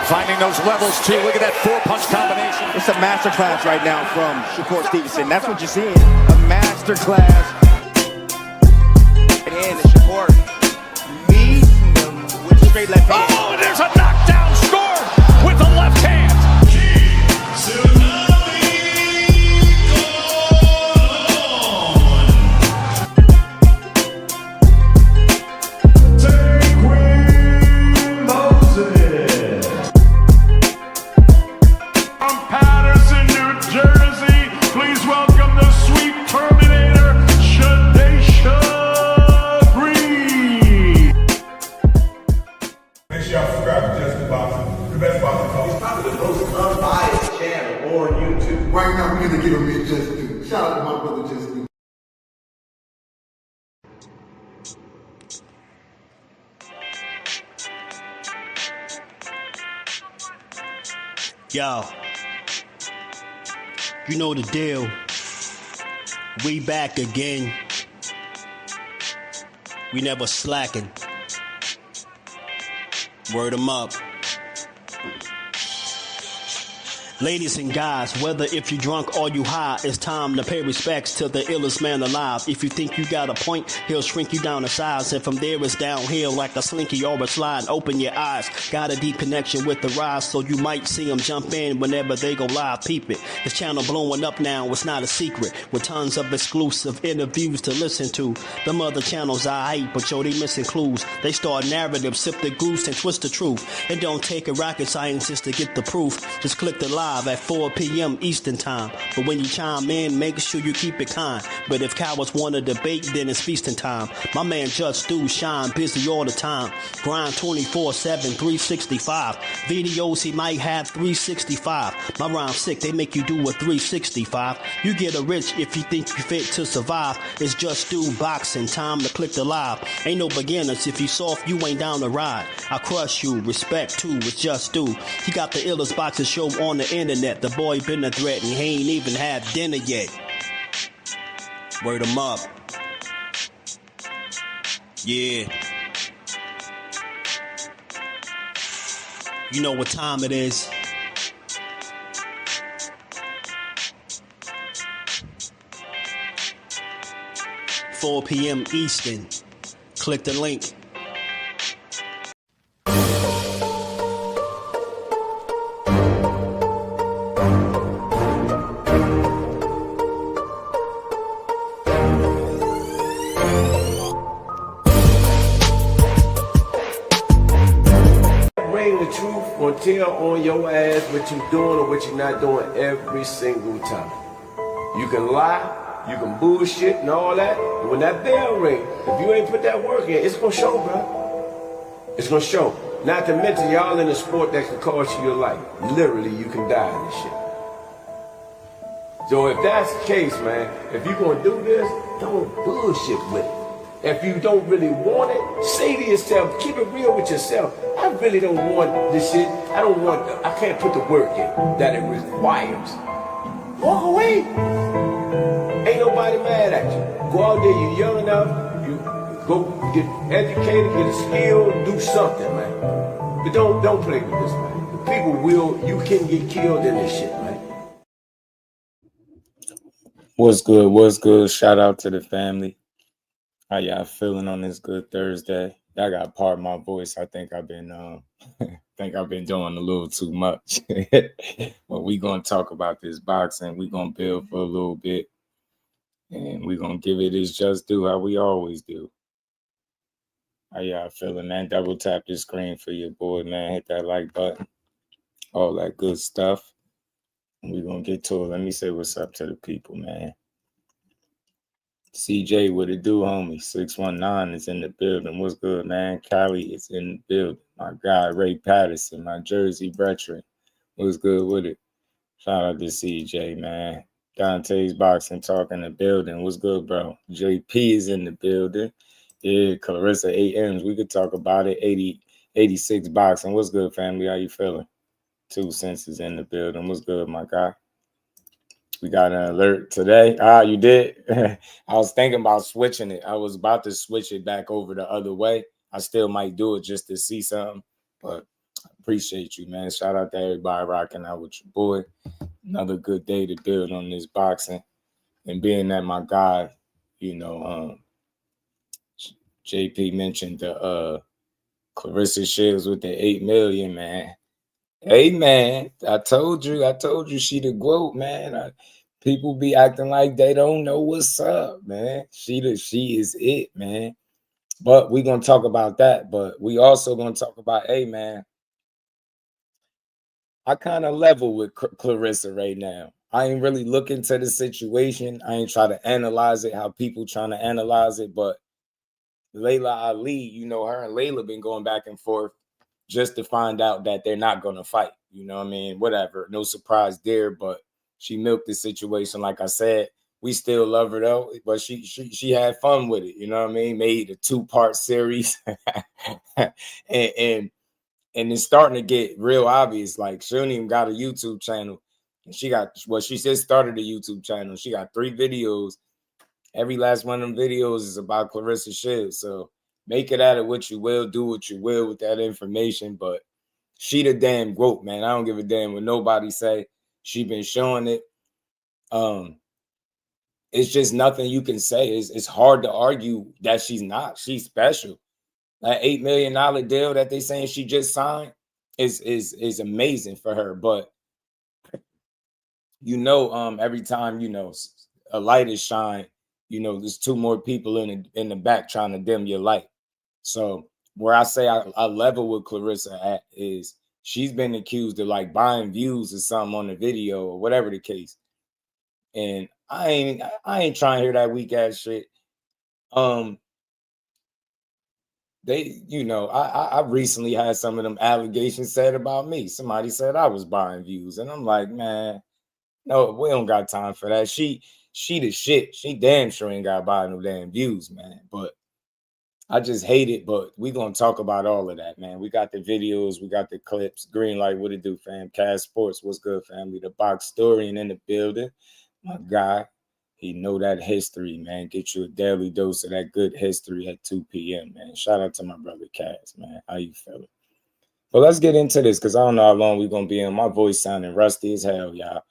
Finding those levels, too. Look at that four-punch combination. It's a masterclass right now from Shakur Stevenson. That's what you're seeing. A masterclass. And Shakur meets him with a straight left hand. Oh, and there's a knockdown scored with the left hand. Right now, we're going to give him his just due. Shout out to my brother, Just Do. Yo, you know the deal. We back again. We never slacking. Word 'em up. Ladies and guys, whether if you drunk or you high, it's time to pay respects to the illest man alive. If you think you got a point, he'll shrink you down to size. And from there it's downhill like a slinky or a slide. Open your eyes, got a deep connection with the rise, so you might see them jump in whenever they go live. Peep it, this channel blowing up now, it's not a secret. With tons of exclusive interviews to listen to. Them other channels I hate, but yo, they missing clues. They start narratives, sip the goose and twist the truth. It don't take a rocket scientist to get the proof. Just click the live at 4 p.m. Eastern time. But when you chime in, make sure you keep it kind. But if cowards want to debate, then it's feasting time. My man Just Do shine busy all the time. Grind 24/7, 365. Videos he might have 365. My rhyme's sick, they make you do a 365. You get a rich if you think you fit to survive. It's Just Do Boxing, time to click the live. Ain't no beginners, if you soft, you ain't down to ride. I crush you, respect too, it's Just Do. He got the illest boxing show on the internet. The boy been a threat and he ain't even had dinner yet. Word 'em up. Yeah. You know what time it is. $4 p.m. Eastern. Click the link. The truth will tell on your ass what you're doing or what you're not doing every single time. You can lie, you can bullshit and all that, and when that bell ring, if you ain't put that work in, it's gonna show, bro. It's gonna show. Not to mention y'all in a sport that can cost you your life. Literally, you can die in this shit. So if that's the case, man, if you're gonna do this, don't bullshit with it. If you don't really want it, say to yourself, keep it real with yourself. I really don't want this shit. I can't put the work in that it requires. Walk away. Ain't nobody mad at you. Go out there, you're young enough, you go get educated, get a skill, do something, man. But don't play with this, man. The people you can get killed in this shit, man. What's good? What's good? Shout out to the family. How y'all feeling on this good Thursday? Y'all got part of my voice. I think I've been doing a little too much. But we gonna talk about this boxing. We gonna build for a little bit, and we gonna give it its just due how we always do. How y'all feeling, man? Double tap this screen for your boy, man. Hit that like button, all that good stuff. And we gonna get to it. Let me say what's up to the people, man. CJ, what it do, homie? 619 is in the building. What's good, man? Cali is in the building. My guy, Ray Patterson, my Jersey veteran. What's good with it? Shout out to CJ, man. Dante's Boxing Talk in the building. What's good, bro? JP is in the building. Yeah, Clarissa 8Ms. We could talk about it. 86 Boxing. What's good, family? How you feeling? 2 Cents is in the building. What's good, my guy? We got an alert today. You did? I was thinking about switching it. I was about to switch it back over the other way. I still might do it just to see something, but appreciate you, man. Shout out to everybody rocking out with your boy. Another good day to build on this boxing. And being that my guy, you know, JP mentioned the Clarissa Shields with the 8 million, man. Hey, man, I told you she the GOAT, man. People be acting like they don't know what's up, man. She is it, man. But we're going to talk about that. But we also going to talk about, hey, man, I kind of level with Clarissa right now. I ain't really looking to the situation. I ain't try to analyze it, how people trying to analyze it. But Layla Ali, you know, her and Layla been going back and forth just to find out that they're not going to fight. You know what I mean? Whatever. No surprise there, but she milked the situation. Like I said, we still love her though, but she had fun with it. You know what I mean? Made a 2-part series. and it's starting to get real obvious. Like, she don't even got a YouTube channel. And she just started a YouTube channel. She got 3 videos. Every last one of them videos is about Clarissa Shields. So make it out of what you will, do what you will with that information. But she the damn GOAT, man. I don't give a damn what nobody say. She been showing it. It's just nothing you can say. It's hard to argue that she's not. She's special. That $8 million deal that they saying she just signed is amazing for her. But you know, every time, you know, a light is shined, you know, there's 2 more people in the back trying to dim your light. So where I say I level with Clarissa at is she's been accused of like buying views or something on the video or whatever the case. And I ain't trying to hear that weak ass shit. They, you know, I recently had some of them allegations said about me. Somebody said I was buying views, and I'm like, man, no, we don't got time for that. She the shit. She damn sure ain't got to buy no damn views, man. But I just hate it. But we gonna talk about all of that, man. We got the videos, we got the clips. Green light, what it do, fam? Cash Sports, what's good, family? The box historian in the building. My guy, he know that history, man. Get you a daily dose of that good history at 2 p.m., man. Shout out to my brother Cass, man. How you feeling? But let's get into this, because I don't know how long we're gonna be in. My voice sounding rusty as hell, y'all,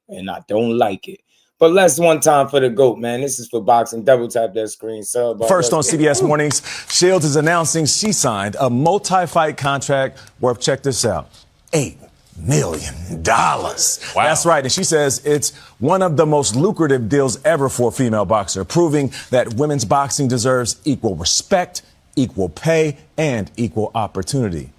and I don't like it. But let's one time for the GOAT, man. This is for boxing. Double tap that screen. First on CBS Mornings, Shields is announcing she signed a multi-fight contract worth, check this out, $8 million. Wow. That's right. And she says it's one of the most lucrative deals ever for a female boxer, proving that women's boxing deserves equal respect, equal pay, and equal opportunity.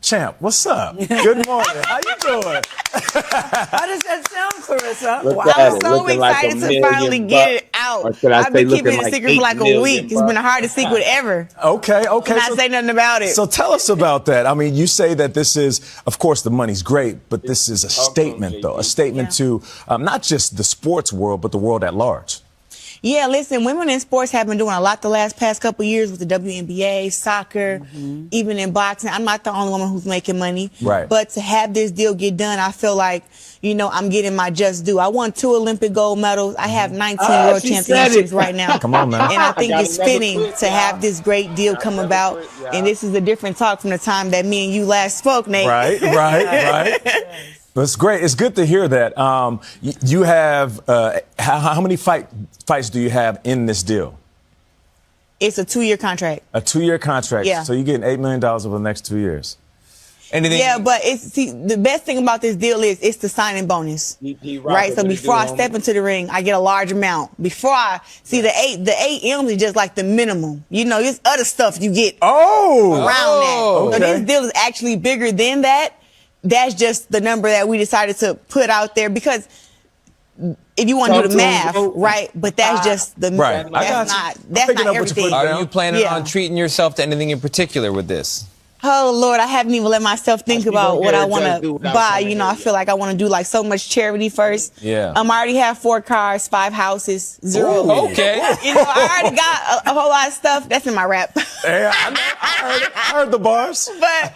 Champ, what's up? Good morning. How you doing? How does that sound, Clarissa? Look Well, at I'm it, so looking like excited $1 to finally million get it out. Or should I I've say been looking keeping it a like secret for like a $8 week. It's been the hardest secret ever. Okay. Can I say nothing about it? So tell us about that. I mean, you say that this is, of course, the money's great, but this is a statement, though, a statement to not just the sports world, but the world at large. Yeah, listen, women in sports have been doing a lot the past couple of years with the WNBA, soccer, even in boxing. I'm not the only woman who's making money. Right. But to have this deal get done, I feel like, you know, I'm getting my just due. I won 2 Olympic gold medals. I have 19 world championships right now. Come on, man. And I think it's fitting to have this great deal come about. And this is a different talk from the time that me and you last spoke, Nate. Right. That's great. It's good to hear that. You have how many fights do you have in this deal? It's a 2-year contract. A 2-year contract. Yeah. So you're getting $8 million over the next 2 years. Anything? Yeah, but the best thing about this deal is it's the signing bonus, right? So before I step into the ring, I get a large amount. Before I see the 8 M's is just like the minimum. You know, there's other stuff you get around that. Okay. So this deal is actually bigger than that. That's just the number that we decided to put out there because if you want to do the math, right? But that's just the right. That's not everything. Are you planning on treating yourself to anything in particular with this? Oh, Lord, I haven't even let myself think about what I want to buy. You know, I feel like I want to do like so much charity first. Yeah. I already have 4 cars, 5 houses, 0. Ooh, okay. You know, I already got a whole lot of stuff. That's in my rap. Yeah, I I heard the bars. But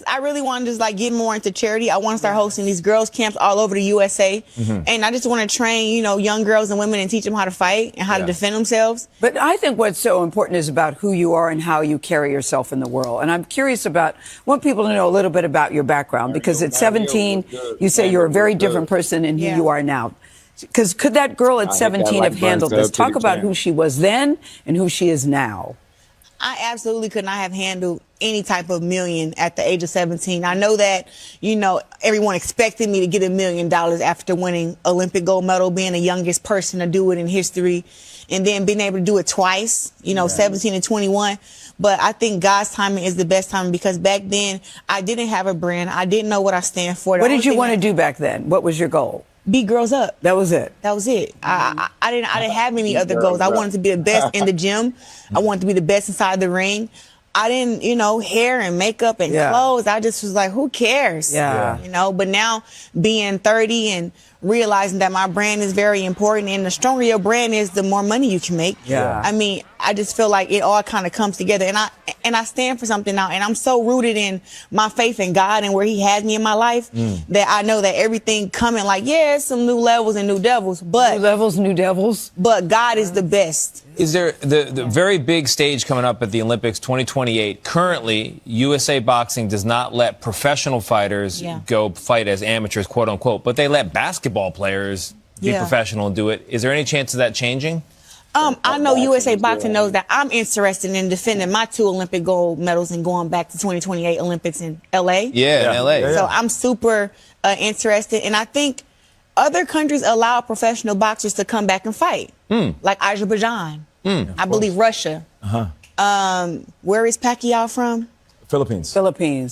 I really want to just like get more into charity. I want to start hosting these girls camps all over the USA, and I just want to train, young girls and women and teach them how to fight and how to defend themselves. But I think what's so important is about who you are and how you carry yourself in the world. And I'm curious want people to know a little bit about your background, because at 17, you say you're a very different person in who you are now. Because could that girl at 17 have handled this? Talk about who she was then and who she is now. I absolutely could not have handled any type of million at the age of 17. I know that, everyone expected me to get $1 million after winning Olympic gold medal, being the youngest person to do it in history, and then being able to do it twice, 17 and 21. But I think God's timing is the best timing, because back then I didn't have a brand. I didn't know what I stand for. What did you want to do back then? What was your goal? Beat girls up. That was it. That was it. I didn't have any other goals. I wanted to be the best in the gym. I wanted to be the best inside the ring. I didn't, hair and makeup and clothes. I just was like, who cares? Yeah. But now being 30 and realizing that my brand is very important, and the stronger your brand is, the more money you can make. Yeah. I mean, I just feel like it all kind of comes together, and I stand for something now, and I'm so rooted in my faith in God and where He has me in my life that I know that everything coming, like, it's some new levels and new devils, but new levels, new devils. But God is the best. Is there the very big stage coming up at the Olympics 2028? Currently, USA Boxing does not let professional fighters go fight as amateurs, quote unquote, but they let basketball players be professional and do it. Is there any chance of that changing? I know USA Boxing knows that I'm interested in defending my 2 Olympic gold medals and going back to 2028 Olympics in LA. Yeah, in LA. So I'm super interested, and I think other countries allow professional boxers to come back and fight, like Azerbaijan. I believe Russia. Where is Pacquiao from? Philippines.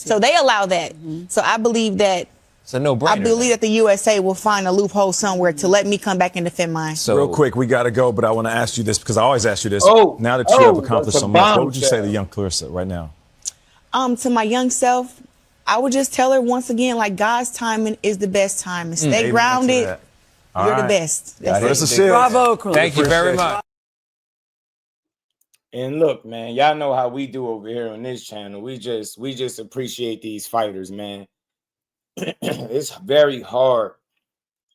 So they allow that. So I believe that. It's a no-brainer. I believe that the USA will find a loophole somewhere to let me come back and defend mine. So real quick, we got to go, but I want to ask you this, because I always ask you this. Now that you have accomplished so much, what would you say to young Clarissa right now? To my young self, I would just tell her once again, like, God's timing is the best time. And stay grounded. You're the best. Clarissa Shields. Bravo, Clarissa. Thank you very much. And look, man, y'all know how we do over here on this channel. We just appreciate these fighters, man. It's very hard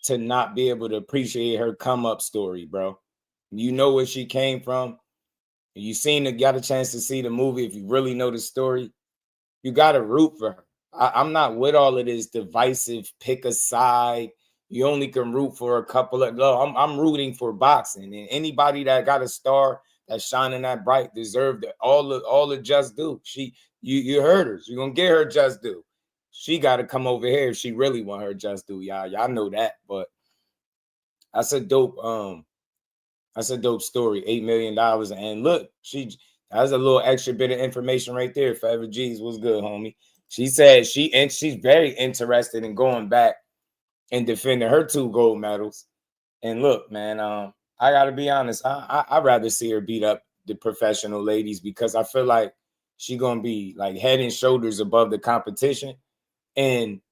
to not be able to appreciate her come up story, bro. You know where she came from. You got a chance to see the movie. If you really know the story, you got to root for her. I'm not with all of this divisive pick a side. You only can root for a couple of. No, I'm rooting for boxing, and anybody that got a star that's shining that bright deserved all the just due. You heard her. You're gonna get her just due. She got to come over here if she really want her just due, y'all. Y'all know that, but that's a dope story. $8 million, and look, that's a little extra bit of information right there. Forever G's was good, homie. She said she's very interested in going back and defending her 2 gold medals. And look, man, I gotta be honest. I'd rather see her beat up the professional ladies, because I feel like she gonna be like head and shoulders above the competition. And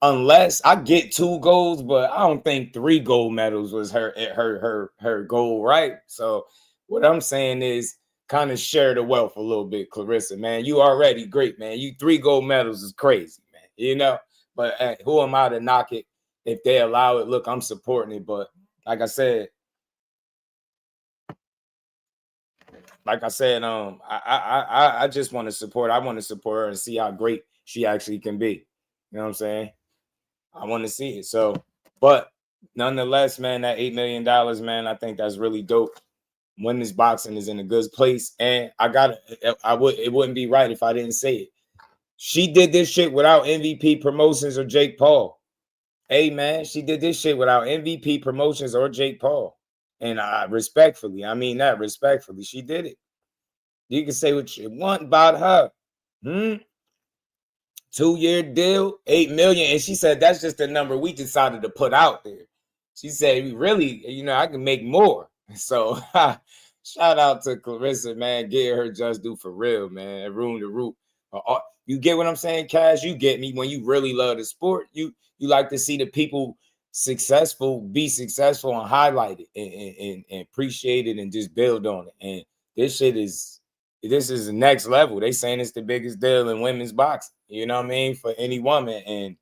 unless I get 2 golds, but I don't think 3 gold medals was her goal, right? So what I'm saying is kind of share the wealth a little bit, Clarissa, man. You already great, man. You 3 gold medals is crazy, man. But who am I to knock it if they allow it? Look, I'm supporting it, but like I said, I just want to support. I want to support her and see how great she actually can be. You know what I'm saying? I want to see it. So, but nonetheless, man, that $8 million, man, I think that's really dope. Women's boxing is in a good place, and it wouldn't be right if I didn't say it. She did this shit without MVP Promotions or Jake Paul. Hey, man, she did this shit without MVP Promotions or Jake Paul. And respectfully, I mean that respectfully, she did it. You can say what you want about her. 2-year deal, $8 million. And she said, that's just the number we decided to put out there. She said, we really, I can make more. So shout out to Clarissa, man. Get her just due for real, man. Room to root. You get what I'm saying, Cash? You get me. When you really love the sport, you like to see the people be successful and highlight it and appreciate it and just build on it. And this shit is this is the next level. They saying it's the biggest deal in women's boxing. You know what I mean? For any woman. And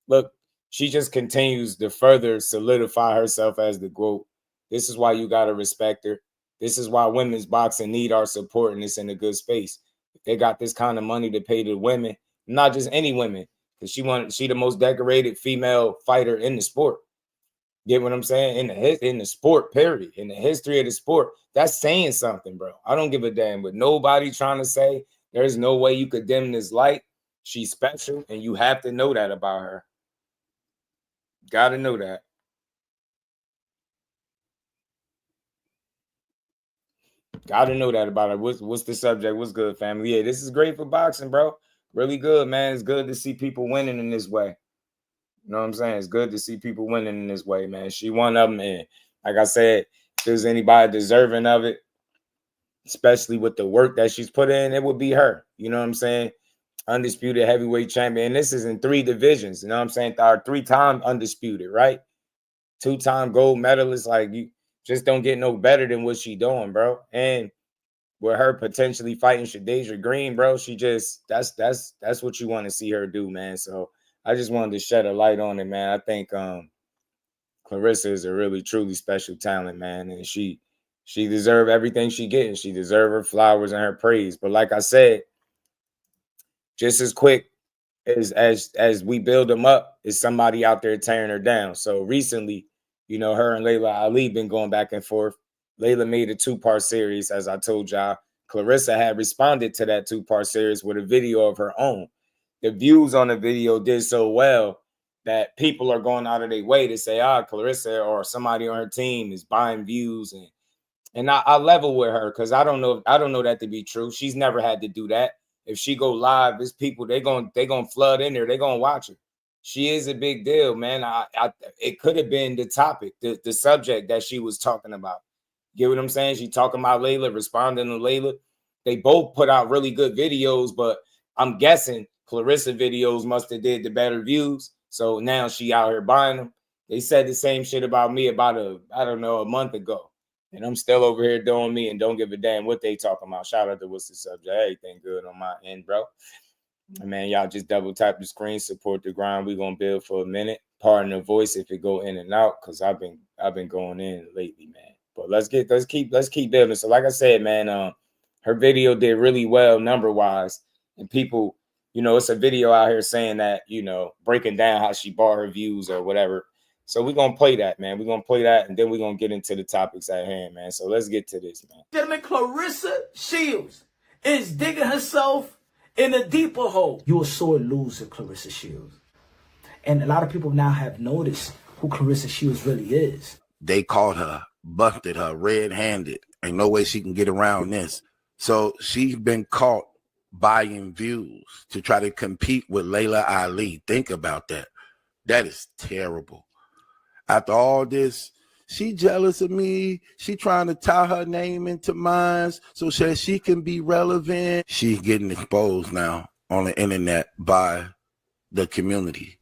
look, she just continues to further solidify herself as the GOAT. This is why you got to respect her. This is why women's boxing need our support, and it's in a good space. If they got this kind of money to pay the women, not just any women, because she the most decorated female fighter in the sport. Get what I'm saying? In the sport, period. In the history of the sport. That's saying something, bro. I don't give a damn. But nobody trying to say there's no way you could dim this light. She's special, and you have to know that about her. Got to know that. Got to know that about her. What's the subject? What's good, family? Yeah, this is great for boxing, bro. Really good, man. It's good to see people winning in this way. You know what I'm saying? It's good to see people winning in this way, man. She one of them, and like I said, if there's anybody deserving of it, especially with the work that she's put in, it would be her. You know what I'm saying? Undisputed heavyweight champion. And this is in 3 divisions. You know what I'm saying? Our 3-time undisputed, right? 2-time gold medalist. Like, you just don't get no better than what she doing, bro. And with her potentially fighting Shadasia Green, bro, she just that's what you want to see her do, man. So I just wanted to shed a light on it, man. I think Clarissa is a really, truly special talent, man. And she deserves everything she getting. She deserves her flowers and her praise. But like I said, just as quick as we build them up, is somebody out there tearing her down. So recently, you know, her and Layla Ali been going back and forth. Layla made a 2-part series, as I told y'all. Clarissa had responded to that 2-part series with a video of her own. The views on the video did so well that people are going out of their way to say, Clarissa or somebody on her team is buying views. And I level with her because I don't know that to be true. She's never had to do that. If she go live, there's people, they gonna flood in there. They gonna watch her. She is a big deal, man. It could have been the topic, the subject that she was talking about. Get what I'm saying? She talking about Layla, responding to Layla. They both put out really good videos, but I'm guessing Clarissa videos must have did the better views. So now she out here buying them. They said the same shit about me about a month ago. And I'm still over here doing me and don't give a damn what they talking about. Shout out to what's the subject. Everything good on my end, bro. And man, y'all just double tap the screen, support the grind. We're gonna build for a minute. Pardon the voice if it go in and out, because I've been going in lately, man. But let's keep building. So like I said, man, her video did really well number-wise. And people, you know, it's a video out here saying that, you know, breaking down how she bought her views or whatever. So we're going to play that, man. We're going to play that, and then we're going to get into the topics at hand, man. So let's get to this, man. Gentlemen, Claressa Shields is digging herself in a deeper hole. You're a sore loser, Claressa Shields. And a lot of people now have noticed who Claressa Shields really is. They caught her, busted her red-handed. Ain't no way she can get around this. So she's been caught buying views to try to compete with Layla Ali. Think about that. That is terrible. After all this, she jealous of me. She trying to tie her name into mine so that she can be relevant. She's getting exposed now on the internet by the community.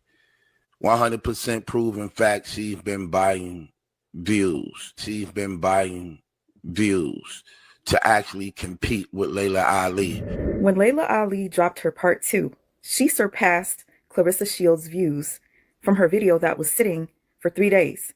100% proven fact, she's been buying views. She's been buying views to actually compete with Layla Ali. When Layla Ali dropped her part 2, she surpassed Claressa Shields' views from her video that was sitting for 3 days.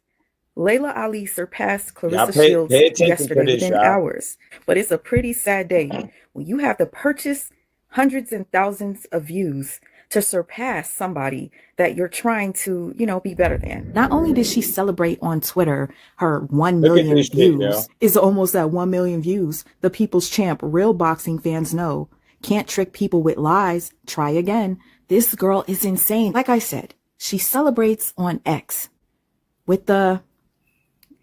Layla Ali surpassed Claressa Shields yesterday within hours. But it's a pretty sad day when you have to purchase hundreds and thousands of views to surpass somebody that you're trying to, you know, be better than. Not only did she celebrate on Twitter her 1 million views, is almost at 1 million views. The people's champ, real boxing fans know, can't trick people with lies. Try again. This girl is insane. Like I said, she celebrates on X with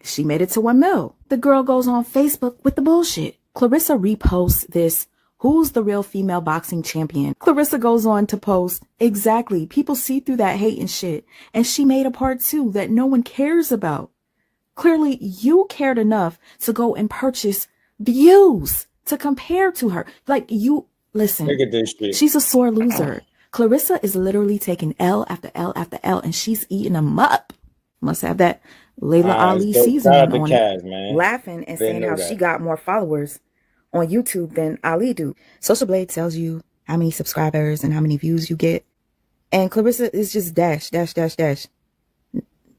she made it to 1 mil. The girl goes on Facebook with the bullshit. Clarissa reposts this, who's the real female boxing champion? Clarissa goes on to post, exactly, people see through that hate and shit. And she made a part 2 that no one cares about. Clearly, you cared enough to go and purchase views to compare to her. Like, you, listen, look at this shit. She's a sore loser. Clarissa is literally taking L after L after L, and she's eating them up. Must have that Layla Ali seasoning on it. Laughing and saying how she got more followers on YouTube than Ali do. Social Blade tells you how many subscribers and how many views you get. And Clarissa is just dash.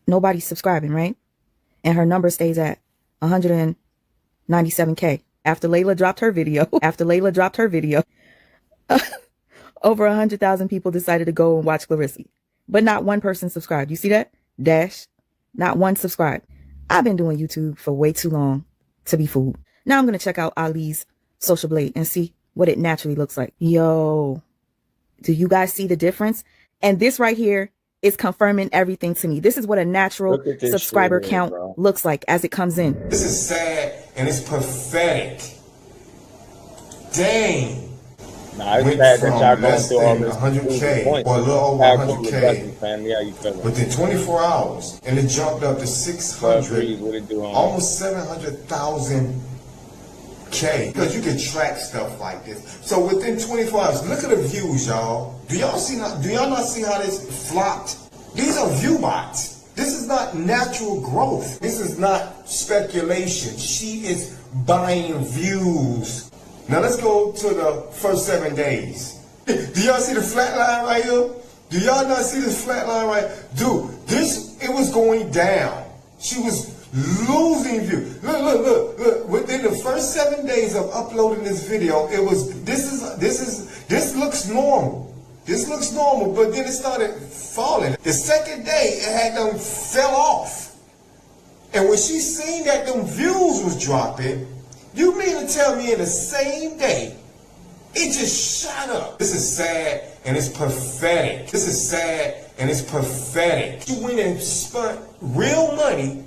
Nobody's subscribing, right? And her number stays at 197K. After Layla dropped her video, over 100,000 people decided to go and watch Clarissa. But not one person subscribed. You see that? Dash. Not one subscribed. I've been doing YouTube for way too long to be fooled. Now I'm going to check out Ali's Social Blade and see what it naturally looks like. Yo, do you guys see the difference? And this right here is confirming everything to me. This is what a natural subscriber count looks like as it comes in. This is sad and it's pathetic. Dang. Nah, it's bad that y'all going through all this 100K or a little over 100K within 24 hours, and it jumped up to 600, almost 700,000 K. Because you can track stuff like this. So within 24 hours, look at the views, y'all. Do y'all not see how this flopped? These are view bots. This is not natural growth. This is not speculation. She is buying views. Now let's go to the first 7 days. Do y'all see the flat line right here? Do y'all not see this flat line right? Dude, it was going down. She was losing view. Look. Within the first 7 days of uploading this video, this looks normal. This looks normal, but then it started falling. The second day, it had them fell off. And when she seen that them views was dropping, you mean to tell me in the same day, it just shot up? This is sad and it's pathetic. This is sad and it's pathetic. You went and spent real money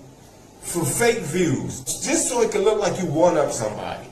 for fake views, just so it can look like you won up somebody.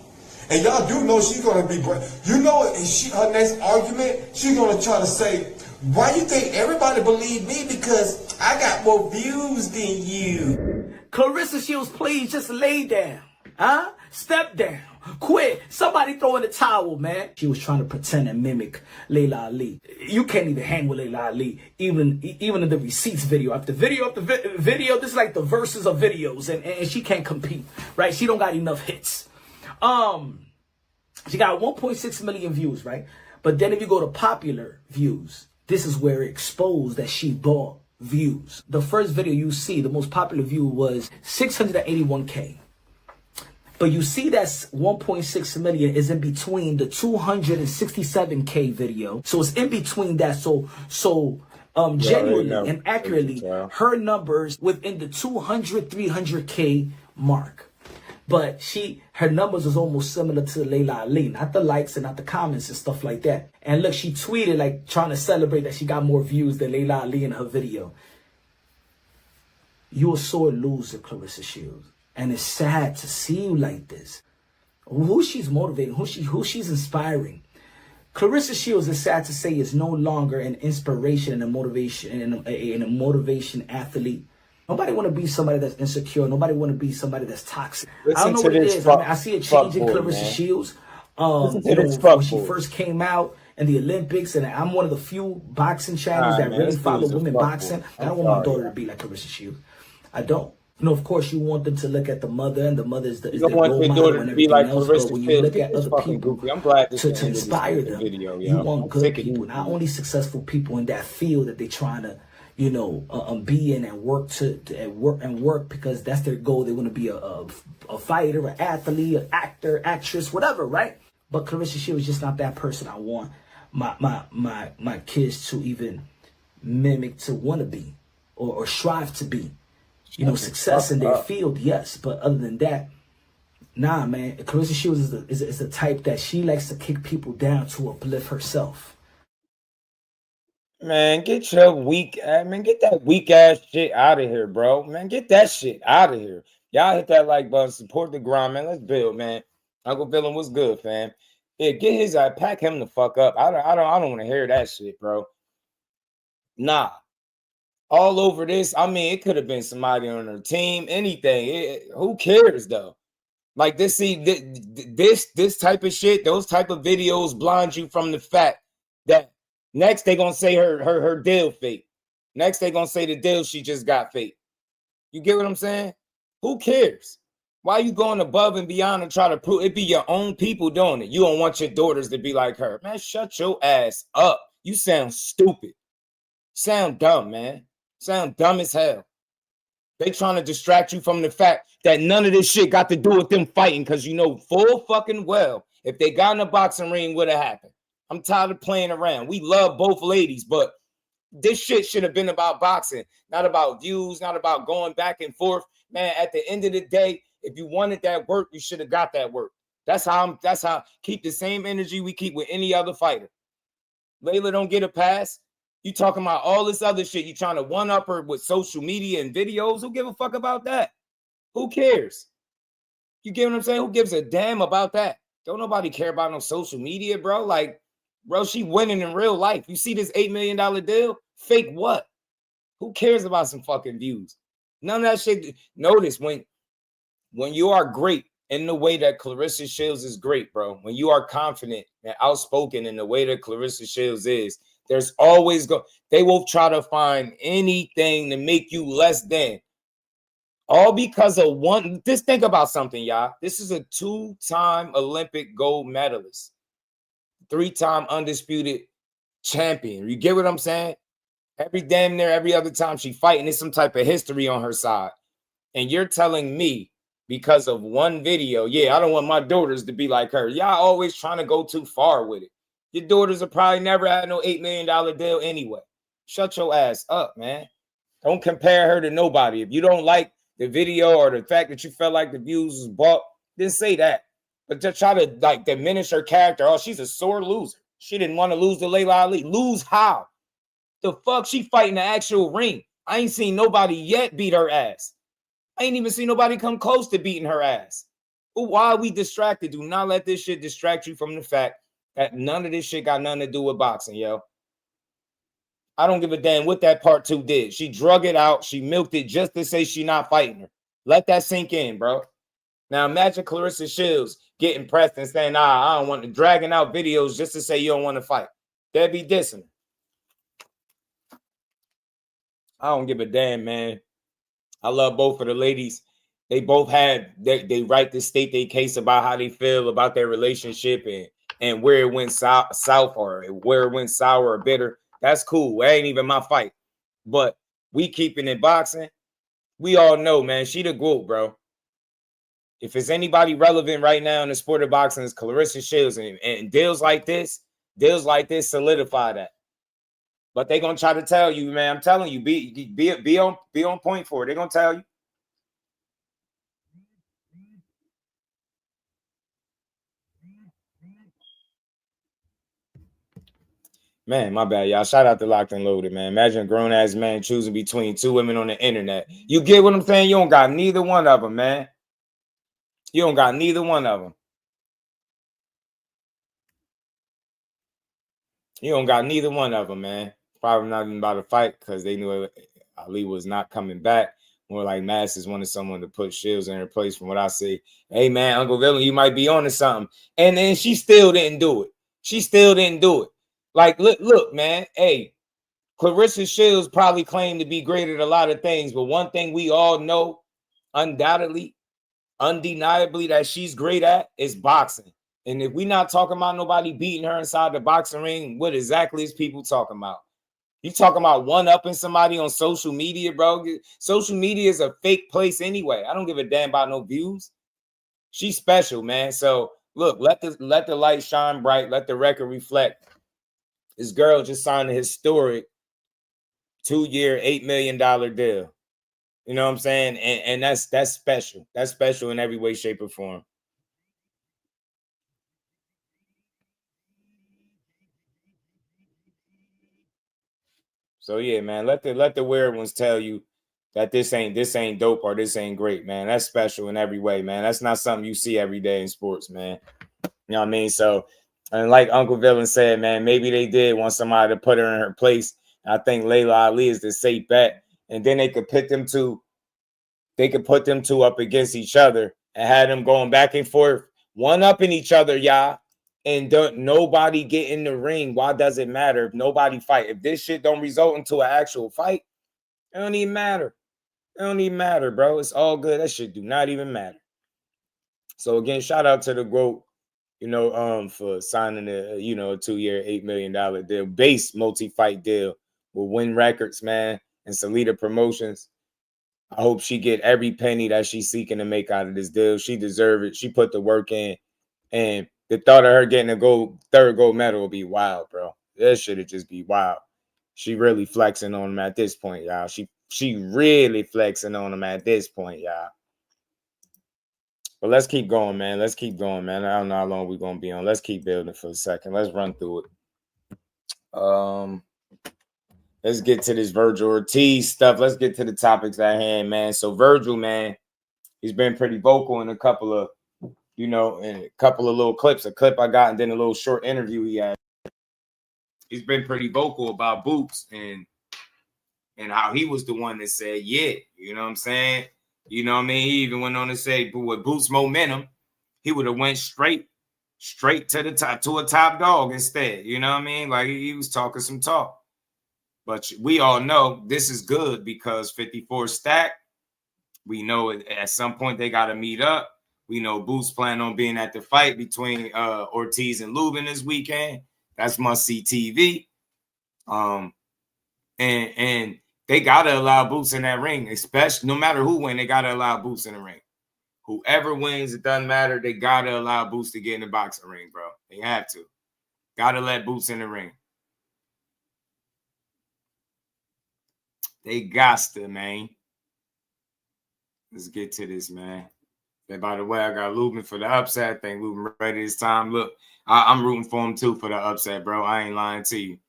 And y'all do know she's gonna be, you know, her next argument, she's gonna try to say, why you think everybody believe me? Because I got more views than you. Clarissa Shields, please just lay down. Huh? Step down. Quit. Somebody throw in the towel, man. She was trying to pretend and mimic Layla Ali. You can't even hang with Layla Ali, even in the receipts video. After video, this is like the verses of videos, and she can't compete, right? She don't got enough hits. She got 1.6 million views, right? But then if you go to popular views, this is where it exposed that she bought views. The first video you see, the most popular view was 681K. But you see that's 1.6 million is in between the 267K video. So it's in between that. So genuinely and accurately, her numbers within the 200, 300K mark. But her numbers was almost similar to Layla Ali, not the likes and not the comments and stuff like that. And look, she tweeted like trying to celebrate that she got more views than Layla Ali in her video. You're a sore loser, Clarissa Shields. And it's sad to see you like this. Who she's motivating, who she's inspiring. Clarissa Shields, is sad to say, is no longer an inspiration and a motivation athlete. Nobody want to be somebody that's insecure. Nobody want to be somebody that's toxic. I don't know what it is. I see a change in Clarissa Shields. When she first came out in the Olympics, and I'm one of the few boxing channels that really follow women boxing. I don't want my daughter to be like Clarissa Shields. I don't. You know, of course, you want them to look at the mother, and the mother is the role model and everything else. But when you look at other people, I'm glad to inspire them, you want good people, not only successful people in that field that they're trying to, you know, be in and work because that's their goal. They want to be a fighter, an athlete, an actor, actress, whatever, right? But Clarissa Shields is just not that person I want my kids to even mimic, to want to be or strive to be. You know, success in their field, yes. But other than that, nah, man. Clarissa Shields is the type that she likes to kick people down to uplift herself. Man, get your get that weak ass shit out of here, bro. Man, get that shit out of here. Y'all hit that like button, support the grind, man. Let's build, man. Uncle Villain, what's good, fam? Yeah, get his pack him the fuck up. I don't want to hear that shit, bro. Nah. All over this, I mean, it could have been somebody on her team, anything. Who cares though? Like this type of shit, those type of videos blind you from the fact that next they gonna say her deal fake. Next they gonna say the deal she just got fake. You get what I'm saying? Who cares? Why are you going above and beyond and try to prove it? Be your own people doing it. You don't want your daughters to be like her. Man, shut your ass up. You sound stupid. Sound dumb, man. Sound dumb as hell. They trying to distract you from the fact that none of this shit got to do with them fighting, because you know full fucking well if they got in a boxing ring, would have happened. I'm tired of playing around. We love both ladies, but this shit should have been about boxing, not about views, not about going back and forth. Man, at the end of the day, if you wanted that work, you should have got that work. That's how keep the same energy we keep with any other fighter. Layla don't get a pass. You talking about all this other shit. You trying to one-up her with social media and videos. Who give a fuck about that? Who cares? You get what I'm saying? Who gives a damn about that? Don't nobody care about no social media, bro. Like, bro, she winning in real life. You see this $8 million deal? Fake what? Who cares about some fucking views? None of that shit. Notice when you are great in the way that Claressa Shields is great, bro. When you are confident and outspoken in the way that Claressa Shields is, there's always they will try to find anything to make you less than. All because of one. Just think about something, y'all. This is a 2-time Olympic gold medalist, 3-time undisputed champion. You get what I'm saying? Damn near every other time she fighting, there's some type of history on her side. And you're telling me because of one video, yeah, I don't want my daughters to be like her. Y'all always trying to go too far with it. Your daughters will probably never had no $8 million deal anyway. Shut your ass up, man. Don't compare her to nobody. If you don't like the video or the fact that you felt like the views was bought, then say that. But just try to like diminish her character. Oh, she's a sore loser. She didn't want to lose to Layla Ali. Lose how? The fuck? She fighting the actual ring. I ain't seen nobody yet beat her ass. I ain't even seen nobody come close to beating her ass. But why are we distracted? Do not let this shit distract you from the fact that none of this shit got nothing to do with boxing, yo. I don't give a damn what that part 2 did. She drug it out. She milked it just to say she not fighting her. Let that sink in, bro. Now imagine Claressa Shields getting pressed and saying, nah, I don't want to, dragging out videos just to say you don't want to fight. That'd be dissing. I don't give a damn, man. I love both of the ladies. They both had, they right to state their case about how they feel about their relationship and where it went south or where it went sour or bitter. That's cool. It ain't even my fight. But we keeping it boxing. We all know, man, she the GOAT, bro. If it's anybody relevant right now in the sport of boxing, it's Claressa Shields. And deals like this solidify that. But they're gonna try to tell you, man. I'm telling you, be on point for it. They're gonna tell you. Man, my bad, y'all. Shout out to Locked and Loaded, man. Imagine a grown-ass man choosing between 2 women on the internet. You get what I'm saying? You don't got neither one of them, man. You don't got neither one of them. You don't got neither one of them, man. Probably not even about to fight because they knew Ali was not coming back. More like Masters wanted someone to put Shields in her place. From what I say, hey, man, Uncle Villain, you might be on to something. And then she still didn't do it. She still didn't do it. Like, look, man. Hey, Claressa Shields probably claimed to be great at a lot of things, but one thing we all know, undoubtedly, undeniably, that she's great at is boxing. And if we're not talking about nobody beating her inside the boxing ring, what exactly is people talking about? You talking about one-upping somebody on social media, bro? Social media is a fake place anyway. I don't give a damn about no views. She's special, man. So, look, let the light shine bright. Let the record reflect. This girl just signed a historic 2-year, $8 million deal. You know what I'm saying? And that's special. That's special in every way, shape, or form. So yeah, man, let the weird ones tell you that this ain't dope or this ain't great, man. That's special in every way, man. That's not something you see every day in sports, man. You know what I mean? So, and like Uncle Villain said, man, maybe they did want somebody to put her in her place. I think Layla Ali is the safe bet, and then they could put them two up against each other and have them going back and forth, one up in each other, y'all. And nobody get in the ring. Why does it matter if nobody fight? If this shit don't result into an actual fight, it don't even matter. It don't even matter, bro. It's all good. That shit do not even matter. So again, shout out to the GOAT, for signing a 2-year, $8 million deal, base multi-fight deal with Win Records, man, and Salida Promotions. I hope she get every penny that she's seeking to make out of this deal. She deserves it. She put the work in, and the thought of her getting a third gold medal will be wild, bro. That shit would just be wild. She really flexing on him at this point, y'all. She really flexing on him at this point, y'all. But let's keep going, man. Let's keep going, man. I don't know how long we're gonna be on. Let's keep building for a second. Let's run through it. Let's get to this Vergil Ortiz stuff. Let's get to the topics at hand, man. So Vergil, man, he's been pretty vocal in a couple of, in a couple of little clips. A clip I got and then a little short interview he had. He's been pretty vocal about Boots and how he was the one that said, yeah, you know what I'm saying? You know what I mean? He even went on to say, but with Boots' momentum, he would have went straight to the top, to a top dog instead. You know what I mean? Like he was talking some talk. But we all know this is good because 54 stacked. We know at some point they got to meet up. We know Boots plan on being at the fight between Ortiz and Lubin this weekend. That's must-see TV. And they got to allow Boots in that ring, especially no matter who wins, they got to allow Boots in the ring. Whoever wins, it doesn't matter. They got to allow Boots to get in the boxing ring, bro. They have to. Got to let Boots in the ring. They got to, man. Let's get to this, man. And by the way, I got Lubin for the upset. I think Lubin ready this time. Look, I'm rooting for him too for the upset, bro. I ain't lying to you.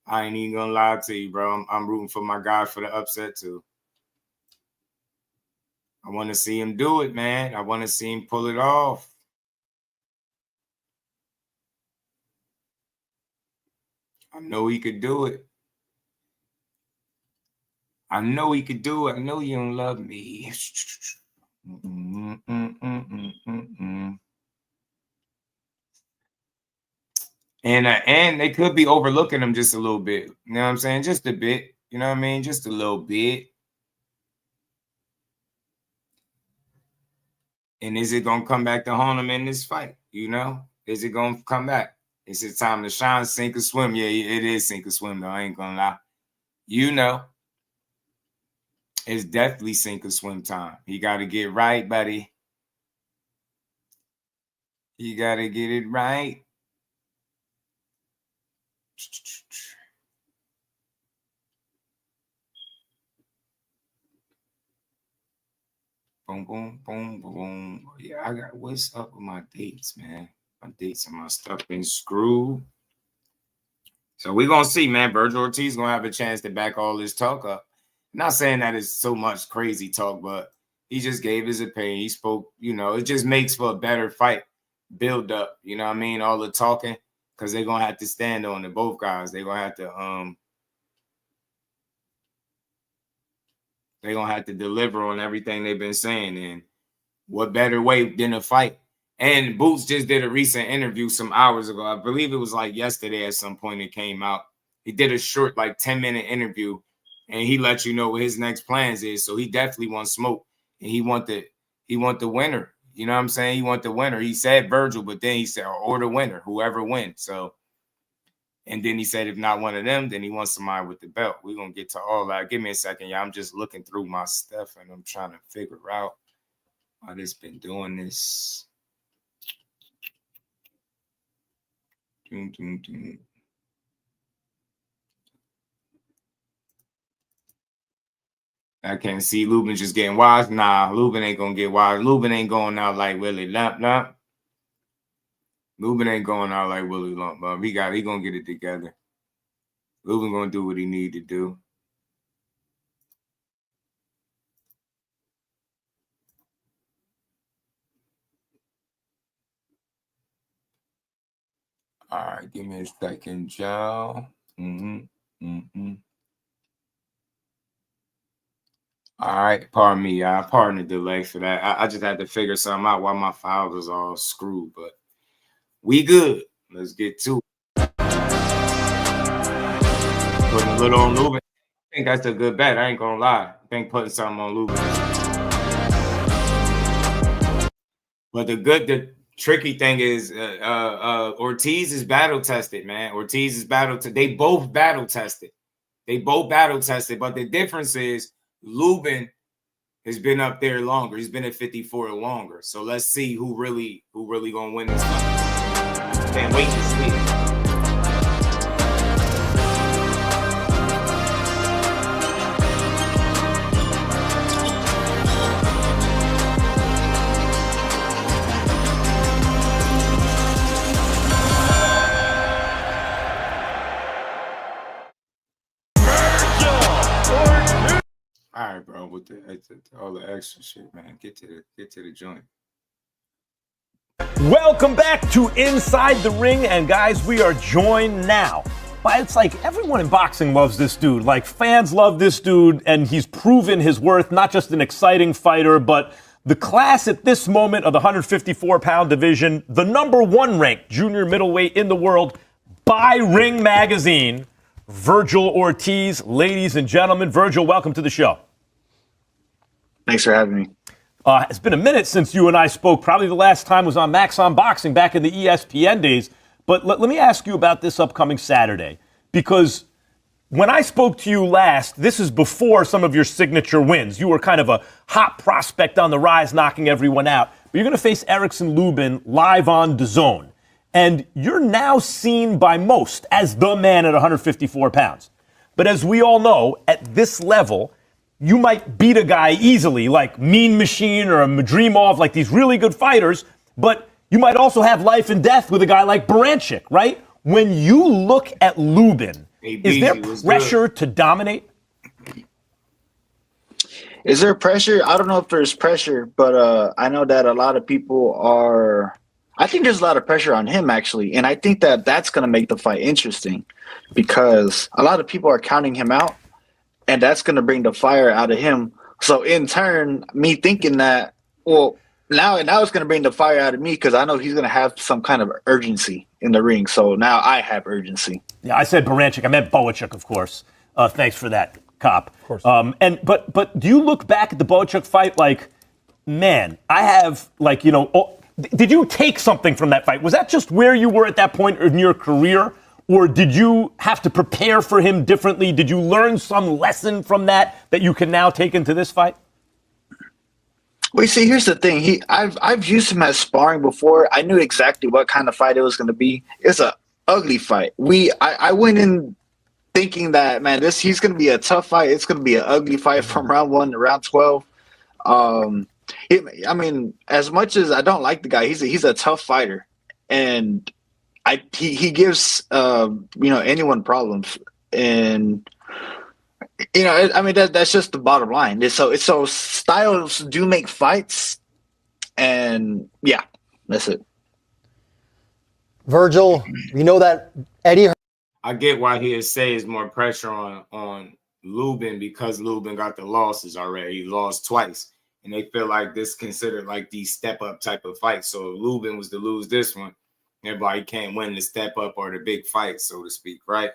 I ain't even gonna lie to you, bro. I'm rooting for my guy for the upset too. I want to see him do it, man. I want to see him pull it off. I know he could do it. I know he could do it. I know you don't love me. And they could be overlooking him just a little bit. You know what I'm saying? Just a bit. You know what I mean? Just a little bit. And is it going to come back to haunt him in this fight? You know? Is it going to come back? Is it time to shine, sink or swim? Yeah, it is sink or swim, though. I ain't going to lie. You know. It's definitely sink or swim time. You got to get right, buddy. You got to get it right. Boom, boom, boom, boom. Yeah, I got what's up with my dates, man. My dates and my stuff been screwed. So we're going to see, man. Vergil Ortiz going to have a chance to back all this talk up. Not saying that it's so much crazy talk, but he just gave his opinion. He spoke, it just makes for a better fight build up. You know what I mean? All the talking, because they're going to have to stand on it. Both guys, they're going to have to deliver on everything they've been saying. And what better way than a fight? And Boots just did a recent interview some hours ago. I believe it was like yesterday at some point it came out. He did a short, like 10-minute interview. And he let you know what his next plans is. So he definitely wants smoke. And he want the winner. You know what I'm saying? He want the winner. He said Vergil, but then he said, or the winner, whoever wins. So, and then he said, if not one of them, then he wants somebody with the belt. We're going to get to all that. Give me a second, y'all. I'm just looking through my stuff and I'm trying to figure out why this been doing this. I can't see Lubin just getting wise. Nah, Lubin ain't gonna get wise. Lubin ain't going out like Willie Lump. Lubin ain't going out like Willie Lump. He gonna get it together. Lubin gonna do what he need to do. All right, give me a second, y'all. All right, pardon me, y'all. Pardon the delay for that. I just had to figure something out while my files was all screwed, but we good. Let's get to it. Putting a little on Lubin. I think that's a good bet. I ain't gonna lie. I think putting something on Lubin. But the tricky thing is Ortiz is battle tested, man. Ortiz is they both battle tested. But the difference is Lubin has been up there longer. He's been at 54 longer. So let's see who really gonna win this fight. Can't wait to see. All right, bro. With all the extra shit, man. Get to the joint. Welcome back to Inside the Ring, and guys, we are joined now by, it's like everyone in boxing loves this dude. Like, fans love this dude, and he's proven his worth. Not just an exciting fighter, but the class at this moment of the 154-pound division, the #1 ranked junior middleweight in the world by Ring Magazine, Vergil Ortiz. Ladies and gentlemen, Vergil, welcome to the show. Thanks for having me. It's been a minute since you and I spoke. Probably the last time was on Max on Boxing back in the ESPN days. But let me ask you about this upcoming Saturday. Because when I spoke to you last, this is before some of your signature wins. You were kind of a hot prospect on the rise, knocking everyone out. But you're going to face Erickson Lubin live on DAZN. And you're now seen by most as the man at 154 pounds. But as we all know, at this level, you might beat a guy easily, like Mean Machine or a Madrimov, like these really good fighters, but you might also have life and death with a guy like Baranchik, right? When you look at Lubin, is there pressure to dominate? Is there pressure? I don't know if there's pressure, but I know that a lot of people are... I think there's a lot of pressure on him, actually, and I think that that's going to make the fight interesting because a lot of people are counting him out, and that's going to bring the fire out of him. So in turn, me thinking that, well, now it's going to bring the fire out of me because I know he's going to have some kind of urgency in the ring. So now I have urgency. Yeah, I said Baranchik. I meant Boachuk, of course. Thanks for that, Cop. Of course. But do you look back at the Boachuk fight like, man, I have, like, you know, did you take something from that fight? Was that just where you were at that point in your career? Or did you have to prepare for him differently? Did you learn some lesson from that you can now take into this fight? Well, see, here's the thing. I've used him as sparring before. I knew exactly what kind of fight it was going to be. It's an ugly fight. I went in thinking that, man, he's going to be a tough fight. It's going to be an ugly fight from round 1 to round 12. I mean, as much as I don't like the guy, he's a tough fighter, and he gives anyone problems, and I mean that's just the bottom line. So styles do make fights, and yeah, that's it. Vergil, we know that Eddie. I get why he says more pressure on Lubin because Lubin got the losses already. He lost twice. And they feel like this considered like these step-up type of fights. So if Lubin was to lose this one, everybody can't win the step-up or the big fight, so to speak, right?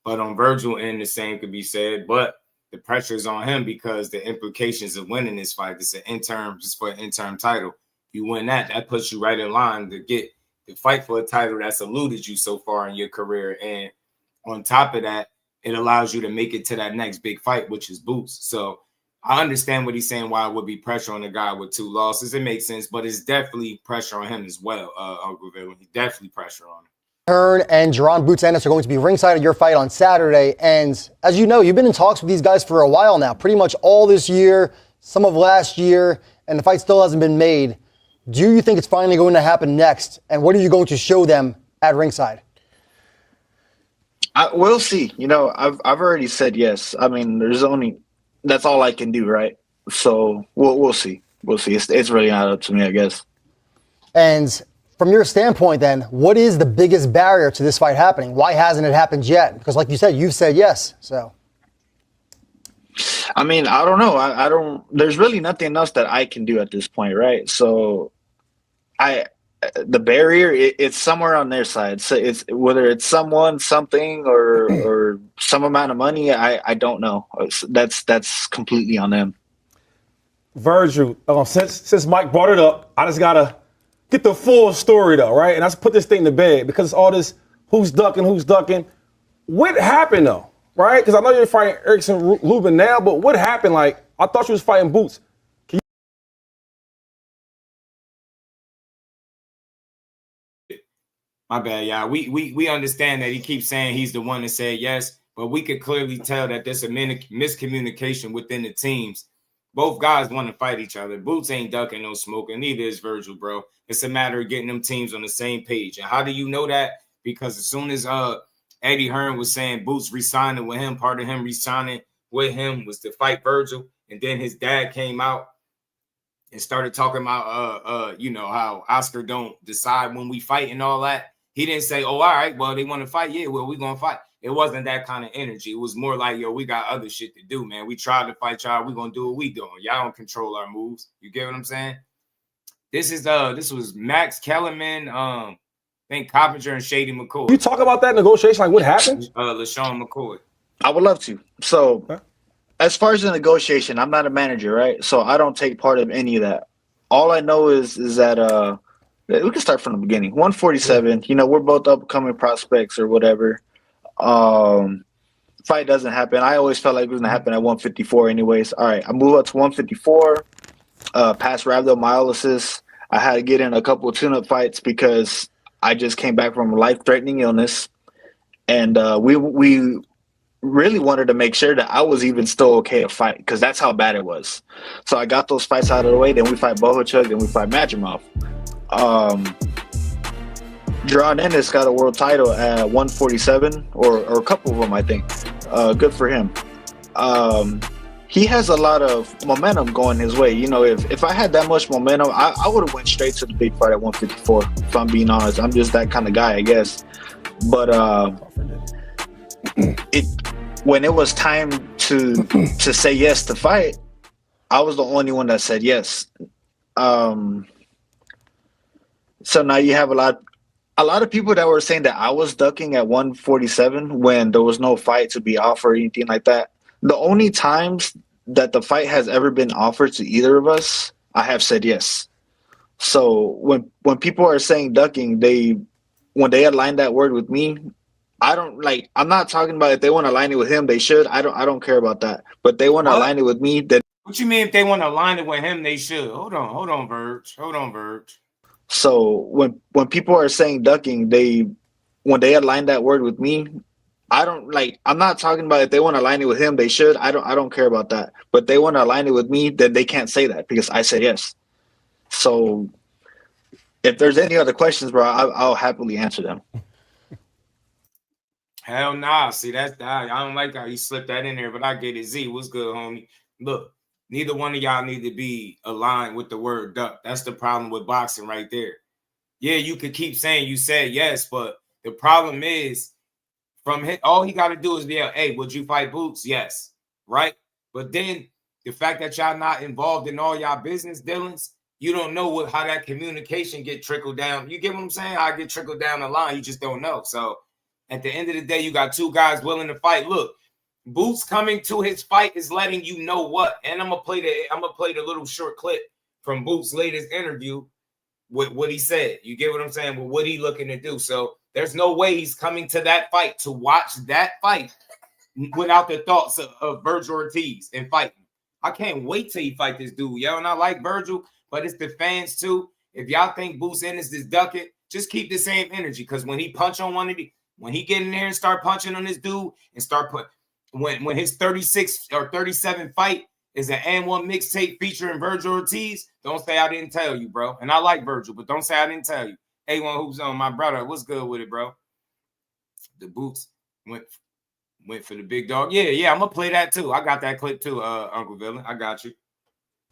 But on Vergil end, the same could be said. But the pressure is on him because the implications of winning this fight, it's an interim, just for an interim title. You win that puts you right in line to get the fight for a title that's eluded you so far in your career. And on top of that, it allows you to make it to that next big fight, which is Boots. So I understand what he's saying, why it would be pressure on a guy with 2 losses. It makes sense, but it's definitely pressure on him as well, Uncle Villain. Definitely pressure on him. Hearn and Jaron Boots Ennis are going to be ringside at your fight on Saturday. And as you know, you've been in talks with these guys for a while now, pretty much all this year, some of last year, and the fight still hasn't been made. Do you think it's finally going to happen next? And what are you going to show them at ringside? We'll see. I've already said yes. I mean, that's all I can do, right? So we'll see. We'll see. It's really not up to me, I guess. And from your standpoint, then, what is the biggest barrier to this fight happening? Why hasn't it happened yet? Because, like you said, you've said yes. So, I mean, I don't know. I don't. There's really nothing else that I can do at this point, right? So, the barrier, it's somewhere on their side. So it's whether it's someone, something, or some amount of money. I don't know. That's completely on them. Vergil, since Mike brought it up, I just gotta get the full story, though, right? And I put this thing to bed because it's all this who's ducking. What happened, though, right? Because I know you're fighting Erickson Lubin now, but what happened? Like, I thought you was fighting Boots. My bad, y'all. We understand that he keeps saying he's the one that said yes, but we could clearly tell that there's a miscommunication within the teams. Both guys want to fight each other. Boots ain't ducking no smoking. Neither is Vergil, bro. It's a matter of getting them teams on the same page. And how do you know that? Because as soon as Eddie Hearn was saying Boots re-signing with him, part of him re-signing with him was to fight Vergil, and then his dad came out and started talking about how Oscar don't decide when we fight and all that. He didn't say, oh, all right, well, they want to fight. Yeah, well, we're going to fight. It wasn't that kind of energy. It was more like, yo, we got other shit to do, man. We tried to fight y'all. We're going to do what we doing. Y'all don't control our moves. You get what I'm saying? This was Max Kellerman, I think Coppinger and Shady McCoy. You talk about that negotiation, like what happened? LaShawn McCoy. I would love to. So as far as the negotiation, I'm not a manager, right? So I don't take part of any of that. All I know is that we can start from the beginning. 147, we're both upcoming prospects or whatever. Fight doesn't happen. I always felt like it was going to happen at 154 anyways. All right, I move up to 154, past rhabdomyolysis. I had to get in a couple of tune-up fights because I just came back from a life-threatening illness. And we really wanted to make sure that I was even still okay to fight because that's how bad it was. So I got those fights out of the way. Then we fight Bohachuk, then we fight Majimov. Jaron Ennis got a world title at 147 or a couple of them, I think. Good for him. He has a lot of momentum going his way. If I had that much momentum, I would have went straight to the big fight at 154, if I'm being honest. I'm just that kind of guy, I guess. But when it was time to say yes to fight, I was the only one that said yes. So now you have a lot of people that were saying that I was ducking at 147 when there was no fight to be offered or anything like that. The only times that the fight has ever been offered to either of us, I have said yes. So when people are saying ducking, when they align that word with me, I'm not talking about if they want to align it with him, they should. I don't care about that. But they want to align it with me, then. What you mean if they want to align it with him, they should? Hold on, Verge. So when people are saying ducking, when they align that word with me, I'm not talking about if they want to align it with him, they should. I don't care about that. But they want to align it with me, then they can't say that because I said yes. So if there's any other questions, bro, I'll happily answer them. Hell nah. See, I don't like how you slipped that in there, but I get it. Z, what's good, homie? Look, neither one of y'all need to be aligned with the word duck. That's the problem with boxing right there. Yeah, you could keep saying you said yes, but the problem is all he got to do is be like, hey, would you fight Boots? Yes. Right? But then the fact that y'all not involved in all y'all business dealings, you don't know how that communication get trickled down. You get what I'm saying? I get trickled down the line. You just don't know. So at the end of the day, you got two guys willing to fight. Look, Boots coming to his fight is letting you know what. And I'm gonna play the little short clip from Boots' latest interview with what he said. You get what I'm saying? With what he looking to do. So there's no way he's coming to that fight to watch that fight without the thoughts of Vergil Ortiz and fighting. I can't wait till he fight this dude, yo. And I like Vergil, but it's the fans too. If y'all think Boots Ennis is ducking, just keep the same energy. Because when he punch on one of the, when he get in there and start punching on this dude and start when his 36 or 37 fight is an N1 mixtape featuring Vergil Ortiz, don't say I didn't tell you, bro. And I like Vergil, but don't say I didn't tell you. A1 Hoops on, my brother, what's good with it, bro? The Boots went for the big dog. Yeah, I'm gonna play that too. I got that clip too, Uncle Villain. I got you.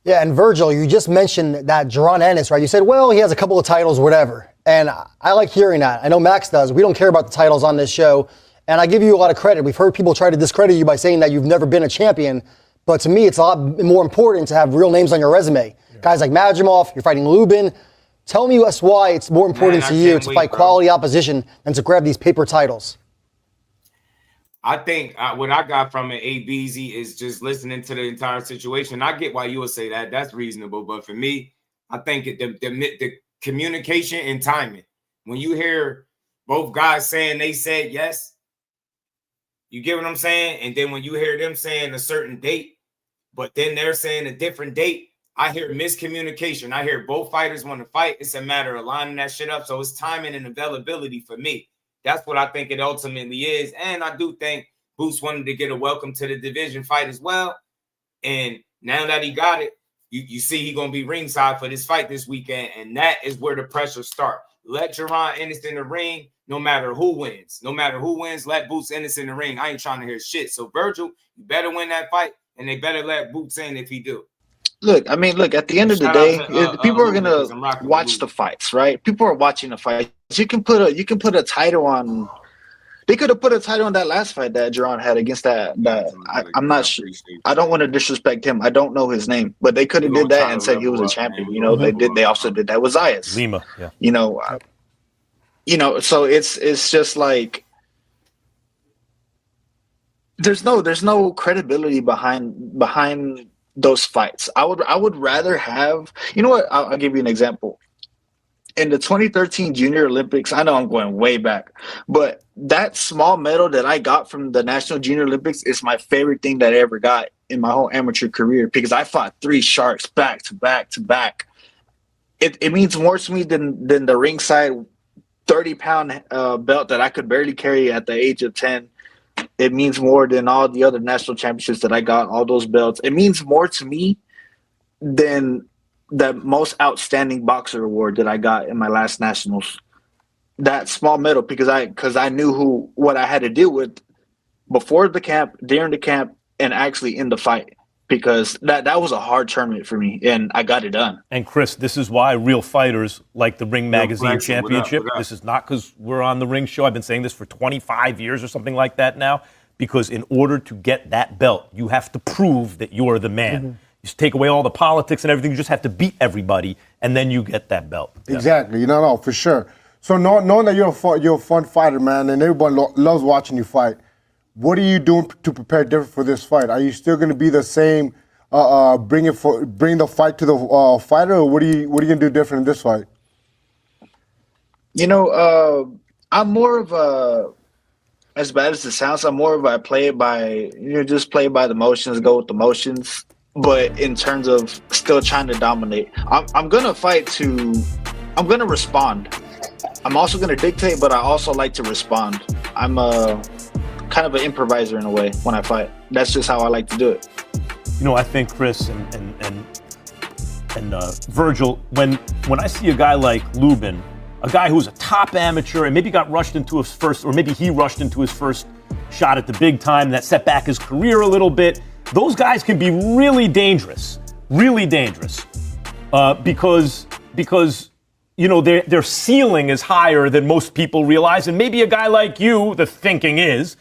Yeah, and Vergil, you just mentioned that Jaron Ennis, right? You said, well, he has a couple of titles, whatever. And I like hearing that. I know Max does. We don't care about the titles on this show. And I give you a lot of credit. We've heard people try to discredit you by saying that you've never been a champion. But to me, it's a lot more important to have real names on your resume. Yeah. Guys like Majimov, you're fighting Lubin. Tell me why it's more important to you to fight quality opposition than to grab these paper titles. I think what I got from it, ABZ, is just listening to the entire situation. I get why you would say that. That's reasonable. But for me, I think communication and timing. When you hear both guys saying they said yes, you get what I'm saying? And then when you hear them saying a certain date, but then they're saying a different date, I hear miscommunication. I hear both fighters want to fight. It's a matter of lining that shit up. So it's timing and availability for me. That's what I think it ultimately is. And I do think Boots wanted to get a welcome to the division fight as well. And now that he got it, you see he's going to be ringside for this fight this weekend. And that is where the pressure starts. Let Jaron Ennis in the ring, no matter who wins. No matter who wins, let Boots Ennis in the ring. I ain't trying to hear shit. So, Vergil, you better win that fight, and they better let Boots in if he do. Look, I mean, look, at the end of the day, people are going to watch the fights, right? People are watching the fights. You can put a title on. They could have put a title on that last fight that Jaron had against I'm not sure. I don't want to disrespect him. I don't know his name, but they could have did that and said he was a champion. You know, they also did that with Zayas. Lima, yeah. So it's just like there's no credibility behind those fights. I would rather have, you know what? I'll give you an example. In the 2013 Junior Olympics, I know I'm going way back, but that small medal that I got from the National Junior Olympics is my favorite thing that I ever got in my whole amateur career because I fought 3 sharks back to back to back. It means more to me than the ringside 30-pound belt that I could barely carry at the age of 10. It means more than all the other national championships that I got, all those belts. It means more to me than the most outstanding boxer award that I got in my last nationals. That small medal, because I knew what I had to deal with before the camp, during the camp, and actually in the fight. Because that was a hard tournament for me, and I got it done. And Chris, this is why real fighters like the Ring Magazine Championship. What up? This is not because we're on the Ring Show. I've been saying this for 25 years or something like that now. Because in order to get that belt, you have to prove that you're the man. Mm-hmm. You take away all the politics and everything. You just have to beat everybody, and then you get that belt. Exactly. No, for sure. So knowing that you're a fun fighter, man, and everyone loves watching you fight, what are you doing to prepare different for this fight? Are you still going to be the same, bring the fight to the fighter, or what are you going to do different in this fight? I'm more of a, as bad as it sounds, I'm more of a play it by, just play by the motions, go with the motions. But in terms of still trying to dominate, I'm going to fight I'm going to respond. I'm also going to dictate, but I also like to respond. I'm a kind of an improviser in a way when I fight. That's just how I like to do it. I think Chris and Vergil, when I see a guy like Lubin, a guy who's a top amateur and maybe got rushed into his first, or maybe he rushed into his first shot at the big time, that set back his career a little bit. Those guys can be really dangerous, because their ceiling is higher than most people realize, and maybe a guy like you, the thinking is,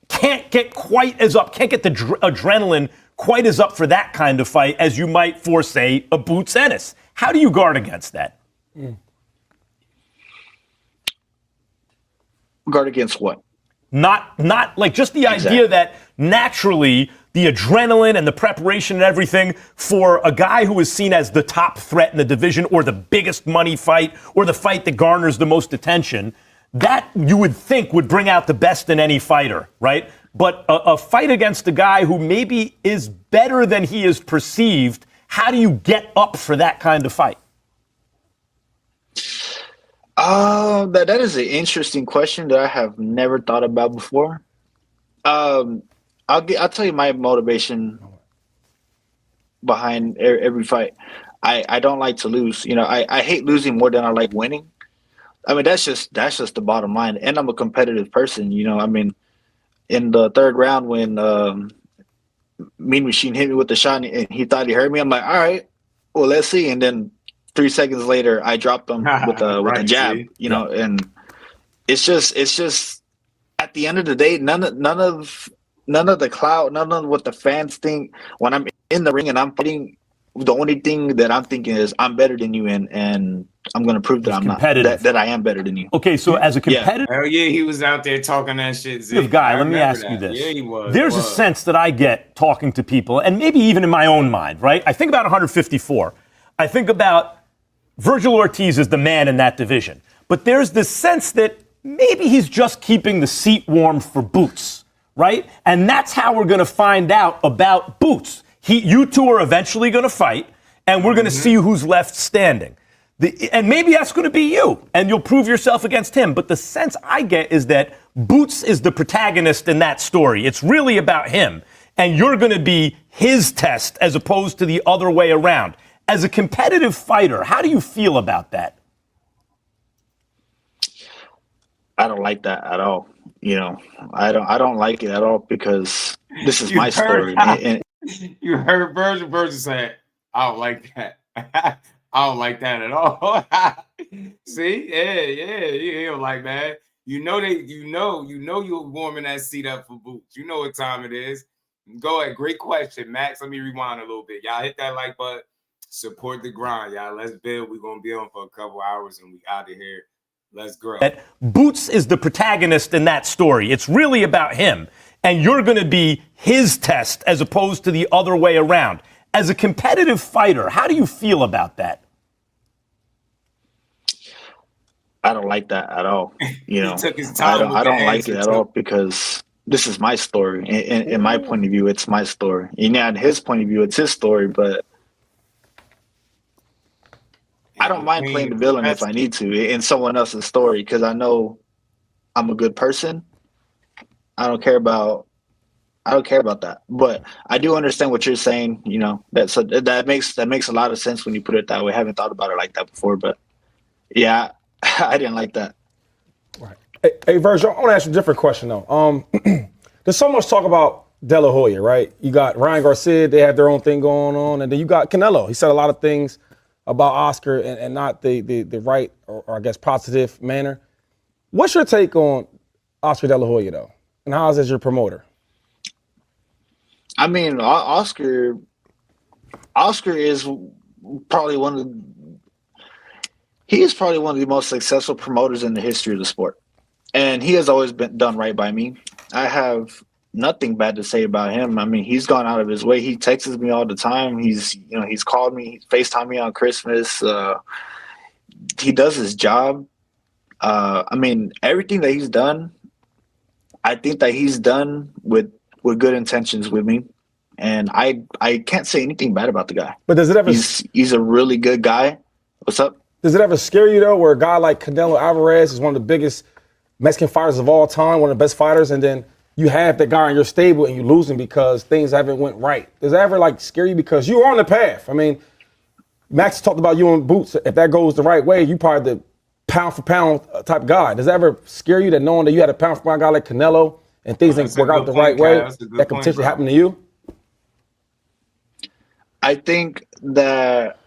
can't get quite as up, can't get the adrenaline quite as up for that kind of fight as you might for, say, a Boots Ennis. How do you guard against that? Guard against what? Not like just the idea that naturally the adrenaline and the preparation and everything for a guy who is seen as the top threat in the division or the biggest money fight or the fight that garners the most attention, that you would think would bring out the best in any fighter, right? But a fight against a guy who maybe is better than he is perceived, how do you get up for that kind of fight? That is an interesting question that I have never thought about before. I'll tell you my motivation behind every fight. I don't like to lose. I hate losing more than I like winning. I mean, that's just the bottom line. And I'm a competitive person. I mean, in the third round when Mean Machine hit me with the shot and he thought he hurt me, I'm like, all right, well, let's see. And then 3 seconds later, I dropped him with a jab. And it's just at the end of the day, none of the clout, none of what the fans think when I'm in the ring and I'm fighting. The only thing that I'm thinking is I'm better than you, and I'm going to prove that I'm not that I am better than you. Okay, so as a competitor, hell yeah, he was out there talking that shit. Guy, let me ask you this: yeah, he was. There's a sense that I get talking to people, and maybe even in my own mind, right? I think about 154. I think about Vergil Ortiz is the man in that division. But there's this sense that maybe he's just keeping the seat warm for Boots, right? And that's how we're going to find out about Boots. You two are eventually going to fight, and we're going to see who's left standing. And maybe that's going to be you, and you'll prove yourself against him. But the sense I get is that Boots is the protagonist in that story. It's really about him, and you're going to be his test as opposed to the other way around. As a competitive fighter, how do you feel about that? I don't like that at all. You know, I don't like it at all because this is my story. And you heard Vergil saying, I don't like that. I don't like that at all. See? Yeah. He don't like, man. You know you're warming that seat up for Boots. You know what time it is. Go ahead. Great question, Max. Let me rewind a little bit. Y'all hit that like button. Support the grind, y'all. Let's build. We're gonna be on for a couple hours and we out of here. Let's grow. That Boots is the protagonist in that story. It's really about him. And you're going to be his test as opposed to the other way around. As a competitive fighter, how do you feel about that? I don't like that at all. You know, took his time I don't like it at all because this is my story. In my point of view, it's my story. And in his point of view, it's his story. But I don't mind playing the villain if I need to in someone else's story because I know I'm a good person. I don't care about that. But I do understand what you're saying. You know, that makes a lot of sense when you put it that way. I haven't thought about it like that before, but yeah, I didn't like that. Right. Hey, Vergil, I want to ask you a different question though. There's so much talk about De La Hoya, right? You got Ryan Garcia; they have their own thing going on, and then you got Canelo. He said a lot of things about Oscar and not the right or I guess positive manner. What's your take on Oscar De La Hoya though? And how is as your promoter? I mean, Oscar is probably one of the most successful promoters in the history of the sport. And he has always been done right by me. I have nothing bad to say about him. I mean, he's gone out of his way. He texts me all the time. He's called me, he FaceTimed me on Christmas. He does his job. I mean, everything that he's done, I think that he's done with good intentions with me. And I can't say anything bad about the guy. But does it ever he's a really good guy. What's up? Does it ever scare you though, where a guy like Canelo Alvarez is one of the biggest Mexican fighters of all time, one of the best fighters, and then you have that guy in your stable and you lose him because things haven't went right? Does that ever scare you because you're on the path? I mean, Max talked about you and Boots. If that goes the right way, you probably the pound for pound type guy. Does that ever scare you that knowing that you had a pound for pound guy like Canelo and things didn't work out the right way that could potentially happen to you? I think that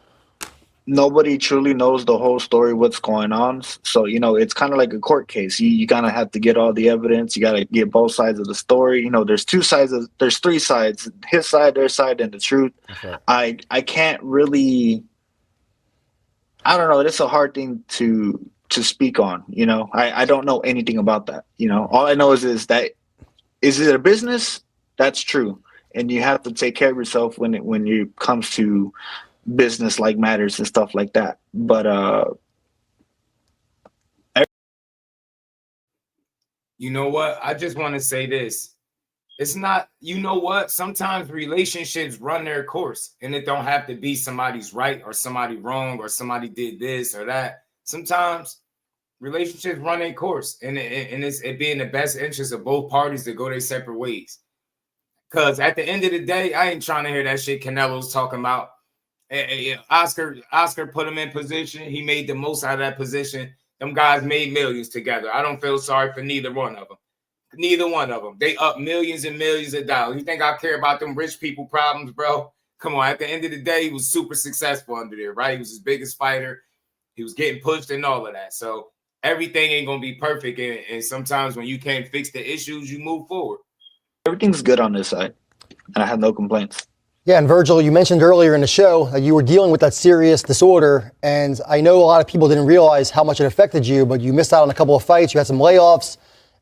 nobody truly knows the whole story, what's going on. So, it's kind of like a court case. You kind of have to get all the evidence. You got to get both sides of the story. There's there's three sides, his side, their side, and the truth. Okay. I can't really, I don't know. It's a hard thing to speak on. I don't know anything about that. All I know is that, is it a business? That's true. And you have to take care of yourself when it comes to business like matters and stuff like that. But you know what? I just want to say this. It's not, sometimes relationships run their course and it don't have to be somebody's right or somebody wrong or somebody did this or that. Sometimes relationships run their course and it be in the best interest of both parties to go their separate ways. Because at the end of the day, I ain't trying to hear that shit Canelo's talking about. Oscar put him in position. He made the most out of that position. Them guys made millions together. I don't feel sorry for neither one of them. Neither one of them. They up millions and millions of dollars. You think I care about them rich people problems, bro? Come on. At the end of the day, he was super successful under there, right? He was his biggest fighter. He was getting pushed and all of that. So everything ain't going to be perfect. And sometimes when you can't fix the issues, you move forward. Everything's good on this side, and I have no complaints. Yeah, and Vergil, you mentioned earlier in the show that you were dealing with that serious disorder, and I know a lot of people didn't realize how much it affected you, but you missed out on a couple of fights, you had some layoffs,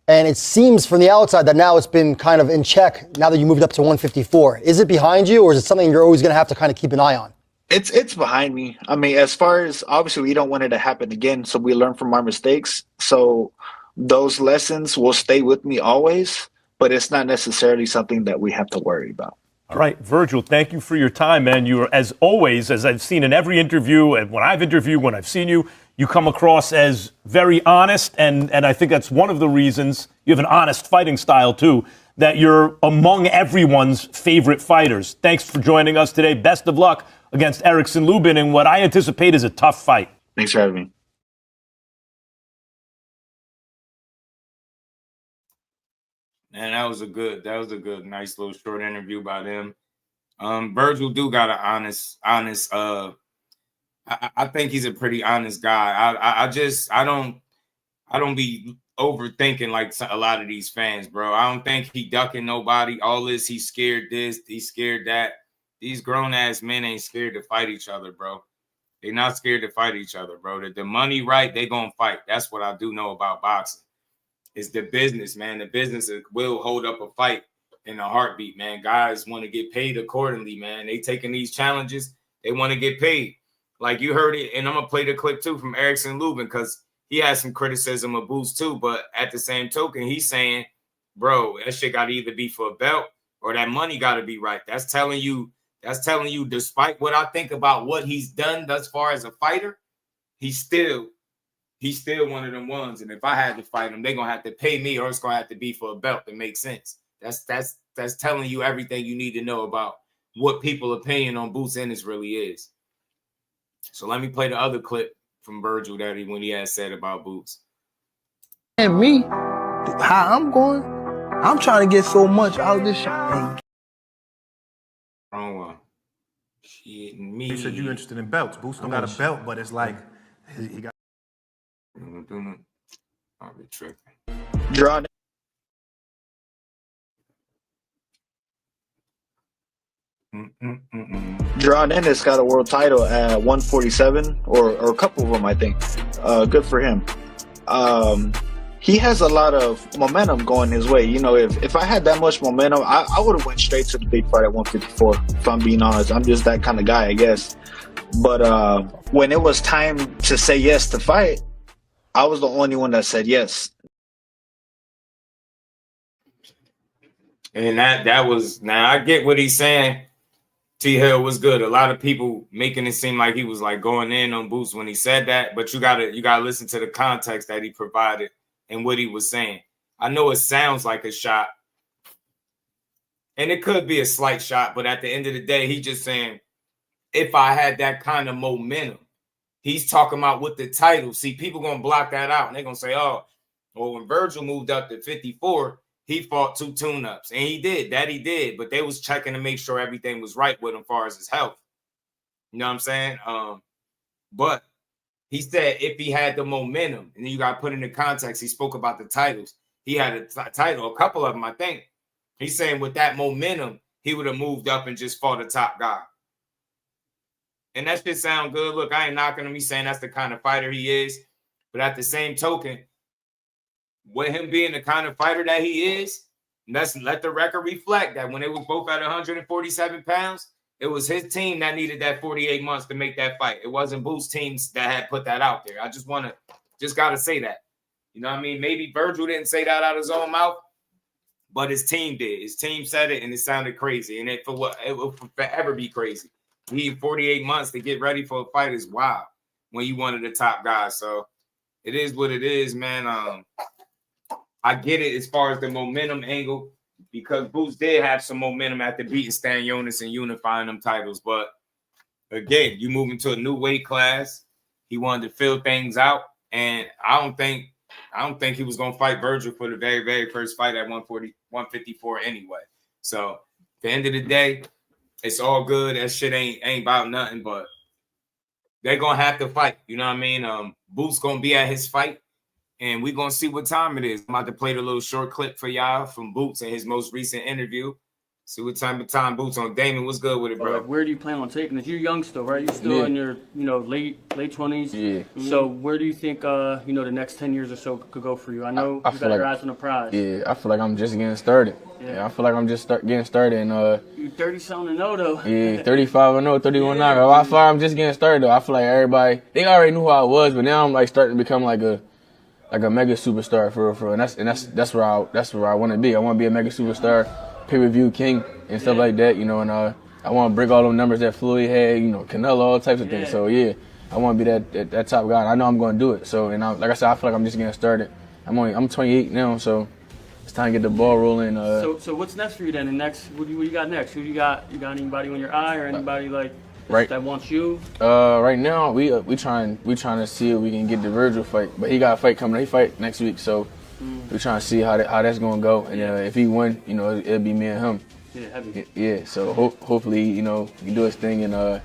and it seems from the outside that now it's been kind of in check now that you moved up to 154. Is it behind you, or is it something you're always going to have to kind of keep an eye on? It's behind me. I mean, as far as obviously we don't want it to happen again, so we learn from our mistakes. So those lessons will stay with me always, but it's not necessarily something that we have to worry about. All right, Vergil, thank you for your time, man. You are, as always, as I've seen in every interview, and when I've interviewed, when I've seen you, you come across as very honest, and I think that's one of the reasons you have an honest fighting style, too, that you're among everyone's favorite fighters. Thanks for joining us today. Best of luck against Erickson Lubin in what I anticipate is a tough fight. Thanks for having me. Man, that was a good, nice little short interview by them. Vergil do got an honest. I think he's a pretty honest guy. I don't be overthinking like a lot of these fans, bro. I don't think he ducking nobody. All this, he's scared this, he's scared that. These grown ass men ain't scared to fight each other, bro. They not scared to fight each other, bro. The money right, they gonna fight. That's what I do know about boxing. It's the business, man. The business will hold up a fight in a heartbeat, man. Guys want to get paid accordingly, man. They taking these challenges. They want to get paid. Like you heard it, and I'm going to play the clip, too, from Erickson Lubin because he has some criticism of Boots, too. But at the same token, he's saying, bro, that shit got to either be for a belt or that money got to be right. That's telling you, despite what I think about what he's done thus far as a fighter, he's still one of them ones. And if I had to fight him, they're going to have to pay me or it's going to have to be for a belt that makes sense. That's telling you everything you need to know about what people's opinion on Boots Ennis really is. So let me play the other clip from Vergil that when he has said about Boots. And me, how I'm going, I'm trying to get so much out of this shit. Wrong one. Shit, me. You said you're interested in belts. Boots don't got a belt, but it's like he got. I'll be tripping. Jaron Ennis got a world title at 147, or a couple of them, I think. Good for him. He has a lot of momentum going his way. You know, if I had that much momentum, I would have went straight to the big fight at 154, if I'm being honest. I'm just that kind of guy, I guess. But when it was time to say yes to fight, I was the only one that said yes. And that was, now I get what he's saying. T Hill was good. A lot of people making it seem like he was like going in on Boots when he said that, but you gotta listen to the context that he provided and what he was saying. I know it sounds like a shot, and it could be a slight shot, but at the end of the day, he's just saying, if I had that kind of momentum, he's talking about with the title. See, people gonna block that out, and they're gonna say, oh, well, when Vergil moved up to 54, he fought 2 tune-ups, and he did, but they was checking to make sure everything was right with him as far as his health. You know what I'm saying? But he said if he had the momentum, and then you got to put in the context, he spoke about the titles. He had a title, a couple of them, I think. He's saying with that momentum, he would have moved up and just fought a top guy. And that shit sound good. Look, I ain't knocking him. He's saying that's the kind of fighter he is. But at the same token, with him being the kind of fighter that he is, let the record reflect that when they were both at 147 pounds, it was his team that needed that 48 months to make that fight. It wasn't Boots' teams that had put that out there. I just got to say that. You know what I mean? Maybe Vergil didn't say that out of his own mouth, but his team did. His team said it, and it sounded crazy. And it will forever be crazy. You need 48 months to get ready for a fight is wild when you one of the top guys. So it is what it is, man. I get it as far as the momentum angle because Boots did have some momentum after beating Stan Jonas and unifying them titles. But again, you move into a new weight class. He wanted to fill things out, and I don't think he was gonna fight Vergil for the very, very first fight at 154 anyway. So at the end of the day, it's all good. That shit ain't about nothing, but they're gonna have to fight. You know what I mean? Boots gonna be at his fight. And we're going to see what time it is. I'm about to play the little short clip for y'all from Boots in his most recent interview. See what type of time Boots on. Damon, what's good with it, bro? Like, where do you plan on taking it? You're young still, right? You're still in your, late 20s. Yeah. So where do you think, the next 10 years or so could go for you? I know I you feel got your eyes on the prize. Yeah, I feel like I'm just getting started. Yeah, I feel like I'm just getting started. And you 30-something and 0 though. Yeah, 35 and 0, 31 and 0. I feel like I'm just getting started though. I feel like everybody, they already knew who I was, but now I'm like starting to become like a mega superstar for real. And that's where I want to be. I want to be a mega superstar, pay-per-view king and stuff like that, and I want to break all those numbers that Floyd had, Canelo, all types of things. So yeah, I want to be that top guy. I know I'm going to do it. So like I said, I feel like I'm just getting started. I'm 28 now, so it's time to get the ball rolling. So what's next for you then? What do you got next? You got anybody on your eye or anybody that wants you? Right now we trying to see if we can get the Vergil fight, but he got a fight coming. He fight next week, so we trying to see how that's gonna go. And if he win, it'll be me and him. Yeah, heavy. Yeah, so hopefully, he do his thing, and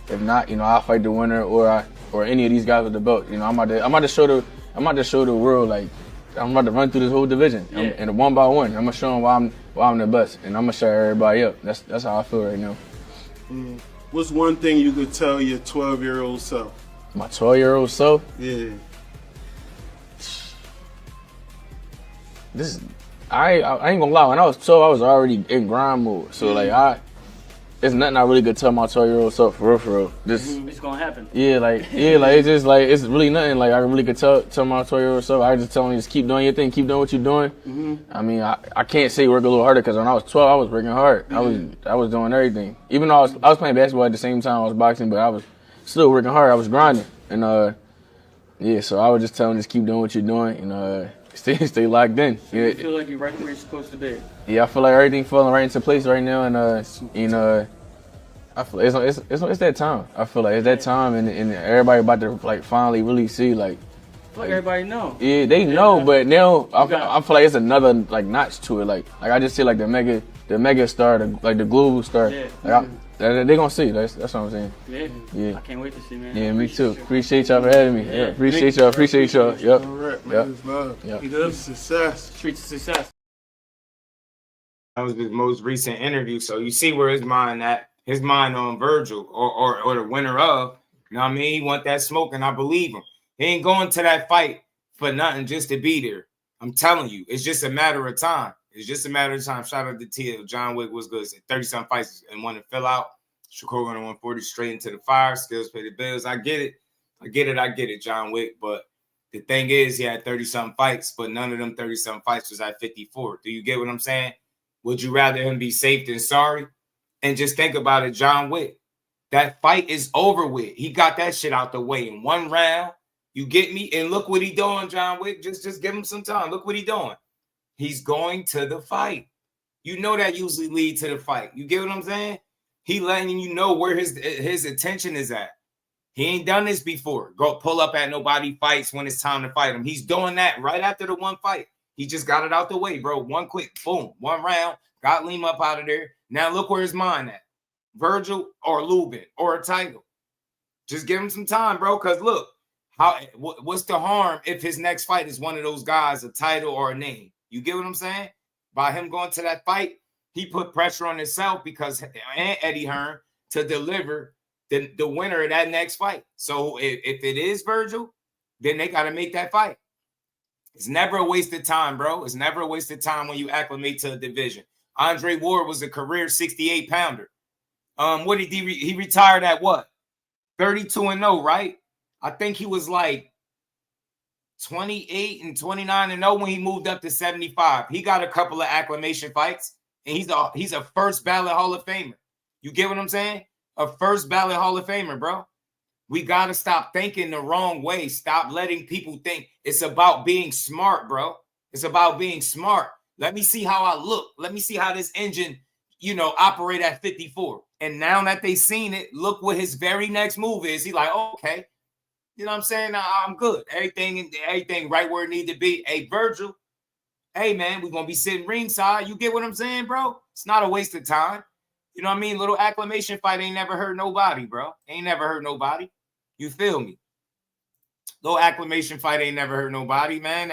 if not, I'll fight the winner or any of these guys with the belt. I'm about to show the world, like, I'm about to run through this whole division, and one by one, I'm gonna show them why I'm the best, and I'm gonna show everybody up. That's how I feel right now. What's one thing you could tell your 12-year-old self? My 12-year-old self? Yeah. I ain't gonna lie. When I was 12, I was already in grind mode. So it's nothing I really could tell my 12-year-old self for real. It's gonna happen. It's just like it's really nothing like I really could tell my 12-year-old self. I just tell him just keep doing your thing, keep doing what you're doing. I mean, I can't say work a little harder because when I was 12, I was working hard. I was doing everything. Even though I was playing basketball at the same time I was boxing, but I was still working hard. I was grinding, and so I would just tell him just keep doing what you're doing, and stay locked in. So you feel like you're right where you're supposed to be. Yeah, I feel like everything falling right into place right now, and I feel it's that time. I feel like it's that time, and everybody about to like finally really see like. I feel like everybody know. Yeah, they know, but now I feel like it's another like notch to it. Like I just see like the mega star, like the global star. Yeah. They gonna see. That's what I'm saying. Yeah. I can't wait to see, man. Yeah, me too. Appreciate y'all for having me. Yeah. Appreciate y'all. Yep. Yep. Good success. Street to success. That was his most recent interview. So you see where his mind at. His mind on Vergil or the winner of. You know what I mean? He want that smoke, and I believe him. He ain't going to that fight for nothing just to be there. I'm telling you, it's just a matter of time. It's just a matter of time. Shout out to TL. John Wick was good. 30-something fights and one to fill out. Shakur going to 140 straight into the fire. Skills pay the bills. I get it, John Wick. But the thing is, he had 30-something fights, but none of them 30-something fights was at 54. Do you get what I'm saying? Would you rather him be safe than sorry? And just think about it, John Wick. That fight is over with. He got that shit out the way in one round. You get me? And look what he doing, John Wick. Just give him some time. Look what he doing. He's going to the fight. You know that usually leads to the fight. You get what I'm saying? He letting you know where his attention is at. He ain't done this before. Go pull up at nobody fights when it's time to fight him. He's doing that right after the one fight. He just got it out the way, bro. One quick, boom, one round. Got Liam up out of there. Now look where his mind at. Vergil or Lubin or a title. Just give him some time, bro. Because look, what's the harm if his next fight is one of those guys, a title or a name? You get what I'm saying? By him going to that fight, he put pressure on himself because and Eddie Hearn to deliver the winner of that next fight. So if it is Vergil, then they got to make that fight. It's never a waste of time, bro. It's never a waste of time when you acclimate to a division. Andre Ward was a career 68-pounder. What did he retired at what? 32-0, right? I think he was like 28 and 29-0 when he moved up to 75. He got a couple of acclimation fights, and he's a first ballot Hall of Famer. You get what I'm saying? A first ballot Hall of Famer, bro. We got to stop thinking the wrong way. Stop letting people think it's about being smart, bro. It's about being smart. Let me see how I look. Let me see how this engine, operate at 54. And now that they seen it, look what his very next move is. He like, oh, okay. You know what I'm saying? I'm good. Everything right where it need to be. Hey, Vergil. Hey, man, we're going to be sitting ringside. You get what I'm saying, bro? It's not a waste of time. You know what I mean? Little acclamation fight ain't never hurt nobody, bro. Ain't never hurt nobody. You feel me? Little acclamation fight ain't never hurt nobody, man.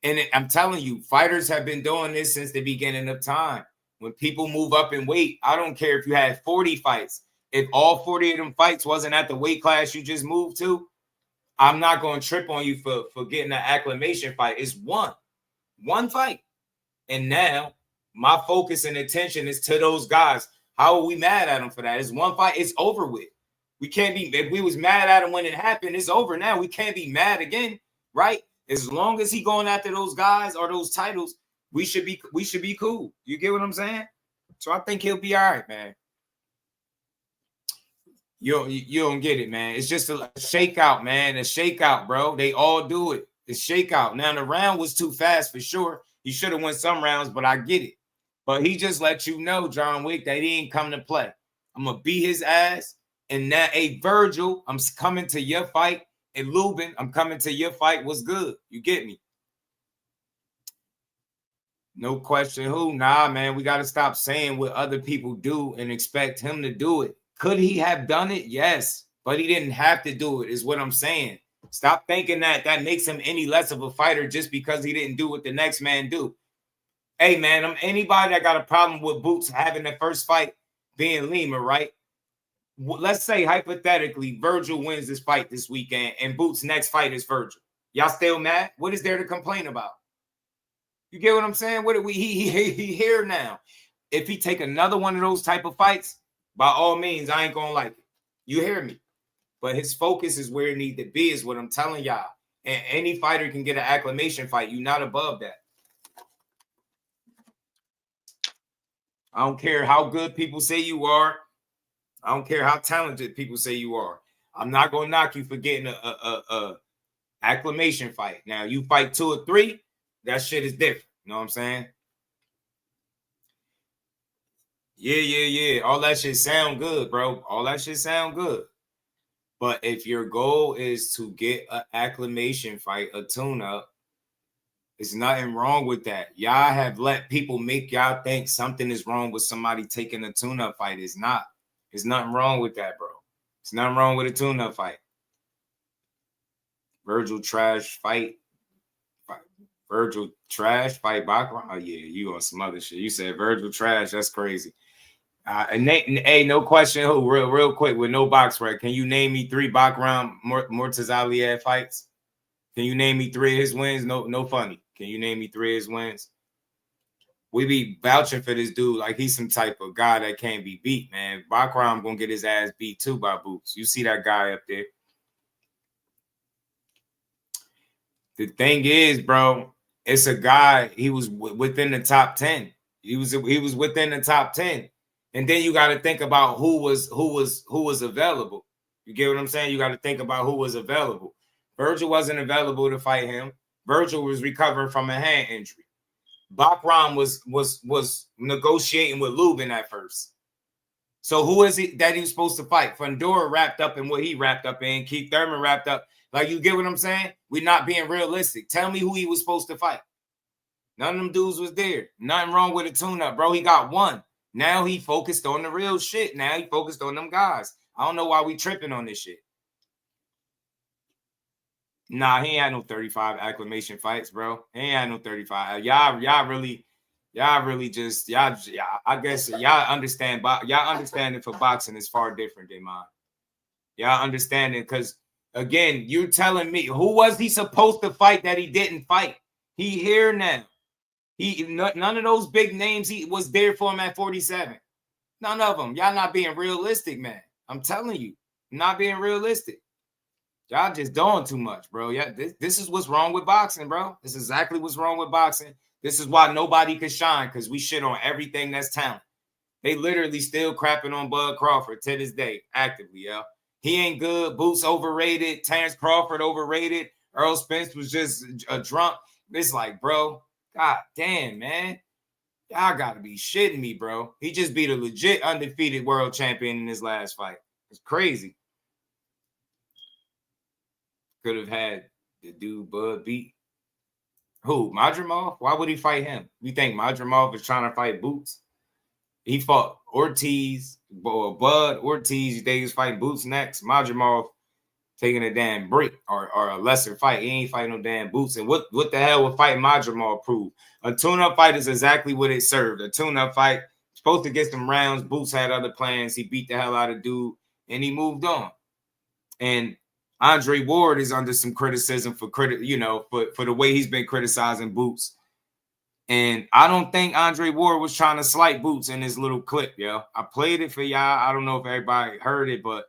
And I'm telling you, fighters have been doing this since the beginning of time. When people move up in weight, I don't care if you had 40 fights. If all 40 of them fights wasn't at the weight class you just moved to, I'm not going to trip on you for getting an acclimation fight. It's one fight. And now my focus and attention is to those guys. How are we mad at them for that? It's one fight. It's over with. We can't be, if we was mad at him when it happened, it's over now. We can't be mad again, right? As long as he going after those guys or those titles, we should be cool. You get what I'm saying? So I think he'll be all right, man. You don't get it, man. It's just a shakeout, man. A shakeout, bro. They all do it. It's shakeout. Now, the round was too fast for sure. He should have won some rounds, but I get it. But he just let you know, John Wick, that he ain't come to play. I'm going to beat his ass. And now, hey, Vergil, I'm coming to your fight. And Lubin, I'm coming to your fight. What's good? You get me? No question who. Nah, man, we got to stop saying what other people do and expect him to do it. Could he have done it? Yes, but he didn't have to do it, is what I'm saying. Stop thinking that makes him any less of a fighter just because he didn't do what the next man do. Hey, man, anybody that got a problem with Boots having the first fight being Lima, right? Let's say, hypothetically, Vergil wins this fight this weekend and Boots' next fight is Vergil. Y'all still mad? What is there to complain about? You get what I'm saying? What are he here now? If he take another one of those type of fights, by all means, I ain't gonna like it. You hear me? But his focus is where it need to be, is what I'm telling y'all. And any fighter can get an acclimation fight. You're not above that. I don't care how good people say you are. I don't care how talented people say you are. I'm not gonna knock you for getting a acclimation fight. Now, you fight 2 or 3, that shit is different. You know what I'm saying? Yeah. All that shit sound good, bro. All that shit sound good. But if your goal is to get an acclimation fight, a tune-up, there's nothing wrong with that. Y'all have let people make y'all think something is wrong with somebody taking a tune-up fight. It's not. There's nothing wrong with that, bro. There's nothing wrong with a tune-up fight. Vergil trash fight. Vergil trash fight Baccarat. Oh, yeah, you on some other shit. You said Vergil trash. That's crazy. And hey, no question who, real quick, with no box rec, can you name me 3 Baccarat Mortaz fights? Can you name me 3 of his wins? No funny. Can you name me 3 of his wins? We be vouching for this dude like he's some type of guy that can't be beat, man. Baccarat gonna get his ass beat too by Boots. You see that guy up there. The thing is, bro, it's a guy, he was within the top 10. He was within the top 10. And then you got to think about who was available. You get what I'm saying? You got to think about who was available. Vergil wasn't available to fight him. Vergil was recovering from a hand injury. Baccarat was negotiating with Lubin at first. So who is it that he was supposed to fight? Fundora wrapped up in what he wrapped up in. Keith Thurman wrapped up. Like, you get what I'm saying? We're not being realistic. Tell me who he was supposed to fight. None of them dudes was there. Nothing wrong with a tune-up, bro. He got one. Now he focused on the real shit. Now he focused on them guys. I don't know why we tripping on this shit. Nah, he ain't had no 35 acclimation fights, bro. He ain't had no 35. Y'all really just, I guess y'all understand. Y'all understanding for boxing is far different than mine. Y'all understanding, because, again, you're telling me, who was he supposed to fight that he didn't fight? He here now. None of those big names he was there for him at 47. None of them. Y'all not being realistic, man. I'm telling you, not being realistic. Y'all just doing too much, bro. Yeah, this is what's wrong with boxing, bro. This is exactly what's wrong with boxing. This is why nobody can shine, because we shit on everything that's talent. They literally still crapping on Bud Crawford to this day, actively, yo. He ain't good. Boots overrated. Terrence Crawford overrated. Earl Spence was just a drunk. It's like, bro, god damn, man. Y'all got to be shitting me, bro. He just beat a legit undefeated world champion in his last fight. It's crazy. Could have had the dude Bud beat. Who? Madrimov? Why would he fight him? You think Madrimov is trying to fight Boots? He fought Ortiz, Bud Ortiz. You think he was fighting Boots next? Madrimov taking a damn break or a lesser fight. He ain't fighting no damn Boots. And what the hell would fighting Madrimov prove? A tune-up fight is exactly what it served. A tune-up fight Supposed to get some rounds. Boots had other plans. He beat the hell out of dude, and he moved on. And Andre Ward is under some criticism for the way he's been criticizing Boots. And I don't think Andre Ward was trying to slight Boots in this little clip, yo. I played it for y'all. I don't know if everybody heard it, but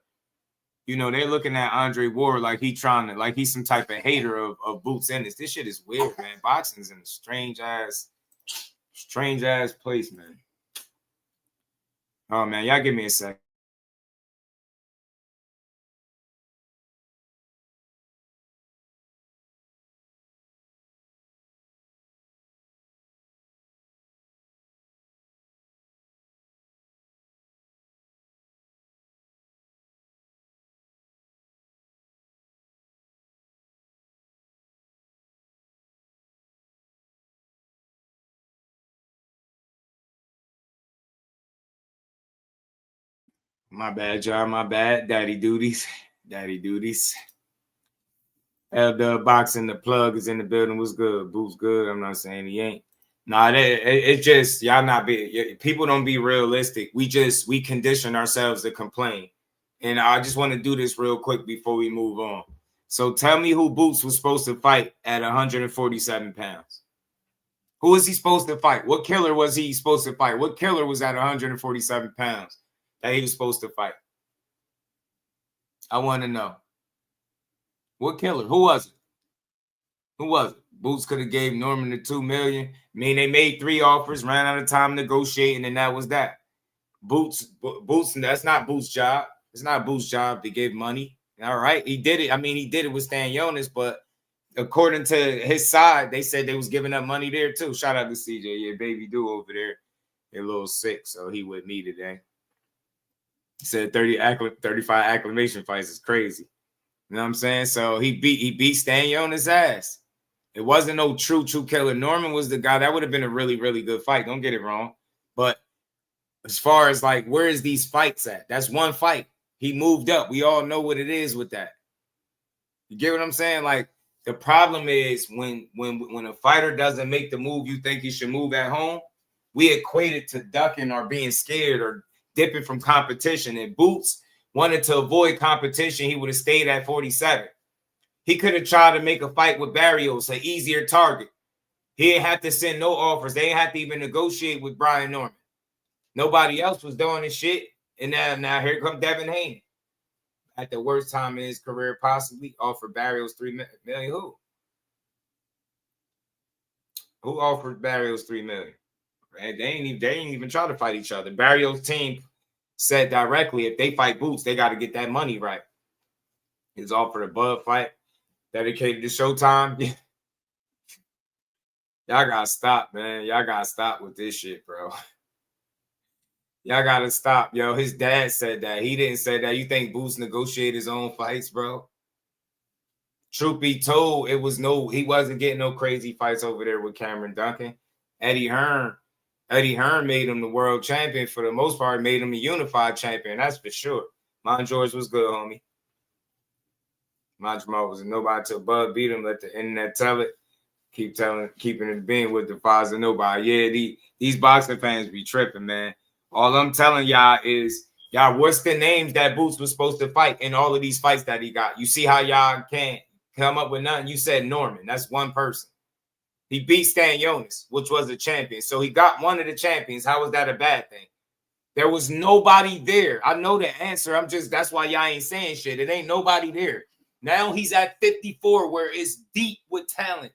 they're looking at Andre Ward like he's some type of hater of Boots Ennis. This shit is weird, man. Boxing's in a strange ass place, man. Oh man, y'all give me a sec. My bad, John. My bad. Daddy duties. LDUBOXING, the plug is in the building. What's good? Boots good. I'm not saying he ain't. Nah, it's just y'all not be. People don't be realistic. We condition ourselves to complain. And I just want to do this real quick before we move on. So tell me who Boots was supposed to fight at 147 pounds. Who was he supposed to fight? What killer was he supposed to fight? What killer was at 147 pounds that he was supposed to fight? I want to know. What killer? Who was it? Boots could have gave Norman the $2 million. I mean, they made 3 offers, ran out of time negotiating, and that was that. Boots, that's not Boots' job. It's not Boots' job to give money. All right, he did it. I mean, he did it with Stan Jonas, but according to his side, they said they was giving up money there too. Shout out to CJ, yeah, baby do over there. They're a little sick, so he wouldn't need it, eh? He said 35 acclamation fights is crazy. You know what I'm saying? So he beat Stan Jonas' ass. It wasn't no true killer. Norman was the guy. That would have been a really, really good fight. Don't get it wrong. But as far as like, where is these fights at? That's one fight. He moved up. We all know what it is with that. You get what I'm saying? Like, the problem is when a fighter doesn't make the move you think he should move at home, we equate it to ducking or being scared or dipping from competition. And Boots wanted to avoid competition. He would have stayed at 47. He could have tried to make a fight with Barrios, an easier target. He didn't have to send no offers. They didn't have to even negotiate with Brian Norman. Nobody else was doing this shit. And now here comes Devin Haney. At the worst time in his career, possibly offered Barrios $3 million. Who offered Barrios $3 million? Right? They ain't even try to fight each other. Barrios' team said directly, if they fight Boots, they got to get that money right. He's offered a Bud fight dedicated to Showtime. Y'all gotta stop, man. Y'all gotta stop with this shit, bro. Y'all gotta stop, yo. His dad said that. He didn't say that. You think Boots negotiated his own fights, bro? Truth be told, he wasn't getting no crazy fights over there with Cameron Duncan. Eddie Hearn made him the world champion for the most part, made him a unified champion. That's for sure. Mon George was good, homie. Mon Jamal was nobody till Bud beat him. Let the internet tell it. Keeping it being with the fathers of nobody. Yeah, these boxing fans be tripping, man. All I'm telling y'all is, y'all, what's the names that Boots was supposed to fight in all of these fights that he got? You see how y'all can't come up with nothing? You said Norman. That's one person. He beat Stan Jonas, which was a champion. So he got one of the champions. How was that a bad thing? There was nobody there. I know the answer. That's why y'all ain't saying shit. It ain't nobody there. Now he's at 54, where it's deep with talent.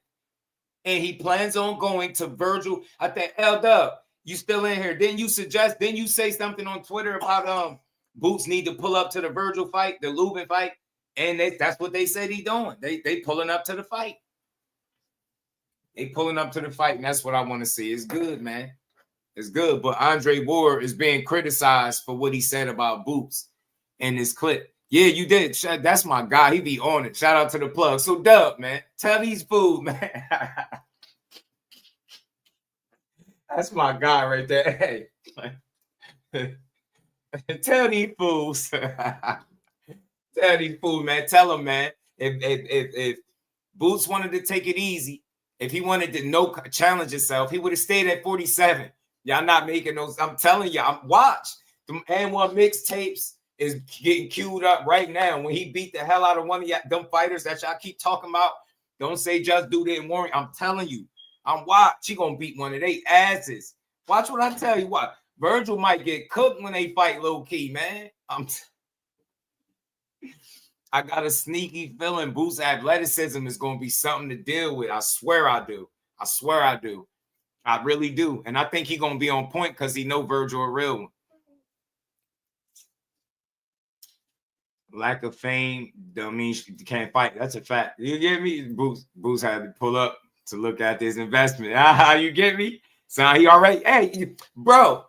And he plans on going to Vergil. I think, L-Dub, you still in here. Didn't you say something on Twitter about Boots need to pull up to the Vergil fight, the Lubin fight? And that's what they said he doing. They pulling up to the fight. And that's what I want to see. It's good, man. It's good. But Andre Ward is being criticized for what he said about Boots in this clip. Yeah, you did. That's my guy. He be on it. Shout out to the plug. So, Dub, man, tell these fools, man. That's my guy right there. Hey, tell these fools. Tell these fools, man. Tell them, man. If Boots wanted to take it easy, if he wanted to challenge himself, he would have stayed at 47. Y'all not making those. I'm telling you, watch. Them N1 mixtapes is getting queued up right now. When he beat the hell out of one of them fighters that y'all keep talking about, don't say Just Do didn't warn. I'm telling you, she gonna beat one of they asses. Watch what I tell you. What Vergil might get cooked when they fight low key, man. I got a sneaky feeling Boots' athleticism is gonna be something to deal with. I swear I do. I swear I do. I really do. And I think he's gonna be on point because he know Vergil a real one. Lack of fame don't mean you can't fight. That's a fact. You get me? Boots had to pull up to look at this investment. You get me? So he already, hey, bro,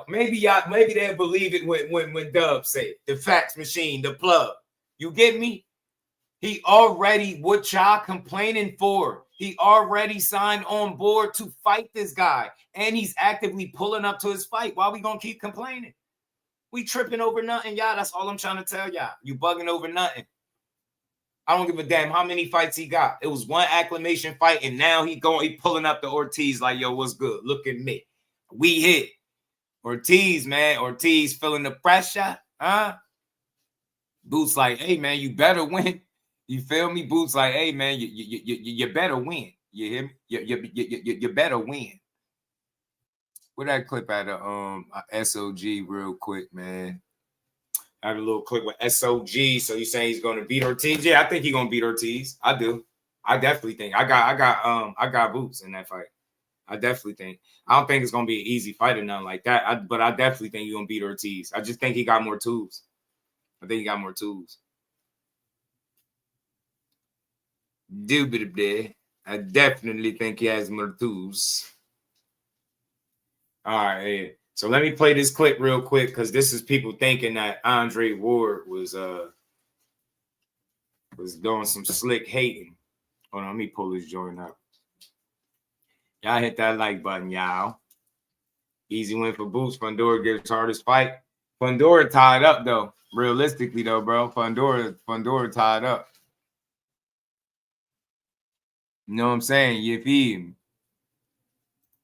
maybe they'll believe it when Dub say it. The fax machine, the plug. You get me? He already, what y'all complaining for? He already signed on board to fight this guy. And he's actively pulling up to his fight. Why we gonna keep complaining? We tripping over nothing, y'all. That's all I'm trying to tell y'all. You bugging over nothing. I don't give a damn how many fights he got. It was one acclamation fight, and now he pulling up the Ortiz like, yo, what's good? Look at me. We hit. Ortiz, man. Ortiz feeling the pressure. Huh? Boots like, hey, man, you better win. You feel me? Boots like, hey, man, you better win. You hear me? You better win. Where that clip at SOG real quick, man. I had a little clip with SOG. So you saying he's gonna beat Ortiz? Yeah, I think he's gonna beat Ortiz. I do. I definitely think. I got Boots in that fight. I definitely think. I don't think it's gonna be an easy fight or nothing like that. But I definitely think he's gonna beat Ortiz. I just think he got more tools. I think he got more tools. I definitely think he has more tools. All right, so let me play this clip real quick because this is people thinking that Andre Ward was doing some slick hating. Hold on, let me pull this joint up. Y'all hit that like button, y'all. Easy win for Boots. Fundora gives hardest fight. Fundora tied up though. Realistically though, bro, Fundora tied up. You know what I'm saying? You feel me?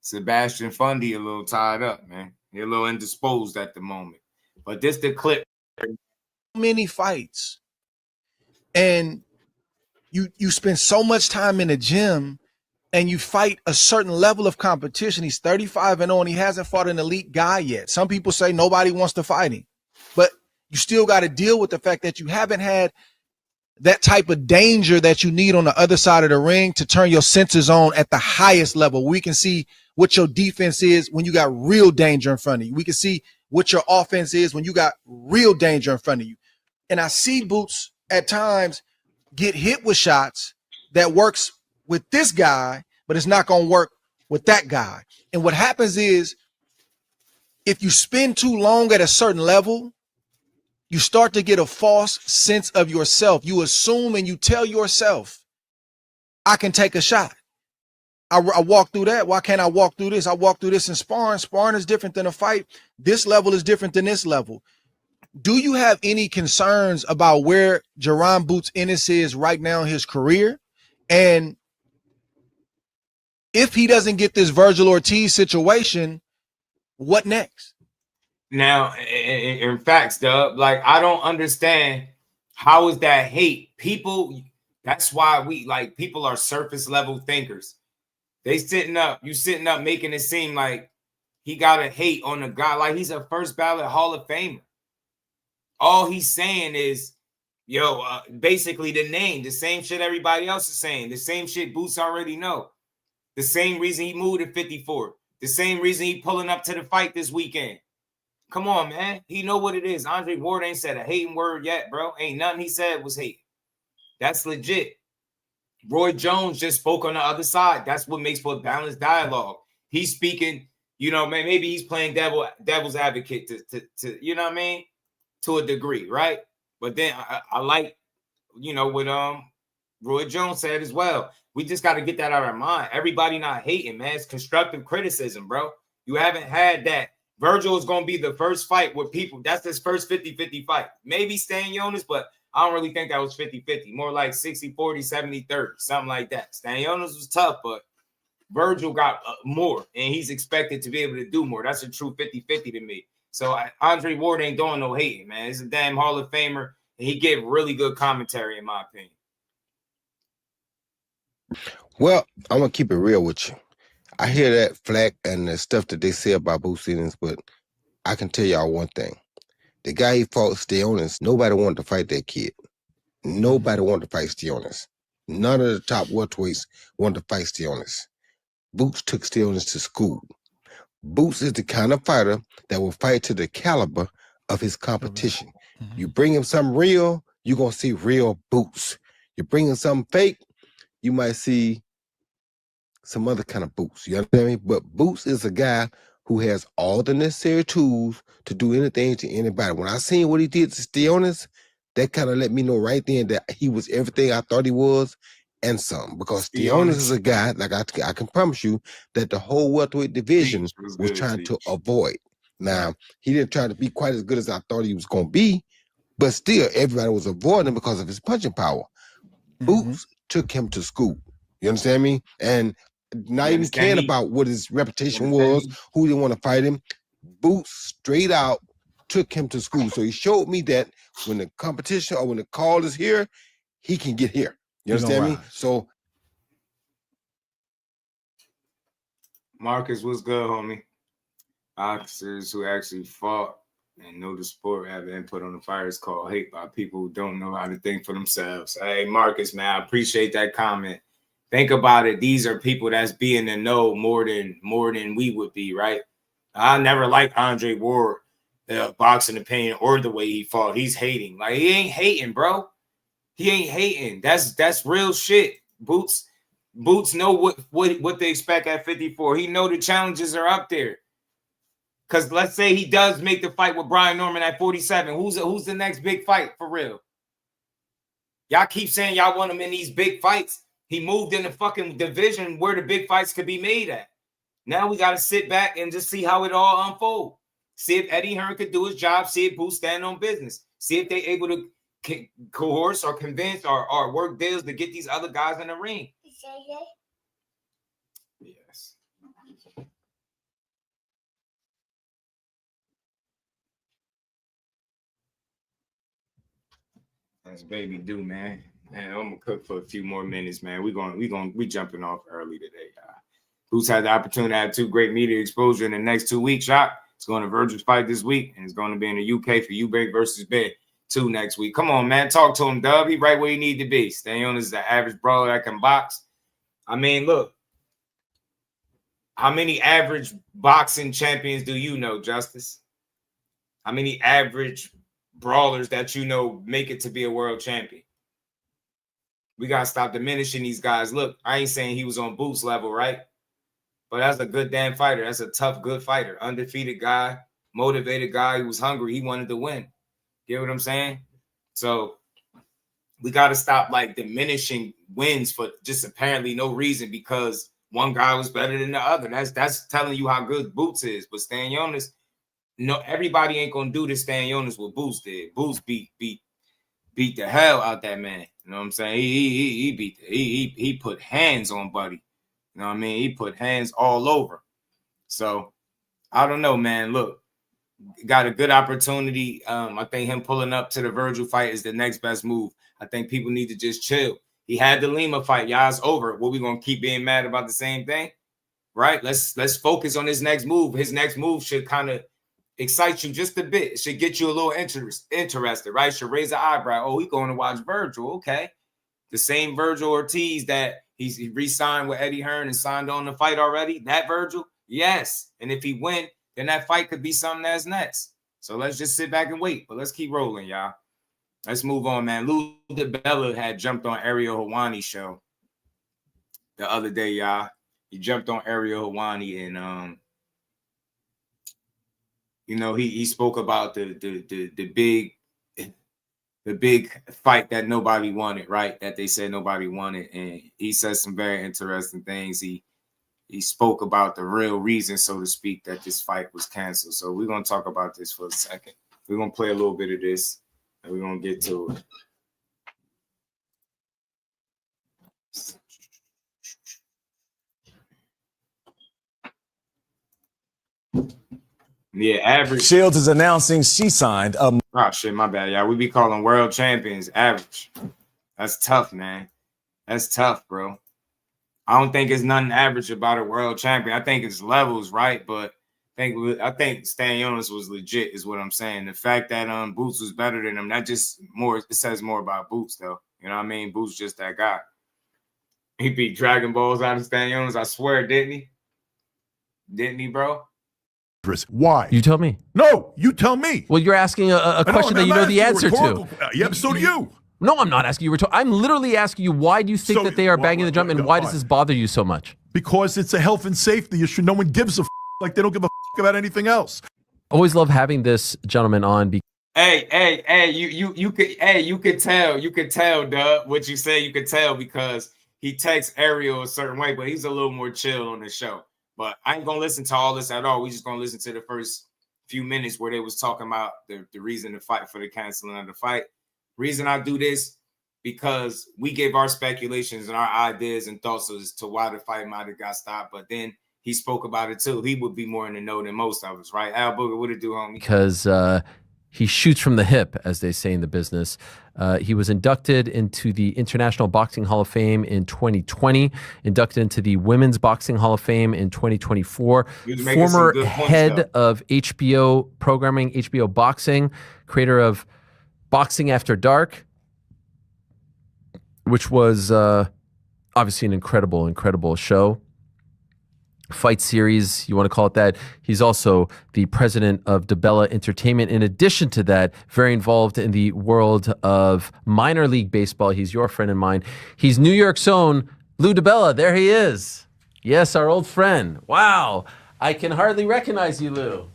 Sebastian Fundy a little tied up, man. He's a little indisposed at the moment. But this the clip. Many fights. And you spend so much time in the gym and you fight a certain level of competition. He's 35-0 and he hasn't fought an elite guy yet. Some people say nobody wants to fight him. But you still got to deal with the fact that you haven't had that type of danger that you need on the other side of the ring to turn your senses on at the highest level. We can see what your defense is when you got real danger in front of you. We can see what your offense is when you got real danger in front of you. And I see Boots at times get hit with shots that works with this guy, but it's not going to work with that guy. And what happens is if you spend too long at a certain level, you start to get a false sense of yourself. You assume and you tell yourself, I can take a shot. I walk through that. Why can't I walk through this? I walk through this in sparring. Sparring is different than a fight. This level is different than this level. Do you have any concerns about where Jaron Boots Ennis is right now in his career? And if he doesn't get this Vergil Ortiz situation, what next? Now, in facts, Dub, like, I don't understand how is that hate? People, that's why people are surface level thinkers. You sitting up making it seem like he got to hate on a guy like he's a first ballot Hall of Famer. All he's saying is, basically the name, the same shit everybody else is saying, the same shit Boots already know. The same reason he moved at 54. The same reason he pulling up to the fight this weekend. Come on, man. He know what it is. Andre Ward ain't said a hating word yet, bro. Ain't nothing he said was hate. That's legit. Roy Jones just spoke on the other side. That's what makes for a balanced dialogue. He's speaking, maybe he's playing devil's advocate to you know what I mean? To a degree, right? But then I like, what Roy Jones said as well. We just got to get that out of our mind. Everybody not hating, man. It's constructive criticism, bro. You haven't had that. Vergil is going to be the first fight with people. That's his first 50-50 fight. Maybe Stan Jonas, but I don't really think that was 50-50. More like 60-40, 70-30, something like that. Stan Jonas was tough, but Vergil got more, and he's expected to be able to do more. That's a true 50-50 to me. So Andre Ward ain't doing no hating, man. He's a damn Hall of Famer, and he gave really good commentary, in my opinion. Well, I'm going to keep it real with you. I hear that flack and the stuff that they say about Boots Stevens, but I can tell y'all one thing. The guy he fought, Steonis, nobody wanted to fight that kid. Nobody wanted to fight Steonis. None of the top welterweights wanted to fight Steonis. Boots took Steonis to school. Boots is the kind of fighter that will fight to the caliber of his competition. You bring him something real, you're going to see real Boots. You bring him something fake, you might see some other kind of Boots. You understand me? But Boots is a guy who has all the necessary tools to do anything to anybody. When I seen what he did to Steonis, that kind of let me know right then that he was everything I thought he was and some. Because Steonis is a guy, like I can promise you, that the whole welterweight division was trying to avoid. Now, he didn't try to be quite as good as I thought he was going to be, but still, everybody was avoiding him because of his punching power. Boots took him to school. You understand me? And not even caring about what his reputation was, who didn't want to fight him. Boots straight out took him to school. So he showed me that when the competition or when the call is here, he can get here. You understand me? So Marcus, what's good, homie? Officers who actually fought and know the sport have input on the fight is called hate by people who don't know how to think for themselves. Hey, Marcus, man, I appreciate that comment. Think about it. These are people that's be in the know more than we would be, right? I never liked Andre Ward, boxing opinion, or the way he fought. He's hating. Like, he ain't hating, bro. He ain't hating. That's real shit. Boots know what they expect at 54. He know the challenges are up there. Because let's say he does make the fight with Brian Norman at 47. Who's the next big fight for real? Y'all keep saying y'all want him in these big fights. He moved in the fucking division where the big fights could be made at. Now we got to sit back and just see how it all unfolds. See if Eddie Hearn could do his job. See if Boots stand on business. See if they able to coerce or convince or work deals to get these other guys in the ring. Yes. That's baby do, man. Man, I'm gonna cook for a few more minutes, man. We jumping off early today, y'all. Boots had the opportunity to have 2 great media exposure in the next 2 weeks, y'all. It's going to Vergil's fight this week, and it's going to be in the UK for Eubank versus Ben 2 next week. Come on, man. Talk to him, Dub. He right where you need to be. Staying is the average brawler that can box. I mean, look. How many average boxing champions do you know, Justice? How many average brawlers that you know make it to be a world champion? We got to stop diminishing these guys. Look, I ain't saying he was on Boots level, right? But that's a good damn fighter. That's a tough, good fighter. Undefeated guy, motivated guy. He was hungry. He wanted to win. Get what I'm saying? So we got to stop like diminishing wins for just apparently no reason because one guy was better than the other. That's telling you how good Boots is. But Stan Jonas, no, everybody ain't gonna do this Stan Jonas what Boots did. Boots beat the hell out that man. You know what I'm saying? He put hands on Buddy. You know what I mean? He put hands all over. So I don't know, man. Look, got a good opportunity. I think him pulling up to the Vergil fight is the next best move. I think people need to just chill. He had the Lima fight. Y'all's over. What we gonna keep being mad about the same thing? Right? Let's focus on his next move. His next move should kind of excite you just a bit. It should get you a little interested, right? Should raise an eyebrow. Oh, he going to watch Vergil. Okay. The same Vergil Ortiz that he re-signed with Eddie Hearn and signed on the fight already. That Vergil? Yes. And if he win, then that fight could be something that's next. So let's just sit back and wait. But let's keep rolling, y'all. Let's move on, man. DiBella had jumped on Ariel Helwani's show the other day, y'all. He jumped on Ariel Helwani and you know, he spoke about the big fight that nobody wanted, right? That they said nobody wanted, and he said some very interesting things. He spoke about the real reason, so to speak, that this fight was canceled. So we're gonna talk about this for a second. We're gonna play a little bit of this, and we're gonna get to it. Yeah, average. Shields is announcing she signed a. Oh shit, my bad, y'all. We be calling world champions average. That's tough, man. That's tough, bro. I don't think it's nothing average about a world champion. I think it's levels, right? But I think Stan Jonas was legit, is what I'm saying. The fact that Boots was better than him, that just more. It says more about Boots, though. You know what I mean? Boots just that guy. He beat Dragon Balls out of Stan Jonas. I swear, didn't he? Didn't he, bro? Why? You tell me. No, you tell me. Well, you're asking a question that you know the answer to. Yeah, but so do you. No, I'm not asking you. I'm literally asking you, why do you think that they are banging the drum, and why does this bother you so much? Because it's a health and safety issue. No one gives a like they don't give a about anything else. Always love having this gentleman on. Hey, you could tell, Doug, what you say. You could tell because he texts Ariel a certain way, but he's a little more chill on the show. But I ain't gonna listen to all this at all. We just gonna listen to the first few minutes where they was talking about the reason to fight for the canceling of the fight. Reason I do this because we gave our speculations and our ideas and thoughts as to why the fight might have got stopped. But then he spoke about it too. He would be more in the know than most of us, right? Al Booger, what it do, homie? Because he shoots from the hip, as they say in the business. He was inducted into the International Boxing Hall of Fame in 2020, inducted into the Women's Boxing Hall of Fame in 2024. Former head of HBO programming, HBO Boxing, creator of Boxing After Dark, which was obviously an incredible show. Fight series, you want to call it that. He's also the president of DiBella Entertainment. In addition to that, very involved in the world of minor league baseball. He's your friend and mine. He's New York's own Lou DiBella. There he is. Yes, our old friend. Wow. I can hardly recognize you, Lou.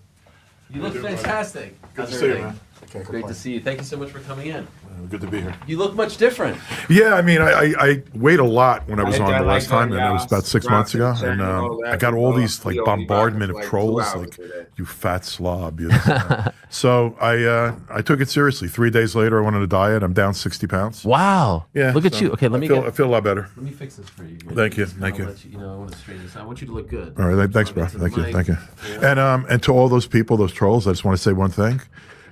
You look fantastic. Good to see you, man. Great to see you. Thank you so much for coming in. Good to be here. You look much different. Yeah, I mean, I weighed a lot when I was on the last time, and it was about 6 months ago. And I got all these like bombardment of trolls, like you fat slob. You know? So I took it seriously. 3 days later, I went on a diet. I'm down 60 pounds. Wow. Yeah. Look at you. Okay, I feel a lot better. Let me fix this for you. Thank you. Thank you. I want to straighten this out. I want you to look good. All right. Thanks, bro. Thank you. Thank you. And to all those people, those trolls, I just want to say one thing.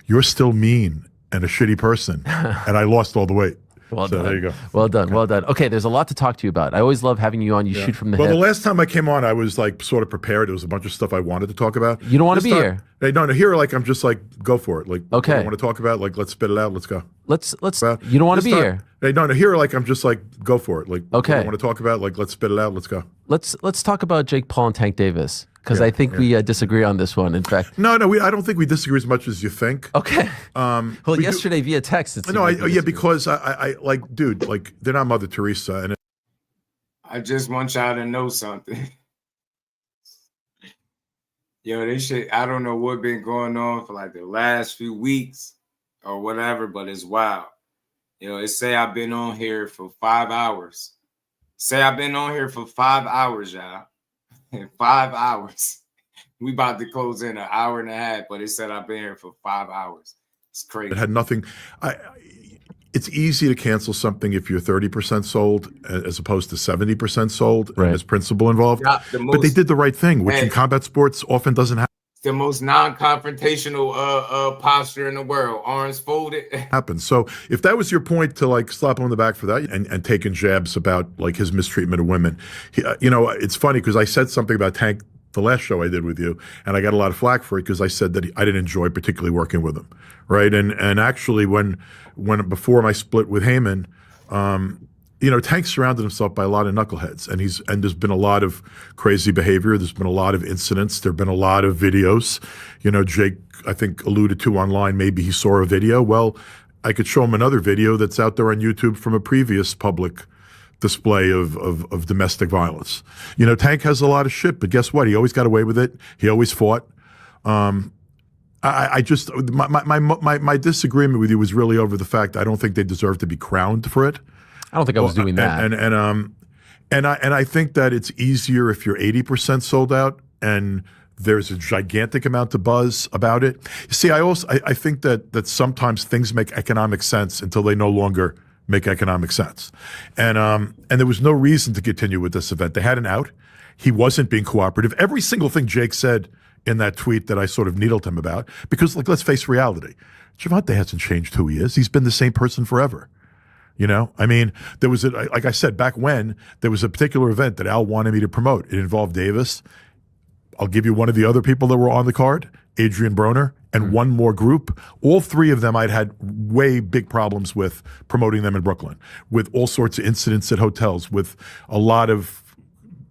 You're still mean and a shitty person, and I lost all the weight. Well so done. there you go. Well done. Well done. Okay, there's a lot to talk to you about. I always love having you on. You shoot from the hip. Well, the last time I came on, I was like sort of prepared. There was a bunch of stuff I wanted to talk about. You don't want to be here. No, here, like I'm just like go for it. Like okay, what I want to talk about. Like let's spit it out. Let's go. Let's. You don't want to be here. No, here, like I'm just like go for it. Like okay, what I want to talk about. Like let's spit it out. Let's go. Let's talk about Jake Paul and Tank Davis. Because I think we disagree on this one. In fact, no, I don't think we disagree as much as you think. Okay. Well, yesterday via text, it's because I like, dude, like they're not Mother Teresa, and I just want y'all to know something. Yo, this shit, I don't know what been going on for like the last few weeks or whatever, but it's wild. You know, it say I've been on here for 5 hours. Say I've been on here for 5 hours, y'all. 5 hours. We about to close in an hour and a half, but it said I've been here for 5 hours. It's crazy. It had nothing. It's easy to cancel something if you're 30% sold as opposed to 70% sold, and there's principle involved. But they did the right thing, which in combat sports often doesn't happen. The most non-confrontational posture in the world, arms folded. Happens. So if that was your point to like slap him on the back for that and taking jabs about like his mistreatment of women, it's funny because I said something about Tank the last show I did with you, and I got a lot of flack for it because I said that I didn't enjoy particularly working with him, right? And actually when before my split with Heyman, Tank surrounded himself by a lot of knuckleheads, and there's been a lot of crazy behavior. There's been a lot of incidents. There've been a lot of videos. Jake, I think, alluded to online, maybe he saw a video. Well, I could show him another video that's out there on YouTube from a previous public display of domestic violence. Tank has a lot of shit, but guess what? He always got away with it. He always fought. My disagreement with you was really over the fact I don't think they deserve to be crowned for it. I don't think I was doing that. And I think that it's easier if you're 80% sold out and there's a gigantic amount of buzz about it. You see, I think that sometimes things make economic sense until they no longer make economic sense. And there was no reason to continue with this event. They had an out. He wasn't being cooperative. Every single thing Jake said in that tweet that I sort of needled him about because, like, let's face reality. Gervonta hasn't changed who he is. He's been the same person forever. You know, I mean, there was, like I said, back when there was a particular event that Al wanted me to promote. It involved Davis. I'll give you one of the other people that were on the card, Adrian Broner, and one more group. All three of them I'd had way big problems with promoting them in Brooklyn, with all sorts of incidents at hotels, with a lot of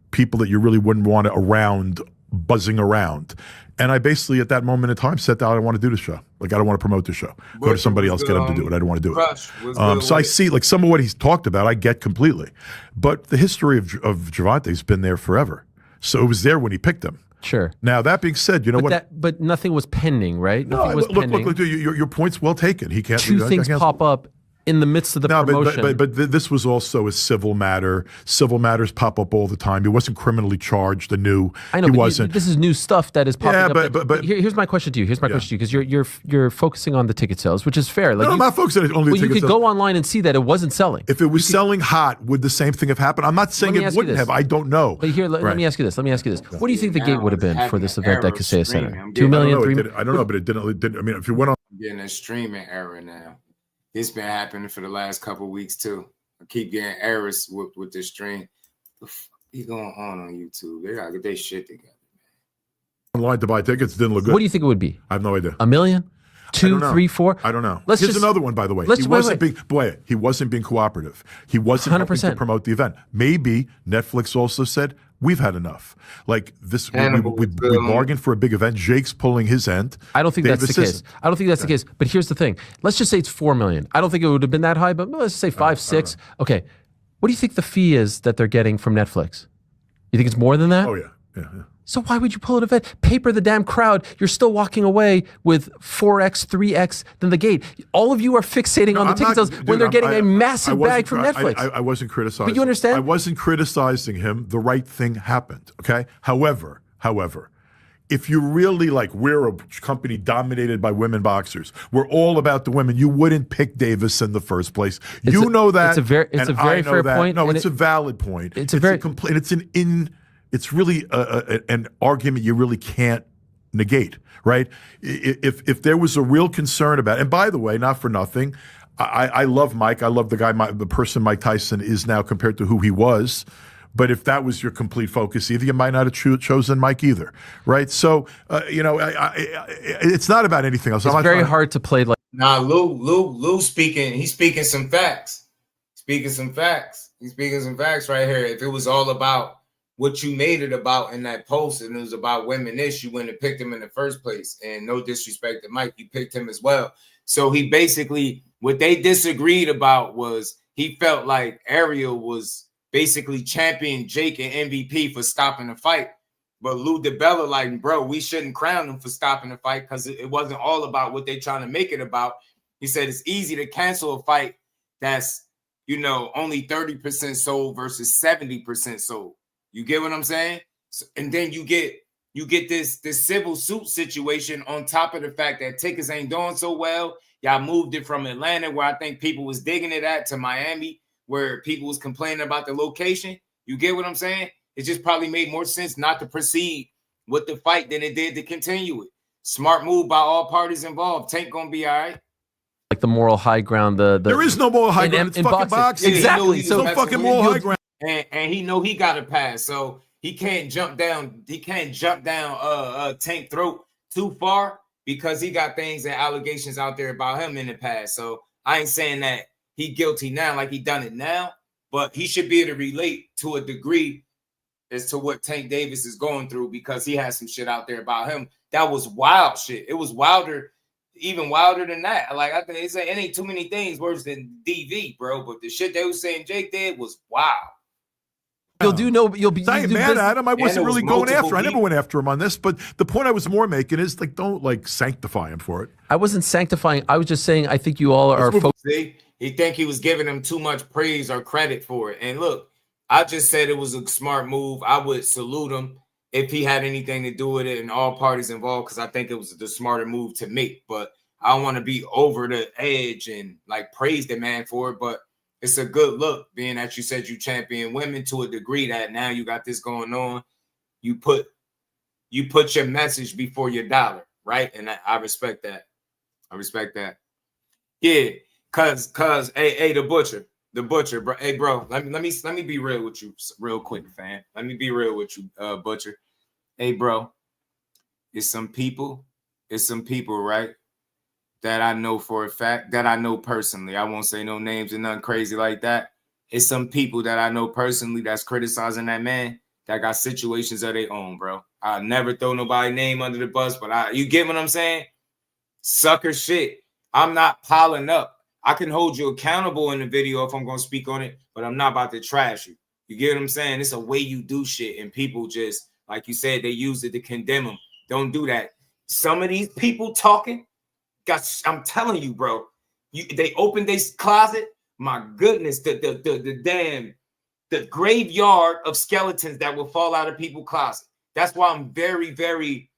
people that you really wouldn't want around, buzzing around. And I basically, at that moment in time, said that I don't want to do the show. Like, I don't want to promote the show. Go to somebody else, get them to do it. I don't want to do it. So I see, like, some of what he's talked about, I get completely. But the history of Gervonta's been there forever. So it was there when he picked him. Sure. Now, that being said, you know what? But nothing was pending, right? No, Nothing was pending. look, your point's well taken. He can't. Two things pop up in the midst of the promotion. But this was also a civil matter. Civil matters pop up all the time. He wasn't criminally charged. Anew. I know, he but wasn't. This is new stuff that is popping up. But here's my question to you. Here's my question to you, because you're focusing on the ticket sales, which is fair. Like, no, I'm not focusing on only the ticket you could sales. go online and see that it wasn't selling. If it was selling hot, would the same thing have happened? I'm not saying it wouldn't have. I don't know. But here, let me ask you this. What do you think the gate would have been for this event at Kaseya Center? 2 million, 3 million? I don't know, but it didn't. I mean, if you went on, getting a streaming error now. It's been happening for the last couple of weeks too. I keep getting errors with this stream. What the fuck is going on YouTube? They gotta get their shit together. online to buy tickets, didn't look good. What do you think it would be? I have no idea. $1 million? 2, 3, 4? I don't know. Let's Here's just, another one, by the way. Let's He wasn't being, he wasn't being cooperative. He wasn't helping to promote the event. Maybe Netflix also said, we've had enough. Like this, we bargained for a big event. Jake's pulling his end. I don't think that's the case. I don't think that's the case. But here's the thing. Let's just say it's $4 million. I don't think it would have been that high, but let's say 5, 6. Okay. What do you think the fee is that they're getting from Netflix? You think it's more than that? Oh, yeah. Yeah. So why would you pull an event? Paper the damn crowd. You're still walking away with 4x, 3x than the gate. All of you are fixating on the ticket sales when they're getting a massive bag from Netflix. I wasn't criticizing. But you understand? I wasn't criticizing him. The right thing happened. Okay. However, if you really like, we're a company dominated by women boxers. We're all about the women. You wouldn't pick Davis in the first place. You know that. It's a very fair point. No, it's a valid point. It's really an argument you really can't negate, right? If there was a real concern about, and by the way, not for nothing, I love Mike. I love the guy, the person Mike Tyson is now compared to who he was. But if that was your complete focus, either you might not have chosen Mike either, right? So, it's not about anything else. It's very hard to play like. Nah, Lou speaking. He's speaking some facts. He's speaking some facts right here. If it was all about what you made it about in that post, and it was about women you wouldn't have picked him in the first place. And no disrespect to Mike, you picked him as well. So he basically, what they disagreed about was he felt like Ariel was basically champion Jake and MVP for stopping the fight. But Lou DiBella, like, bro, we shouldn't crown him for stopping the fight because it wasn't all about what they're trying to make it about. He said it's easy to cancel a fight that's, only 30% sold versus 70% sold. You get what I'm saying? So, and then you get this civil suit situation on top of the fact that tickets ain't doing so well. Y'all moved it from Atlanta, where I think people was digging it at, to Miami, where people was complaining about the location. You get what I'm saying? It just probably made more sense not to proceed with the fight than it did to continue it. Smart move by all parties involved. Tank gonna be all right. Like the moral high ground. There is no moral high ground. It's fucking boxing. Exactly. So no fucking moral high ground. And he know he got a pass, so he can't jump down. He can't jump down Tank throat too far because he got things and allegations out there about him in the past. So I ain't saying that he guilty now, like he done it now, but he should be able to relate to a degree as to what Tank Davis is going through, because he has some shit out there about him that was wild shit. It was even wilder than that. Like, I think they say it ain't too many things worse than DV, bro. But the shit they was saying Jake did was wild. You'll be. I ain't mad at him. I wasn't really going after. I never went after him on this. But the point I was more making is, like, don't like sanctify him for it. I wasn't sanctifying. I was just saying I think you all are. See, he think he was giving him too much praise or credit for it. And look, I just said it was a smart move. I would salute him if he had anything to do with it and all parties involved, because I think it was the smarter move to make. But I don't want to be over the edge and like praise the man for it. But it's a good look, being that you said you champion women to a degree that now you got this going on. You you put your message before your dollar, right? And I respect that. I respect that. Yeah, cause hey, the butcher, bro. Hey, bro, let me be real with you real quick, fam. Let me be real with you, butcher. Hey, bro, it's some people, right, that I know for a fact, that I know personally. I won't say no names and nothing crazy like that. It's some people that I know personally that's criticizing that man that got situations of their own, bro. I'll never throw nobody's name under the bus, but you get what I'm saying? Sucker shit. I'm not piling up. I can hold you accountable in the video if I'm going to speak on it, but I'm not about to trash you. You get what I'm saying? It's a way you do shit, and people just, like you said, they use it to condemn them. Don't do that. Some of these people talking, I'm telling you, bro, they opened their closet. My goodness, the graveyard of skeletons that will fall out of people's closet. That's why I'm very, very,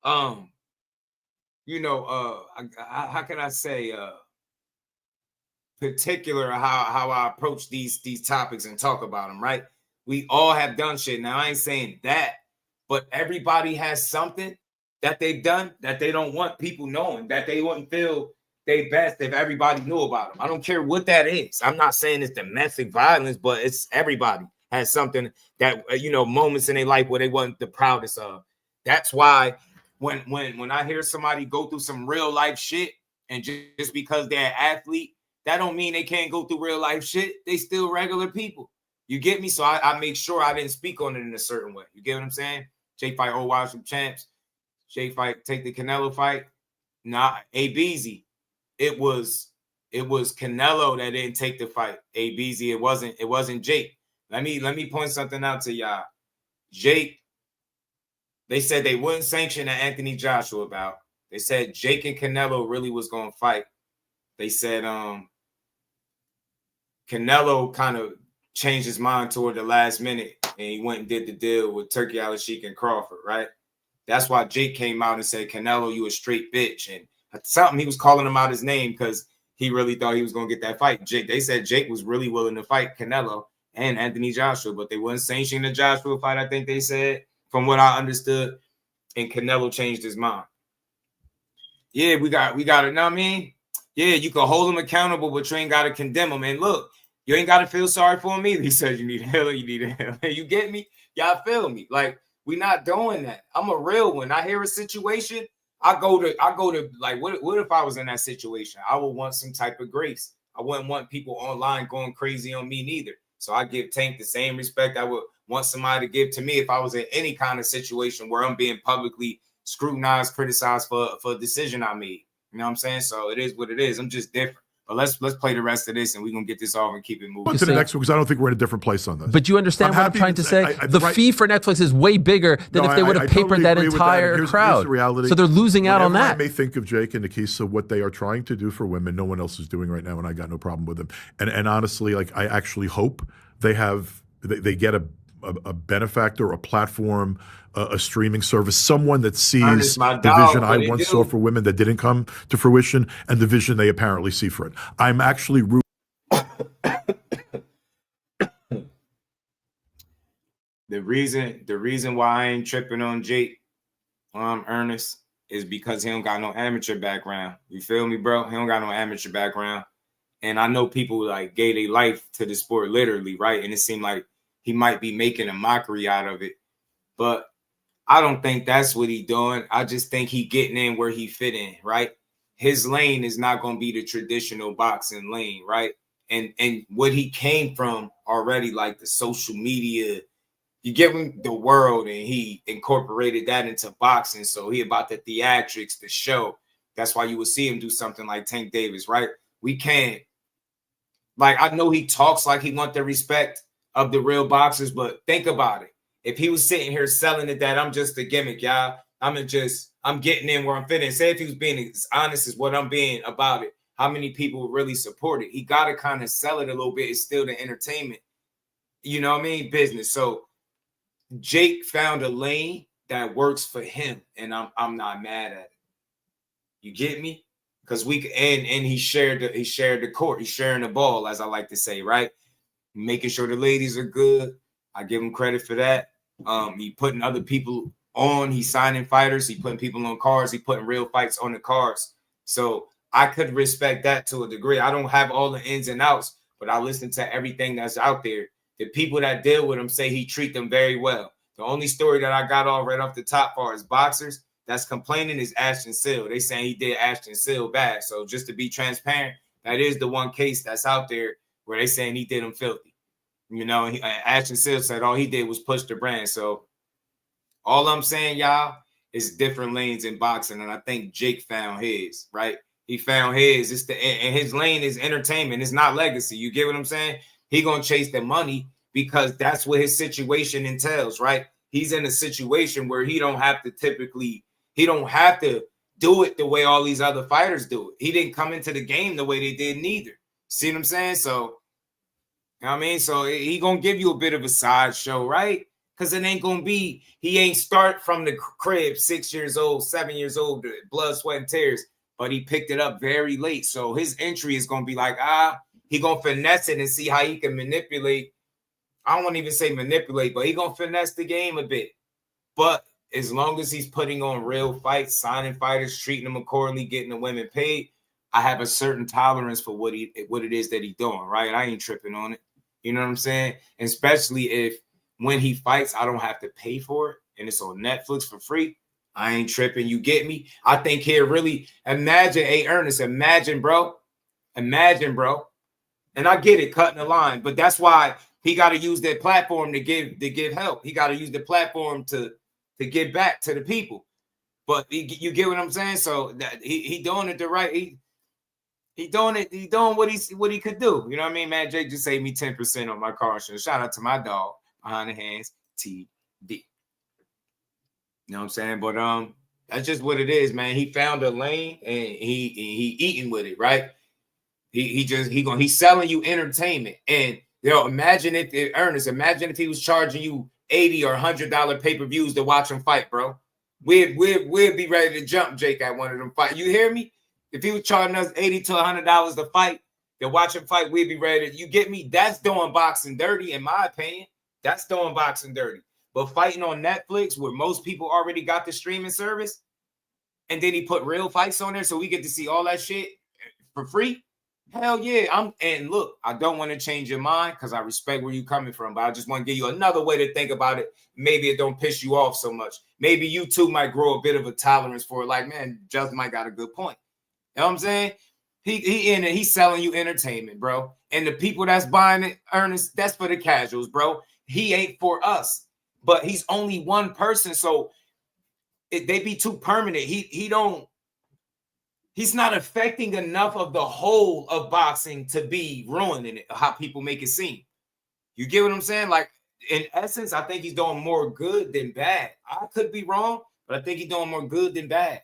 how can I say, particular how I approach these topics and talk about them, right? We all have done shit. Now, I ain't saying that, but everybody has something that they've done that they don't want people knowing, that they wouldn't feel they best if everybody knew about them. I don't care what that is. I'm not saying it's domestic violence, but it's everybody has something that, moments in their life where they wasn't the proudest of. That's why when I hear somebody go through some real life shit, and just because they're an athlete, that don't mean they can't go through real life shit. They still regular people. You get me? So I make sure I didn't speak on it in a certain way. You get what I'm saying? Jake fight old wives from champs. Jake fight, take the Canelo fight. Nah, ABZ. It was Canelo that didn't take the fight. ABZ, it wasn't Jake. Let me point something out to y'all. Jake, they said they wouldn't sanction an Anthony Joshua bout. They said Jake and Canelo really was going to fight. They said Canelo kind of changed his mind toward the last minute, and he went and did the deal with Turkey Al-Sheikh and Crawford, right? That's why Jake came out and said, Canelo, you a straight bitch. And something, he was calling him out his name because he really thought he was going to get that fight. They said Jake was really willing to fight Canelo and Anthony Joshua, but they wouldn't sanction the Joshua fight, I think they said, from what I understood. And Canelo changed his mind. Yeah, we got it. Know what I mean? Yeah, you can hold him accountable, but you ain't got to condemn him. And look, you ain't got to feel sorry for him either. He says you need help, you need help. You get me? Y'all feel me? Like, we not doing that. I'm a real one. I hear a situation, I go to like, what if I was in that situation? I would want some type of grace. I wouldn't want people online going crazy on me neither. So I give Tank the same respect I would want somebody to give to me if I was in any kind of situation where I'm being publicly scrutinized, criticized for a decision I made. You know what I'm saying? So it is what it is. I'm just different. But let's play the rest of this, and we're going to get this off and keep it moving. To the next one, because I don't think we're in a different place on this. But you understand what I'm trying to say? The fee for Netflix is way bigger than if they would have papered that entire crowd. Here's the reality. So they're losing out on that. I may think of Jake and Nikisa, what they are trying to do for women, no one else is doing right now, and I got no problem with them. And honestly, like, I actually hope they get a benefactor, a platform, a streaming service, someone that sees the vision I once saw for women that didn't come to fruition and the vision they apparently see for it. I'm actually The reason why I ain't tripping on Jake, Ernest, is because he don't got no amateur background. You feel me, bro? He don't got no amateur background. And I know people like gave their life to the sport literally, right? And it seemed like he might be making a mockery out of it. But I don't think that's what he doing. I just think he getting in where he fit in, right? His lane is not going to be the traditional boxing lane, right? And what he came from already, like the social media, you give him the world, and he incorporated that into boxing. So he about the theatrics, the show. That's why you would see him do something like Tank Davis, right? We can't, like, I know he talks like he want the respect of the real boxers, but think about it. If he was sitting here selling it that I'm just a gimmick, y'all, I'm getting in where I'm fitting. Say if he was being as honest as what I'm being about it, how many people would really support it? He got to kind of sell it a little bit. It's still the entertainment, you know what I mean? Business. So Jake found a lane that works for him, and I'm not mad at it. You get me? Because he shared the court. He's sharing the ball, as I like to say, right? Making sure the ladies are good. I give him credit for that. He putting other people on. He's signing fighters. He putting people on cards. He putting real fights on the cards. So I could respect that to a degree. I don't have all the ins and outs, but I listen to everything that's out there. The people that deal with him say he treat them very well. The only story that I got all right off the top far as boxers that's complaining is Ashton Seal. They saying he did Ashton Seal bad. So just to be transparent, that is the one case that's out there where they saying he did him filthy. You know, Ashton Seal said all he did was push the brand. So all I'm saying, y'all, is different lanes in boxing, and I think Jake found his, right? He found his. And his lane is entertainment. It's not legacy. You get what I'm saying? He gonna chase the money because that's what his situation entails, right? He's in a situation where he don't have to do it the way all these other fighters do it. He didn't come into the game the way they did neither. See what I'm saying? So, you know what I mean? So he gonna give you a bit of a sideshow, right? Because it ain't gonna be, he ain't start from the crib 6 years old, 7 years old, blood, sweat, and tears, but he picked it up very late. So his entry is gonna be like, he gonna finesse it and see how he can manipulate. I don't want to even say manipulate, but he gonna finesse the game a bit. But as long as he's putting on real fights, signing fighters, treating them accordingly, getting the women paid, I have a certain tolerance for what it is that he's doing, right? I ain't tripping on it. You know what I'm saying? And especially if when he fights, I don't have to pay for it and it's on Netflix for free. I ain't tripping. You get me? I think here really imagine, hey, Ernest, imagine, bro. Imagine, bro. And I get it, cutting the line, but that's why he got to use that platform to give help. He got to use the platform to give back to the people. But you get what I'm saying? So that he doing it the right. He doing it. He doing what he could do. You know what I mean? Man, Jake just saved me 10% on my car insurance. Shout out to my dog behind the hands, TD. You know what I'm saying? But that's just what it is, man. He found a lane and he eating with it, right? He's selling you entertainment. And imagine if Ernest, imagine if he was charging you $80 or $100 pay-per-views to watch him fight, bro. We'd be ready to jump Jake at one of them fights. You hear me? If he was charging us $80 to $100 to fight, to watch him fight, we'd be ready to, you get me? That's doing boxing dirty, in my opinion. That's doing boxing dirty. But fighting on Netflix, where most people already got the streaming service, and then he put real fights on there so we get to see all that shit for free. Hell yeah. And look, I don't want to change your mind because I respect where you're coming from, but I just want to give you another way to think about it. Maybe it don't piss you off so much. Maybe you too might grow a bit of a tolerance for it. Like, man, Just might got a good point. You know what I'm saying? He in it, he's selling you entertainment, bro. And the people that's buying it, Ernest, that's for the casuals, bro. He ain't for us. But he's only one person, so they be too permanent. He's not affecting enough of the whole of boxing to be ruining it, how people make it seem. You get what I'm saying? Like, in essence, I think he's doing more good than bad. I could be wrong, but I think he's doing more good than bad.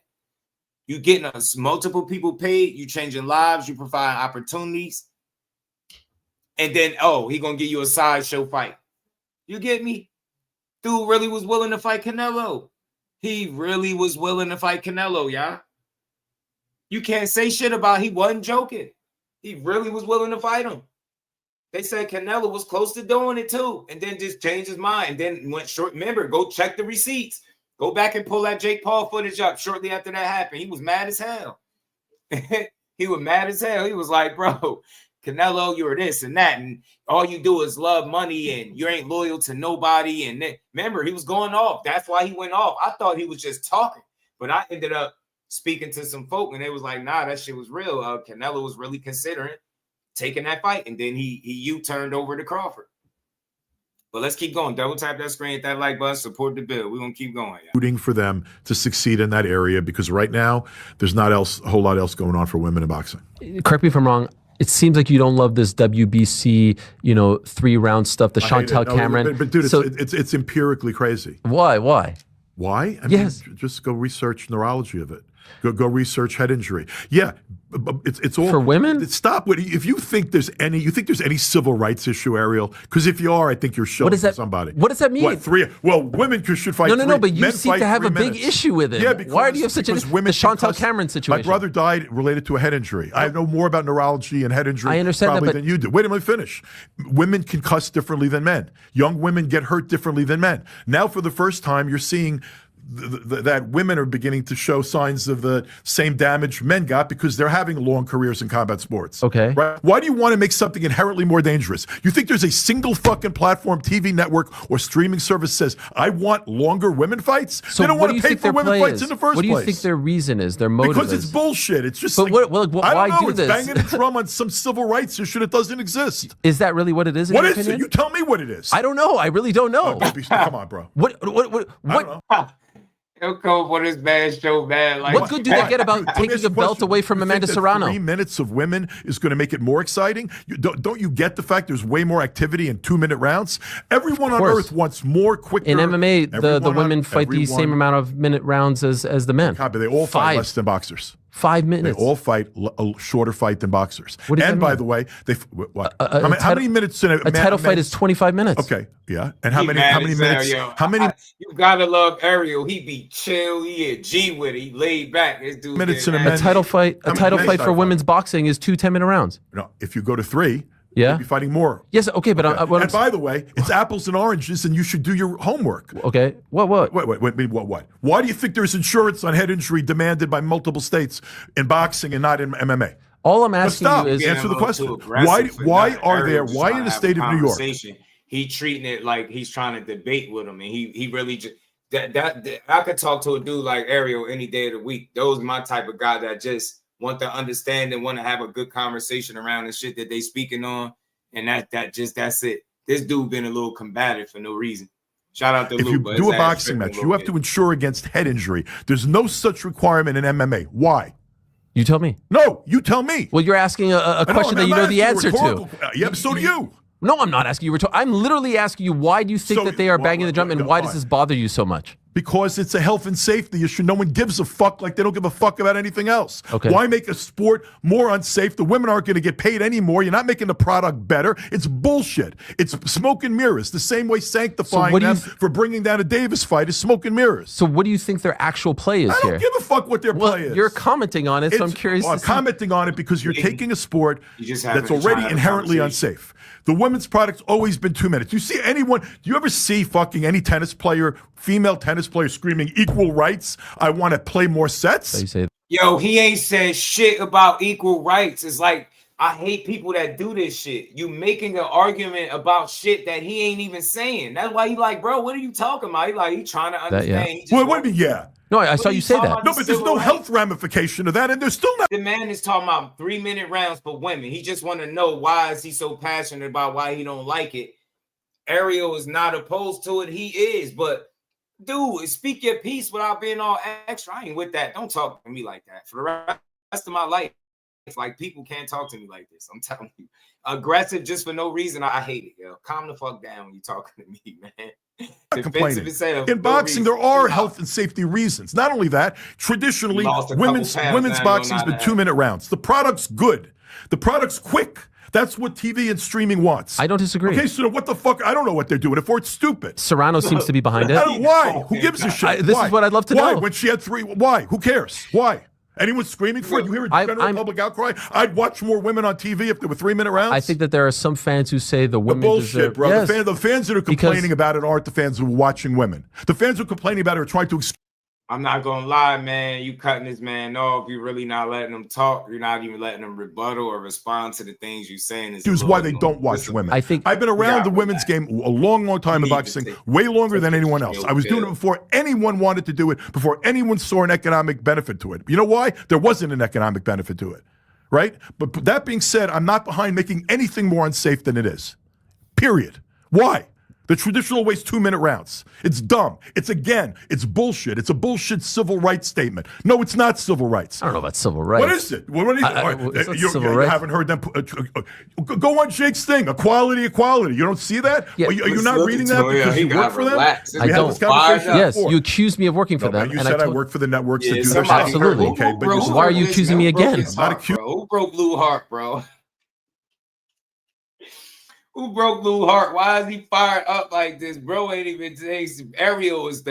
You getting us multiple people paid, you changing lives, you providing opportunities. And then, he gonna give you a sideshow fight. You get me? Dude really was willing to fight Canelo. He really was willing to fight Canelo, y'all. You can't say shit about he wasn't joking. He really was willing to fight him. They said Canelo was close to doing it too, and then just changed his mind and then went short. Remember, go check the receipts. Go back and pull that Jake Paul footage up shortly after that happened. He was mad as hell. He was mad as hell. He was like, bro, Canelo, you're this and that, and all you do is love money, and you ain't loyal to nobody. And then, remember, he was going off. That's why he went off. I thought he was just talking, but I ended up speaking to some folk, and they was like, nah, that shit was real. Canelo was really considering taking that fight, and then he U-turned over to Crawford. But let's keep going. Double tap that screen, hit that like button, support the build. We're going to keep going. Rooting for them to succeed in that area because right now there's not a whole lot else going on for women in boxing. Correct me if I'm wrong. It seems like you don't love this WBC, 3-round stuff, the Chantel Cameron. But dude, it's empirically crazy. Why? Why? I mean, yes. Just go research neurology of it. Go research head injury. Yeah, it's all for women. Stop. If you think there's any civil rights issue, Ariel? Because if you are, I think you're showing somebody. What does that mean? What, 3? Well, women should fight. No. But you seem to have a big issue with it. Yeah, because, why do you have such the Chantel Cameron situation? My brother died related to a head injury. I know more about neurology and head injury probably than you do. Wait a minute, finish. Women can cuss differently than men. Young women get hurt differently than men. Now, for the first time, you're seeing that women are beginning to show signs of the same damage men got because they're having long careers in combat sports. Okay. Right? Why do you want to make something inherently more dangerous? You think there's a single fucking platform, TV network, or streaming service says, I want longer women fights? So they don't what want do you to pay think for their women play fights is? in the first What do you place. think their reason is? Their motive Because is? it's bullshit. It's just But like, why I don't know, do it's this? banging a drum on some civil rights issue that doesn't exist. Is that really what it is? In What your is opinion? it? You tell me what it is. I don't know. I really don't know. Come on, bro. What? He'll come up with his bad show, man. Like, What good do they get about taking the belt away from Amanda Serrano? 3 minutes of women is going to make it more exciting. Don't you get the fact there's way more activity in 2-minute rounds? Everyone on earth wants more quicker. In MMA, the women fight the same amount of minute rounds as the men. But they all fight less than boxers. 5 minutes. They all fight a shorter fight than boxers. What does And that by mean? the way, how many minutes in a title fight is 25 minutes. Okay, yeah. And how many minutes? How many You gotta love Ariel. He be chill. He a G with it. He laid back. This dude. minutes in a A men's title fight for women's boxing is 2 10-minute rounds. No, if you go to 3, Yeah. you'll be fighting more. Yes, okay, but And by the way, it's apples and oranges, and you should do your homework. Okay, what? Wait, what? Why do you think there's insurance on head injury demanded by multiple states in boxing and not in MMA? All I'm asking you is answer the question. Why in the state of New York? He treating it like he's trying to debate with him, and he really just that I could talk to a dude like Ariel any day of the week. Those my type of guy that just want to understand and want to have a good conversation around the shit that they speaking on, and that's it. This dude been a little combative for no reason. Shout out to If Luba. you do a boxing match, you have to insure against head injury. There's no such requirement in MMA. Why? You tell me. No, you tell me. Well, you're asking a question that you know the answer to. Yeah, so do you. No, I'm not asking you. I'm literally asking you, why do you think that they are banging the drum, and why does this bother you so much? Because it's a health and safety issue. No one gives a fuck like they don't give a fuck about anything else. Okay. Why make a sport more unsafe? The women aren't going to get paid anymore. You're not making the product better. It's bullshit. It's smoke and mirrors. The same way sanctifying them for bringing down a Davis fight is smoke and mirrors. So what do you think their actual play is here? I don't give a fuck what their play is. You're commenting on it, so I'm curious. I'm commenting on it because you're taking a sport that's already inherently unsafe. The women's product's always been 2 minutes. You see anyone, do you ever see fucking any tennis player, female tennis player screaming equal rights? I want to play more sets? So you say, Yo, he ain't said shit about equal rights. It's like, I hate people that do this shit. You making an argument about shit that he ain't even saying. That's why he like, bro, what are you talking about? He trying to understand. He just What do you mean, yeah? No, I saw you say that. No, but there's no health ramification of that, and there's still not. The man is talking about 3-minute rounds for women. He just want to know why is he so passionate about why he don't like it. Ariel is not opposed to it. He is, but dude, speak your piece without being all extra. I ain't with that. Don't talk to me like that for the rest of my life. It's like people can't talk to me like this. I'm telling you, aggressive just for no reason. I hate it, yo. Calm the fuck down when you're talking to me, man. Complaining. In boxing, there are health and safety reasons. Not only that, traditionally, women's boxing's been 2-minute rounds. The product's good. The product's quick. That's what TV and streaming wants. I don't disagree. Okay, so what the fuck? I don't know what they're doing it for. It's stupid. Serrano seems to be behind it. Why? Who gives a shit? This is what I'd love to know. Why? When she had 3, why? Who cares? Why? Anyone screaming for it? You hear a general public outcry? I'd watch more women on TV if there were 3-minute rounds. I think that there are some fans who say the women bullshit, deserve, bro. Yes. The fans that are complaining about it aren't the fans who are watching women. The fans who are complaining about it are trying to. I'm not gonna lie, man. You cutting this man off. You're really not letting him talk. You're not even letting him rebuttal or respond to the things you're saying. Is why they don't watch women. I think I've been around the women's game a long time in boxing, way longer than anyone else. I was doing it before anyone wanted to do it, before anyone saw an economic benefit to it. You know why? There wasn't an economic benefit to it, right? But that being said, I'm not behind making anything more unsafe than it is. Period. Why? The traditional way's 2-minute rounds. It's dumb. It's bullshit. It's a bullshit civil rights statement. No, it's not civil rights. I don't know about civil rights. What is it? What is it? You haven't heard them. Go on Jake's thing. Equality. You don't see that? Yeah. Are you not reading that because you work for them? I don't. Yes, you accused me of working for them. You said I work for the networks that do their stuff. Absolutely. Okay, but why are you accusing me again? Who broke Blue Heart, bro? Who broke Blue Heart? Why is he fired up like this? Bro ain't even Ariel is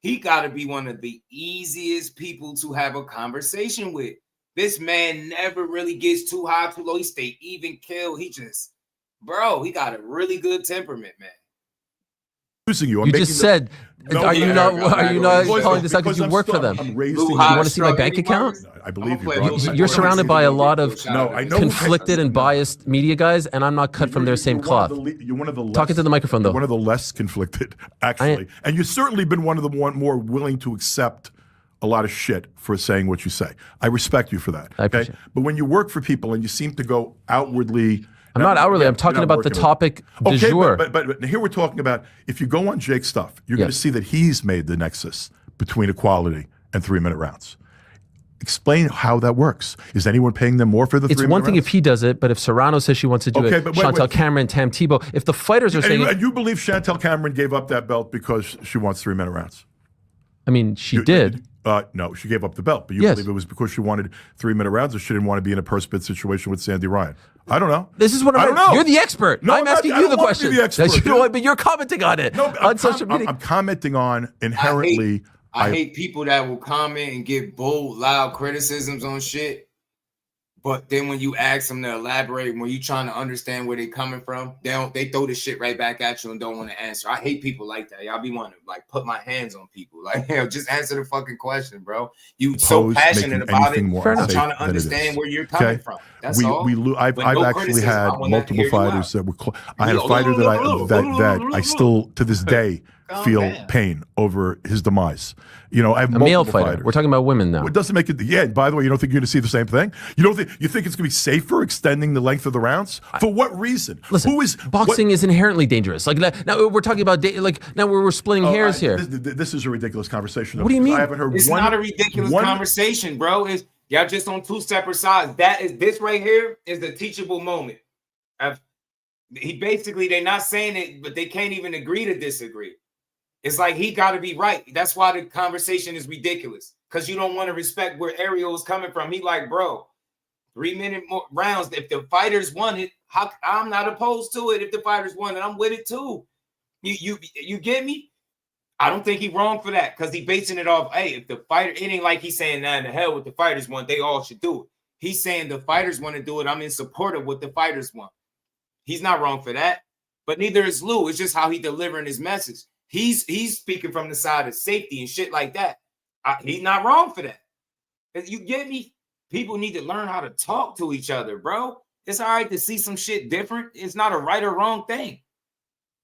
he gotta be one of the easiest people to have a conversation with. This man never really gets too high, too low. He stay even kill. He got a really good temperament, man. Using you. You just said, are you not calling this out because you work for them? I'm raised You want to see my bank account? I believe you. You're surrounded by a lot of conflicted and biased media guys, and I'm not cut from their same cloth. You're one of the less, talking to the microphone though. One of the less conflicted, actually, and you've certainly been one of the more willing to accept a lot of shit for saying what you say. I respect you for that. Okay, but when you work for people and you seem to go outwardly. I'm not outwardly. I'm talking about the topic du jour. But here we're talking about, if you go on Jake's stuff, you're going to see that he's made the nexus between equality and 3-minute rounds. Explain how that works. Is anyone paying them more for the 3-minute rounds? It's one thing if he does it, but if Serrano says she wants to do it, Chantel Cameron, Tam Tebow, if the fighters are saying... And you believe Chantel Cameron gave up that belt because she wants 3-minute rounds? I mean, she did. No, she gave up the belt, but you believe it was because she wanted 3-minute rounds, or she didn't want to be in a purse bid situation with Sandy Ryan? I don't know. This is what I don't know. You're the expert. No, I'm asking you the question. The expert. But you're commenting on it on social media. I'm commenting on inherently. I hate people that will comment and give bold, loud criticisms on shit. But then when you ask them to elaborate, when you trying to understand where they coming from, they throw the shit right back at you and don't want to answer. I hate people like that. Y'all be wanting to like put my hands on people. Like, just answer the fucking question, bro. You so passionate about it. I'm trying to understand where you're coming from. That's all. I've actually had multiple fighters that were. I had a fighter that I still to this day feel pain over his demise. You know, I have a male fighter. Fighters. We're talking about women now. It doesn't make it. Yeah. By the way, you don't think you're going to see the same thing? You don't think it's going to be safer extending the length of the rounds? For what reason? Listen, boxing is inherently dangerous. Like now we're talking about now we're splitting hairs here. This is a ridiculous conversation. What do you mean? I haven't heard. It's not a ridiculous conversation, bro. It's y'all just on two separate sides. This right here is the teachable moment. They're not saying it, but they can't even agree to disagree. It's like he got to be right. That's why the conversation is ridiculous, because you don't want to respect where Ariel is coming from. He like, bro, 3-minute rounds. If the fighters won it, I'm not opposed to it. If the fighters won it, I'm with it too. You get me? I don't think he wrong for that, because he basing it off, hey, if the fighter, it ain't like he's saying, nah, in the hell with the fighters want, they all should do it. He's saying the fighters want to do it. I'm in support of what the fighters want. He's not wrong for that, but neither is Lou. It's just how he delivering his message. He's speaking from the side of safety and shit like that. He's not wrong for that. You get me? People need to learn how to talk to each other, bro. It's all right to see some shit different. It's not a right or wrong thing.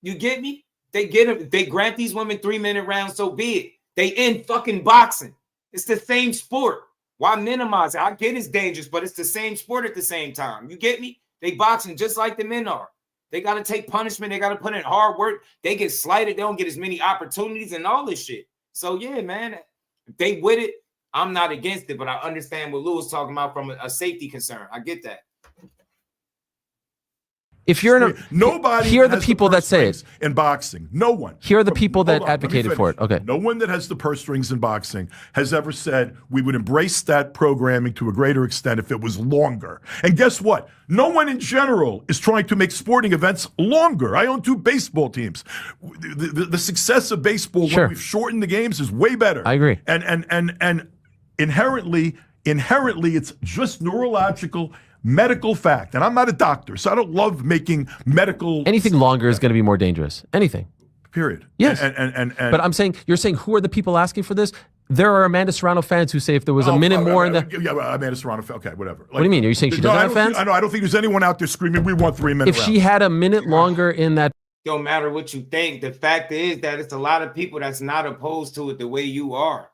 You get me? They get it. They grant these women 3-minute rounds, so be it. They end fucking boxing. It's the same sport. Why minimize it? I get it's dangerous, but it's the same sport at the same time. You get me? They boxing just like the men are. They got to take punishment. They got to put in hard work. They get slighted. They don't get as many opportunities and all this shit. So, yeah, man, if they with it, I'm not against it, but I understand what Lou was talking about from a safety concern. I get that. If you're in a nobody, here are the people that say it in boxing. No one. Here are the people that advocated for it. Okay. No one that has the purse strings in boxing has ever said we would embrace that programming to a greater extent if it was longer. And guess what? No one in general is trying to make sporting events longer. I own 2 baseball teams. The success of baseball when we've shortened the games is way better. I agree. And inherently, it's just neurological. Medical fact, and I'm not a doctor, so I don't love making medical. Anything longer is going to be more dangerous. Anything. Period. Yes. But I'm saying, you're saying, who are the people asking for this? There are Amanda Serrano fans who say if there was a minute more in the. Yeah, Amanda Serrano. Okay, whatever. What do you mean? Are you saying she doesn't have fans? I don't think there's anyone out there screaming, we want 3 minutes. If she had a minute longer in that. Don't matter what you think. The fact is that it's a lot of people that's not opposed to it the way you are.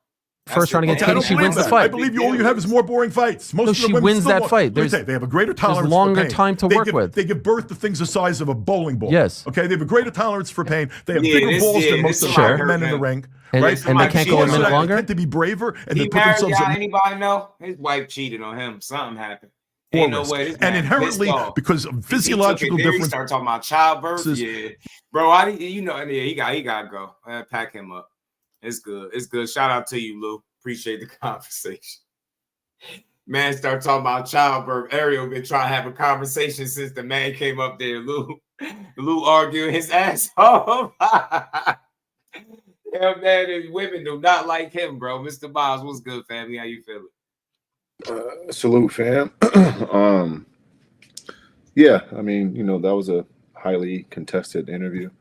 First round against Katie, she wins the fight. I believe all you have is more boring fights. Most of the she women wins that fight. They have a greater tolerance. There's longer for pain. time to work with. They give birth to things the size of a bowling ball. Yes. Okay. They have a greater tolerance for pain. They have bigger balls than most of the men in the ring. And, right? And they can't go a minute longer. They tend to be braver and they put married, themselves. Anybody know his wife cheated on him? Something happened. Ain't no way. And inherently, because of physiological difference. He start talking about childbirth. Yeah, bro. He got to go. Pack him up. It's good. It's good. Shout out to you, Lou. Appreciate the conversation. Man, start talking about childbirth. Ariel been trying to have a conversation since the man came up there. Lou arguing his ass off. Yeah, man, and women do not like him, bro. Mr. Miles, what's good, family? How you feeling? Salute, fam. Yeah, I mean, that was a highly contested interview.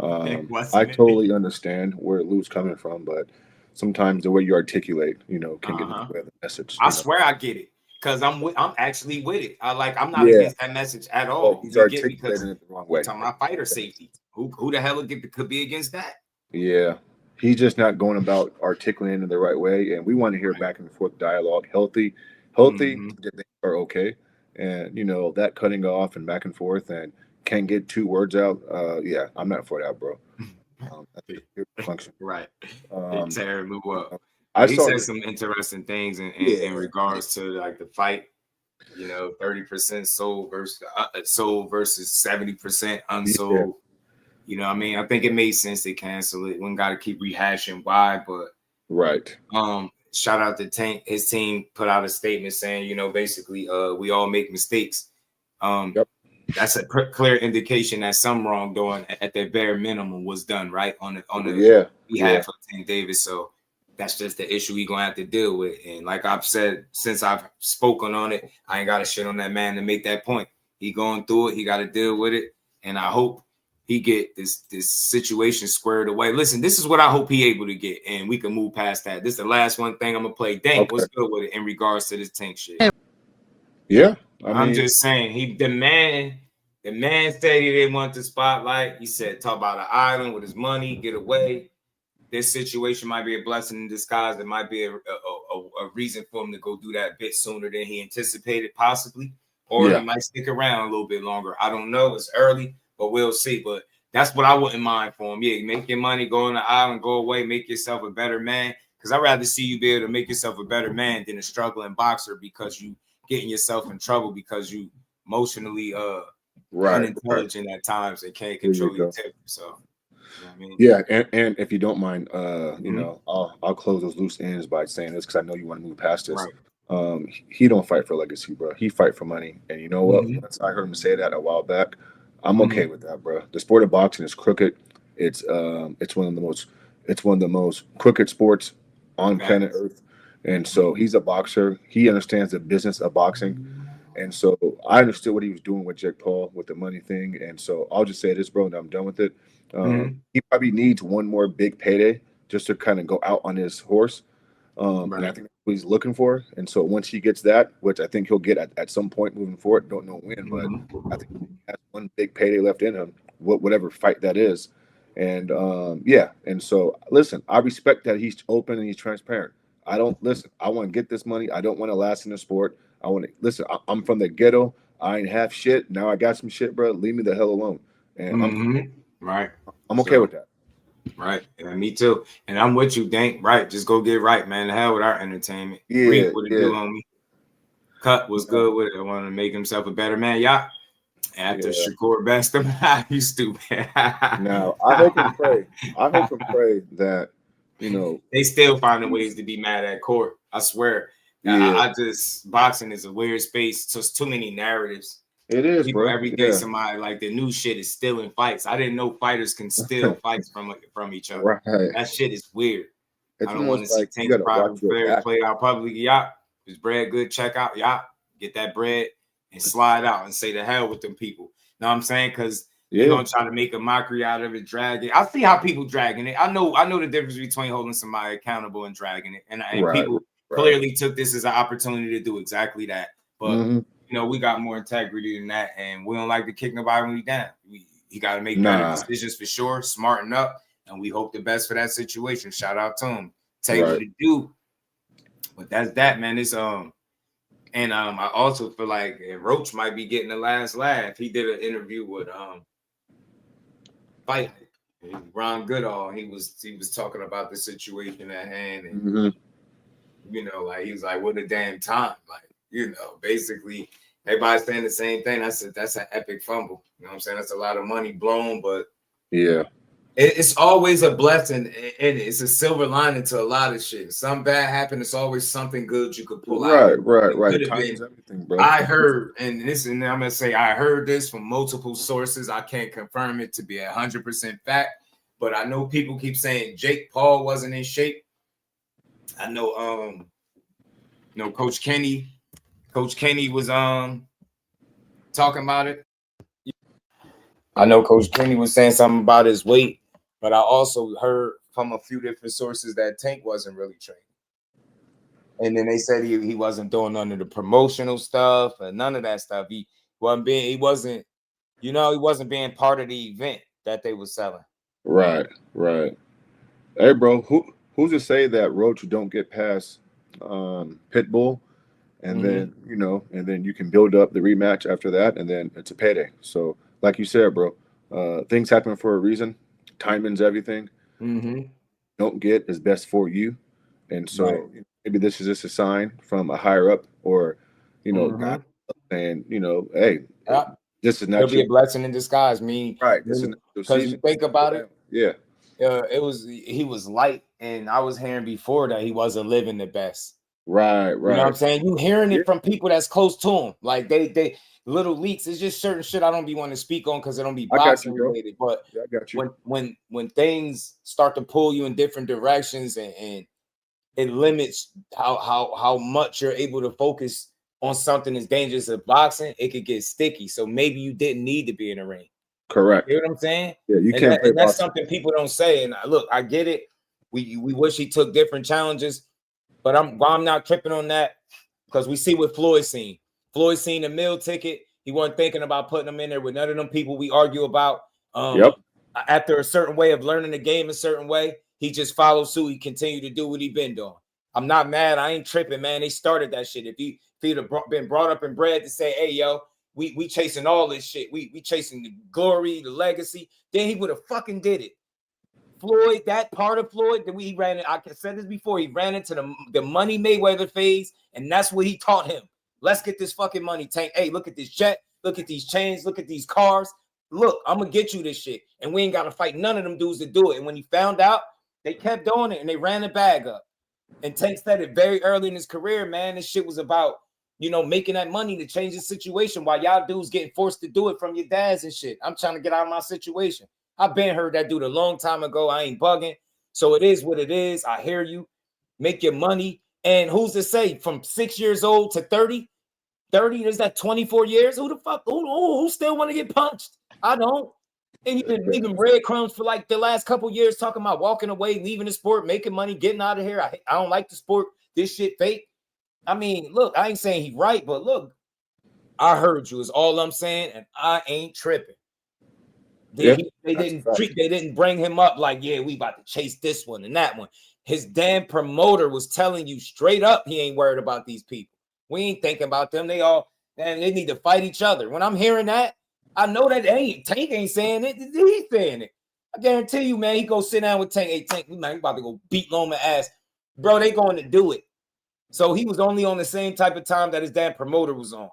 I totally understand where Lou's coming from, but sometimes the way you articulate, can get in the way of the message. I swear I get it, because I'm actually with it. I'm not Yeah. against that message at all. He's You get, because articulating it the wrong we're way. talking about fighter safety. Who the hell could be against that? Yeah. He's just not going about articulating it the right way. And we want to hear back and forth dialogue. Healthy are okay. And, that cutting off and back and forth and can't get 2 words out. Yeah, I'm not for that, bro. That's a function. Right. It tear Lou up. He said some interesting things in regards to like the fight. 30% sold versus 70% unsold. I think it made sense to cancel it. We got to keep rehashing why, but right. Shout out to Tank. His team put out a statement saying, basically, we all make mistakes. That's a clear indication that some wrongdoing at the bare minimum was done, right, on the behalf of Tank Davis. So that's just the issue we're gonna have to deal with. And like I've said, since I've spoken on it, I ain't got to shit on that man to make that point. He going through it. He got to deal with it, and I hope he get this situation squared away. Listen, this is what I hope he able to get, and we can move past that. This is the last one thing I'm gonna play. Dank, what's good with it in regards to this Tank shit? Yeah, I'm just saying, the man said he didn't want the spotlight. He said, talk about an island with his money, get away. This situation might be a blessing in disguise. It might be a reason for him to go do that a bit sooner than he anticipated, possibly. Or he might stick around a little bit longer. I don't know. It's early, but we'll see. But that's what I wouldn't mind for him. Yeah, make your money, go on the island, go away, make yourself a better man. Because I'd rather see you be able to make yourself a better man than a struggling boxer because you getting yourself in trouble because you emotionally unintelligent at times and can't control your temper. So, yeah, and if you don't mind, I'll close those loose ends by saying this because I know you want to move past this. Right. He don't fight for legacy, bro. He fight for money, and you know what? Once I heard him say that a while back, I'm okay with that, bro. The sport of boxing is crooked. It's one of the most crooked sports on planet Earth, and so he's a boxer. He understands the business of boxing. And so I understood what he was doing with Jake Paul with the money thing. And so I'll just say this, bro, and I'm done with it. He probably needs one more big payday just to kind of go out on his horse. And I think that's what he's looking for. And so once he gets that, which I think he'll get at some point moving forward, don't know when, but I think he has one big payday left in him, whatever fight that is. And and so listen, I respect that he's open and he's transparent. I want to get this money. I don't want to last in the sport. I want to listen. I'm from the ghetto. I ain't have shit. Now I got some shit, bro. Leave me the hell alone. And I'm okay with that. Right. Yeah, me too. And I'm with you, Dank. Right. Just go get right, man. The hell with our entertainment. Yeah. What it do, homie? Cut was good with it. I want to make himself a better man. Yeah. After Shakur best him, you stupid. Now I hope and pray. That they still finding ways to be mad at court. I swear. I just boxing is a weird space. So it's too many narratives. It is, people, bro. Every day somebody like the new shit is stealing fights. I didn't know fighters can steal fights from each other. Right. That shit is weird. It's I don't want to see Tank play out publicly. His bread good, check out. Get that bread and slide out and say the hell with them people. Know what I'm saying? Because you're gonna try to make a mockery out of it, drag it. I see how people dragging it. I know the difference between holding somebody accountable and dragging it. And people clearly took this as an opportunity to do exactly that. But we got more integrity than that, and we don't like to kick nobody when we down. He got to make better decisions for sure, smarten up, and we hope the best for that situation. Shout out to him. Tell you what to do. But that's that, man. It's and I also feel like Roach might be getting the last laugh. He did an interview with Fight Ron Goodall. He was talking about the situation at hand, and like he was like, "What a damn time!" Like basically everybody's saying the same thing. That's an epic fumble. You know what I'm saying? That's a lot of money blown, but it's always a blessing, and it's a silver lining to a lot of shit. Something bad happened, it's always something good you could pull out. Right. Time's everything, bro. I heard, and I'm gonna say I heard this from multiple sources. I can't confirm it to be 100% fact, but I know people keep saying Jake Paul wasn't in shape. I know Coach Kenny was talking about it. I know Coach Kenny was saying something about his weight, but I also heard from a few different sources that Tank wasn't really training. And then they said he wasn't doing none of the promotional stuff and none of that stuff. He wasn't being part of the event that they were selling. Right. Hey, bro, who's to say that Roach don't get past Pitbull, and then and then you can build up the rematch after that, and then it's a payday. So, like you said, bro, things happen for a reason. Timing's everything. Don't get is best for you, and so maybe this is just a sign from a higher up, or God saying, hey, this is not. It'll be a blessing in disguise. This is because you think about it. Yeah. He was light, and I was hearing before that he wasn't living the best. Right. You know what I'm saying? You hearing it from people that's close to him. Like they little leaks. It's just certain shit I don't be wanting to speak on because it don't be boxing related. But I got you. When things start to pull you in different directions and it limits how much you're able to focus on something as dangerous as boxing, it could get sticky. So maybe you didn't need to be in the ring. Correct. You know what I'm saying? Yeah, you and can't. And that's something people don't say. And look, I get it. We wish he took different challenges, but I'm not tripping on that because we see what Floyd seen. Floyd seen the meal ticket. He wasn't thinking about putting them in there with none of them people we argue about. After a certain way of learning the game a certain way, he just followed suit. He continued to do what he been doing. I'm not mad. I ain't tripping, man. They started that shit. If he'd have been brought up and bred to say, hey, yo, we chasing all this shit. We chasing the glory, the legacy. Then he would have fucking did it. Floyd, that part of Floyd that he ran. I said this before. He ran into the money Mayweather phase, and that's what he taught him. Let's get this fucking money, Tank. Hey, look at this jet. Look at these chains. Look at these cars. Look, I'm gonna get you this shit, and we ain't gotta fight none of them dudes to do it. And when he found out, they kept doing it, and they ran the bag up. And Tank said it very early in his career, man. This shit was about making that money to change the situation while y'all dudes getting forced to do it from your dads and shit. I'm trying to get out of my situation. I've been heard that dude a long time ago. I ain't bugging. So it is what it is. I hear you. Make your money. And who's to say from 6 years old to 30, there's that 24 years? Who the fuck? Who still want to get punched? I don't. And you've been leaving breadcrumbs for like the last couple years talking about walking away, leaving the sport, making money, getting out of here. I don't like the sport. This shit fake. I mean, look, I ain't saying he's right, but look, I heard you is all I'm saying, and I ain't tripping. They didn't bring him up like, yeah, we about to chase this one and that one. His damn promoter was telling you straight up he ain't worried about these people. We ain't thinking about them. They need to fight each other. When I'm hearing that, I know that Tank ain't saying it. He's saying it. I guarantee you, man, he go sit down with Tank. Hey, Tank, man, he about to go beat Loma ass. Bro, they going to do it. So he was only on the same type of time that his damn promoter was on.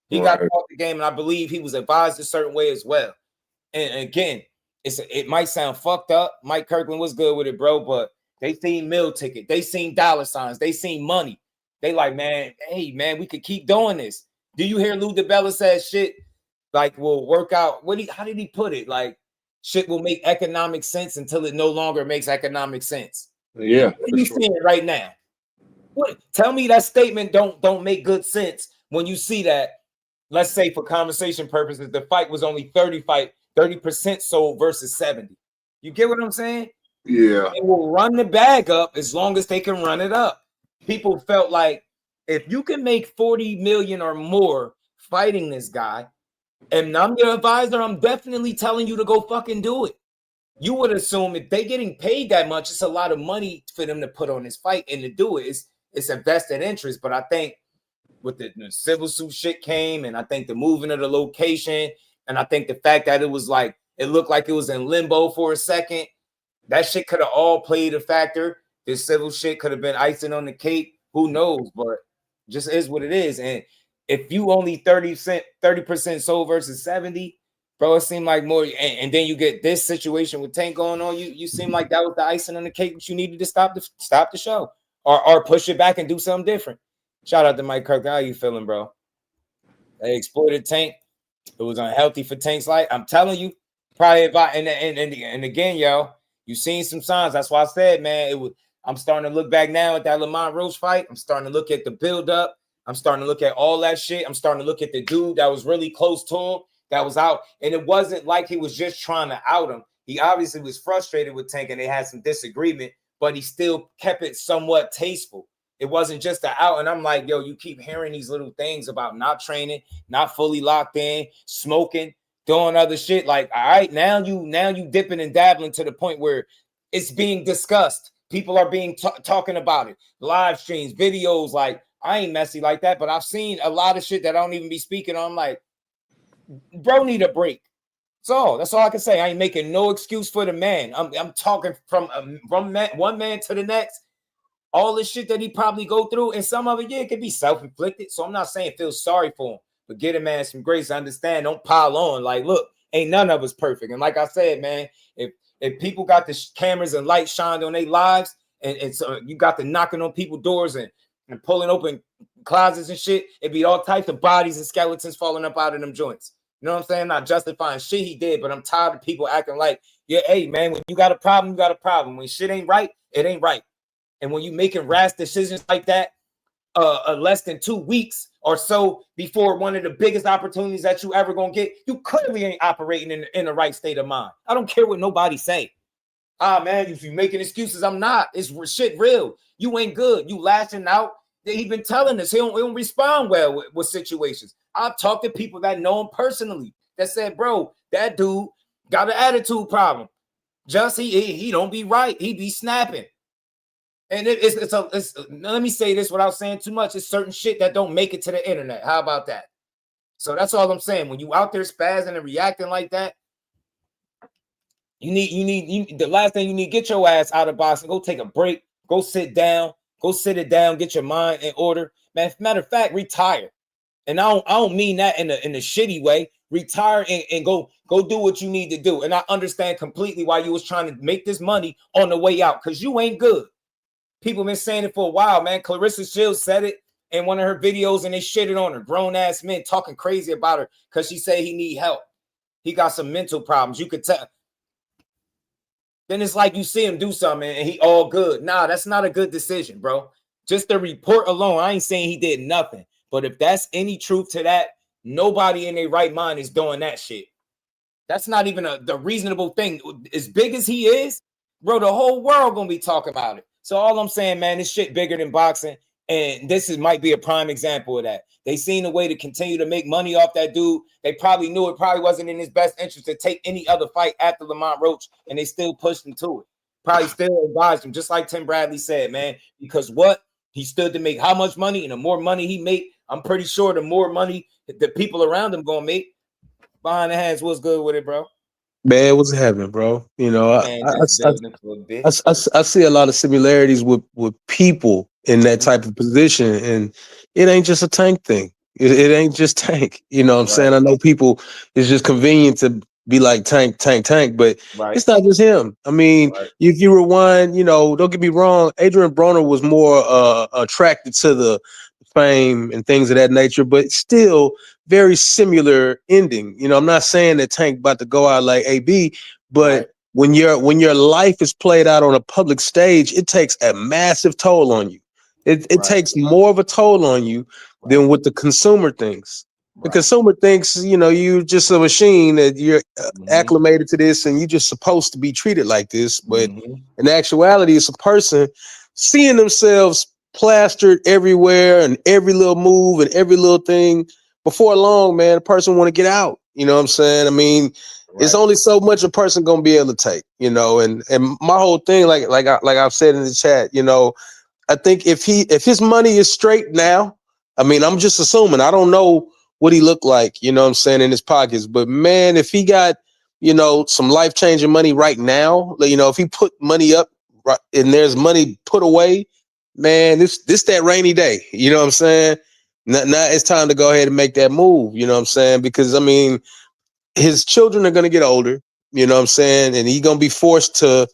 He got caught the game, and I believe he was advised a certain way as well. And again, it might sound fucked up. Mike Kirkland was good with it, bro, but they seen meal ticket. They seen dollar signs. They seen money. They like, man, hey, man, we could keep doing this. Do you hear Lou DiBella said shit like will work out? How did he put it? Like, shit will make economic sense until it no longer makes economic sense. Yeah. What are you seeing right now? Tell me that statement don't make good sense when you see that, let's say for conversation purposes, the fight was only 30% sold versus 70. You get what I'm saying? Yeah. They will run the bag up as long as they can run it up. People felt like if you can make 40 million or more fighting this guy, and I'm your advisor, I'm definitely telling you to go fucking do it. You would assume if they getting paid that much, it's a lot of money for them to put on this fight and to do it. It's a vested interest. But I think with the civil suit shit came, and I think the moving of the location, and I think the fact that it was like, it looked like it was in limbo for a second, that shit could have all played a factor. This civil shit could have been icing on the cake. Who knows? But just is what it is. And if you only 30% sold versus 70, bro, it seemed like more. And then you get this situation with Tank going on. You seem like that was the icing on the cake that you needed to stop the show or push it back and do something different. Shout out to Mike Kirk. How you feeling, bro? They exploited Tank. It was unhealthy for Tank's life. I'm telling you, probably and again, yo, you seen some signs. That's why I said, man, I'm starting to look back now at that Lamont Roach fight. I'm starting to look at the build up. I'm starting to look at all that shit. I'm starting to look at the dude that was really close to him that was out. And it wasn't like he was just trying to out him. He obviously was frustrated with Tank and they had some disagreement, but he still kept it somewhat tasteful. It wasn't just an out. And I'm like, yo, you keep hearing these little things about not training, not fully locked in, smoking, doing other shit. Like, all right, now you dipping and dabbling to the point where it's being discussed. People are being talking about it. Live streams, videos. Like, I ain't messy like that, but I've seen a lot of shit that I don't even be speaking on. I'm like, bro, need a break. That's all I can say. I ain't making no excuse for the man. I'm talking from one man to the next. All the shit that he probably go through, and some of it, yeah, it could be self-inflicted. So I'm not saying feel sorry for him, but get a man some grace. Understand, don't pile on. Like, look, ain't none of us perfect. And like I said, man, if people got the cameras and lights shined on their lives, and so you got the knocking on people's doors and pulling open closets and shit, it'd be all types of bodies and skeletons falling up out of them joints. You know what I'm saying? Not justifying shit he did, but I'm tired of people acting like, yeah, hey, man, when you got a problem, you got a problem. When shit ain't right, it ain't right. And when you making rash decisions like that, less than 2 weeks or so before one of the biggest opportunities that you ever gonna get, you clearly ain't operating in the right state of mind. I don't care what nobody say. Man, if you making excuses, I'm not. It's shit real. You ain't good. You lashing out. He been telling us he don't respond well with situations. I've talked to people that know him personally that said, bro, that dude got an attitude problem. Just he don't be right. He be snapping. And it's let me say this without saying too much. It's certain shit that don't make it to the internet. How about that? So that's all I'm saying. When you out there spazzing and reacting like that, you need the last thing you need, get your ass out of boxing. Go take a break. Go sit down. Go sit it down. Get your mind in order. Man, matter of fact, retire. And I don't mean that in a shitty way. Retire and go do what you need to do. And I understand completely why you was trying to make this money on the way out, because you ain't good. People been saying it for a while, man. Claressa Shields said it in one of her videos, and they shitted on her. Grown-ass men talking crazy about her because she said he need help. He got some mental problems. You could tell. Then it's like you see him do something, and he all good. Nah, that's not a good decision, bro. Just the report alone, I ain't saying he did nothing. But if that's any truth to that, nobody in their right mind is doing that shit. That's not even the reasonable thing. As big as he is, bro, the whole world gonna be talking about it. So all I'm saying, man, this shit bigger than boxing. And this might be a prime example of that. They seen a way to continue to make money off that dude. They probably knew it probably wasn't in his best interest to take any other fight after Lamont Roach, and they still pushed him to it. Probably still advised him, just like Tim Bradley said, man, because what? He stood to make how much money, and the more money he make, I'm pretty sure the more money the people around him gonna make. Behind the hands, what's good with it, bro? Man, what's happening, bro? You know, I see a lot of similarities with people in that type of position, and it ain't just a Tank thing. It ain't just Tank. You know what I'm saying? I know people, it's just convenient to be like Tank, but it's not just him. I mean, if you rewind, you know, don't get me wrong, Adrian Broner was more attracted to the fame and things of that nature, but still very similar ending. You know, I'm not saying that Tank about to go out like AB, but when your life is played out on a public stage, it takes a massive toll on you. It takes more of a toll on you than what the consumer thinks. The consumer thinks, you know, you're just a machine, that you're acclimated to this and you're just supposed to be treated like this. But in actuality, it's a person seeing themselves plastered everywhere and every little move and every little thing. Before long, man, a person want to get out. You know what I'm saying? I mean, it's only so much a person gonna be able to take, you know. And my whole thing, like I've said in the chat, you know, I think if his money is straight now, I mean, I'm just assuming, I don't know what he looked like, you know what I'm saying, in his pockets. But man, if he got, you know, some life-changing money right now, you know, if he put money up and there's money put away, man, this that rainy day, you know what I'm saying? Now it's time to go ahead and make that move, you know what I'm saying? Because, I mean, his children are going to get older, you know what I'm saying? And he's going to be forced to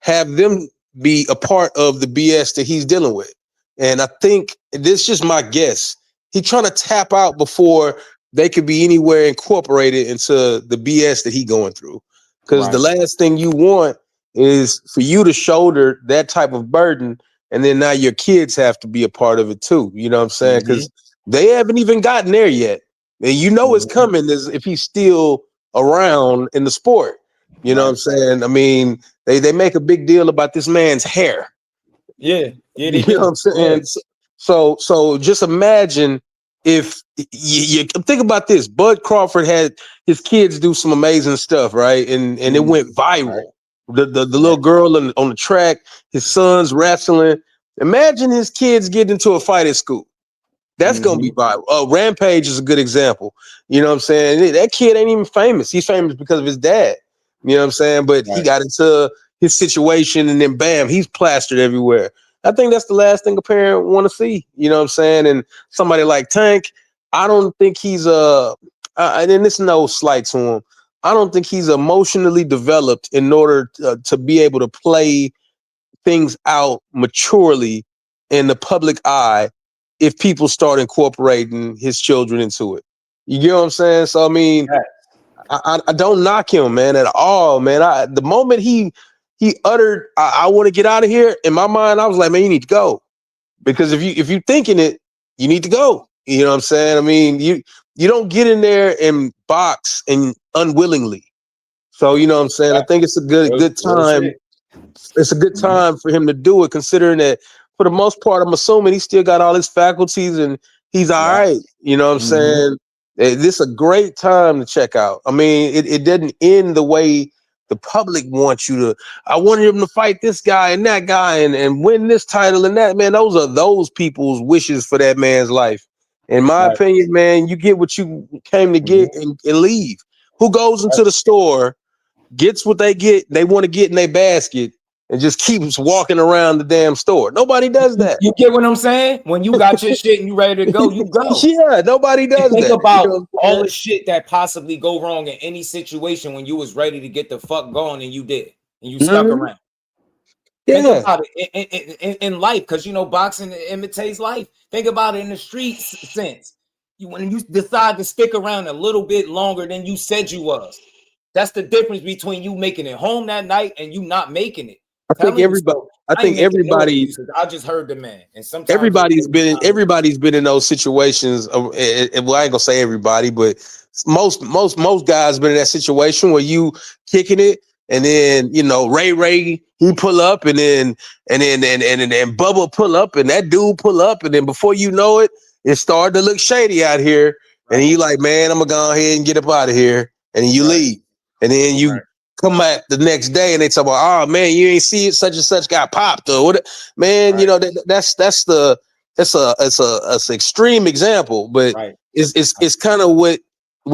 have them be a part of the BS that he's dealing with. And I think, this is just my guess, he's trying to tap out before they could be anywhere incorporated into the BS that he's going through. Because the last thing you want is for you to shoulder that type of burden, and then now your kids have to be a part of it too. You know what I'm saying? Because they haven't even gotten there yet. And you know it's coming as if he's still around in the sport. You know what I'm saying? I mean, they make a big deal about this man's hair. Yeah, You know what I'm saying? So just imagine if you think about this. Bud Crawford had his kids do some amazing stuff, right? And it went viral. The little girl on the track, his sons wrestling. Imagine his kids getting into a fight at school. That's gonna be viral. Rampage is a good example. You know what I'm saying? That kid ain't even famous. He's famous because of his dad. You know what I'm saying? But he got into his situation and then bam, he's plastered everywhere. I think that's the last thing a parent want to see. You know what I'm saying? And somebody like Tank, I don't think he's and it's no slight to him. I don't think he's emotionally developed in order to be able to play things out maturely in the public eye if people start incorporating his children into it. You get what I'm saying? So, I mean, I don't knock him, man, at all, man. The moment he uttered, I want to get out of here, in my mind, I was like, man, you need to go. Because if you thinking it, you need to go. You know what I'm saying? I mean, you don't get in there and box and unwillingly. So, you know what I'm saying? I think it's a good time. It's a good time for him to do it, considering that for the most part, I'm assuming he still got all his faculties and he's all right. You know what I'm saying? This is a great time to check out. I mean, it didn't end the way the public wants you to. I wanted him to fight this guy and that guy and win this title and that. Man, those are those people's wishes for that man's life. In my opinion, man, you get what you came to get and leave. Who goes into the store, gets what they want to get in their basket, and just keeps walking around the damn store? Nobody does that. You get what I'm saying? When you got your shit and you ready to go, you go. Yeah, nobody does Think that. about You know all the shit that possibly go wrong in any situation when you was ready to get the fuck going and you did. And you stuck around. Yeah. Think about it in life, because, you know, boxing imitates life. Think about it in the street sense. When you decide to stick around a little bit longer than you said you was, that's the difference between you making it home that night and you not making it. I think everybody. I just heard the man, and sometimes Everybody's been in those situations. Well, I ain't gonna say everybody, but most guys been in that situation where you kicking it, and then you know Ray he pull up, and then Bubba pull up, and that dude pull up, and then before you know it, it started to look shady out here, and you like, man, I'm gonna go ahead and get up out of here, and then you leave, and then you come back the next day and they talk about, oh man, you ain't see it, such and such got popped or what, man. You know, that's an extreme example, but it's kind of what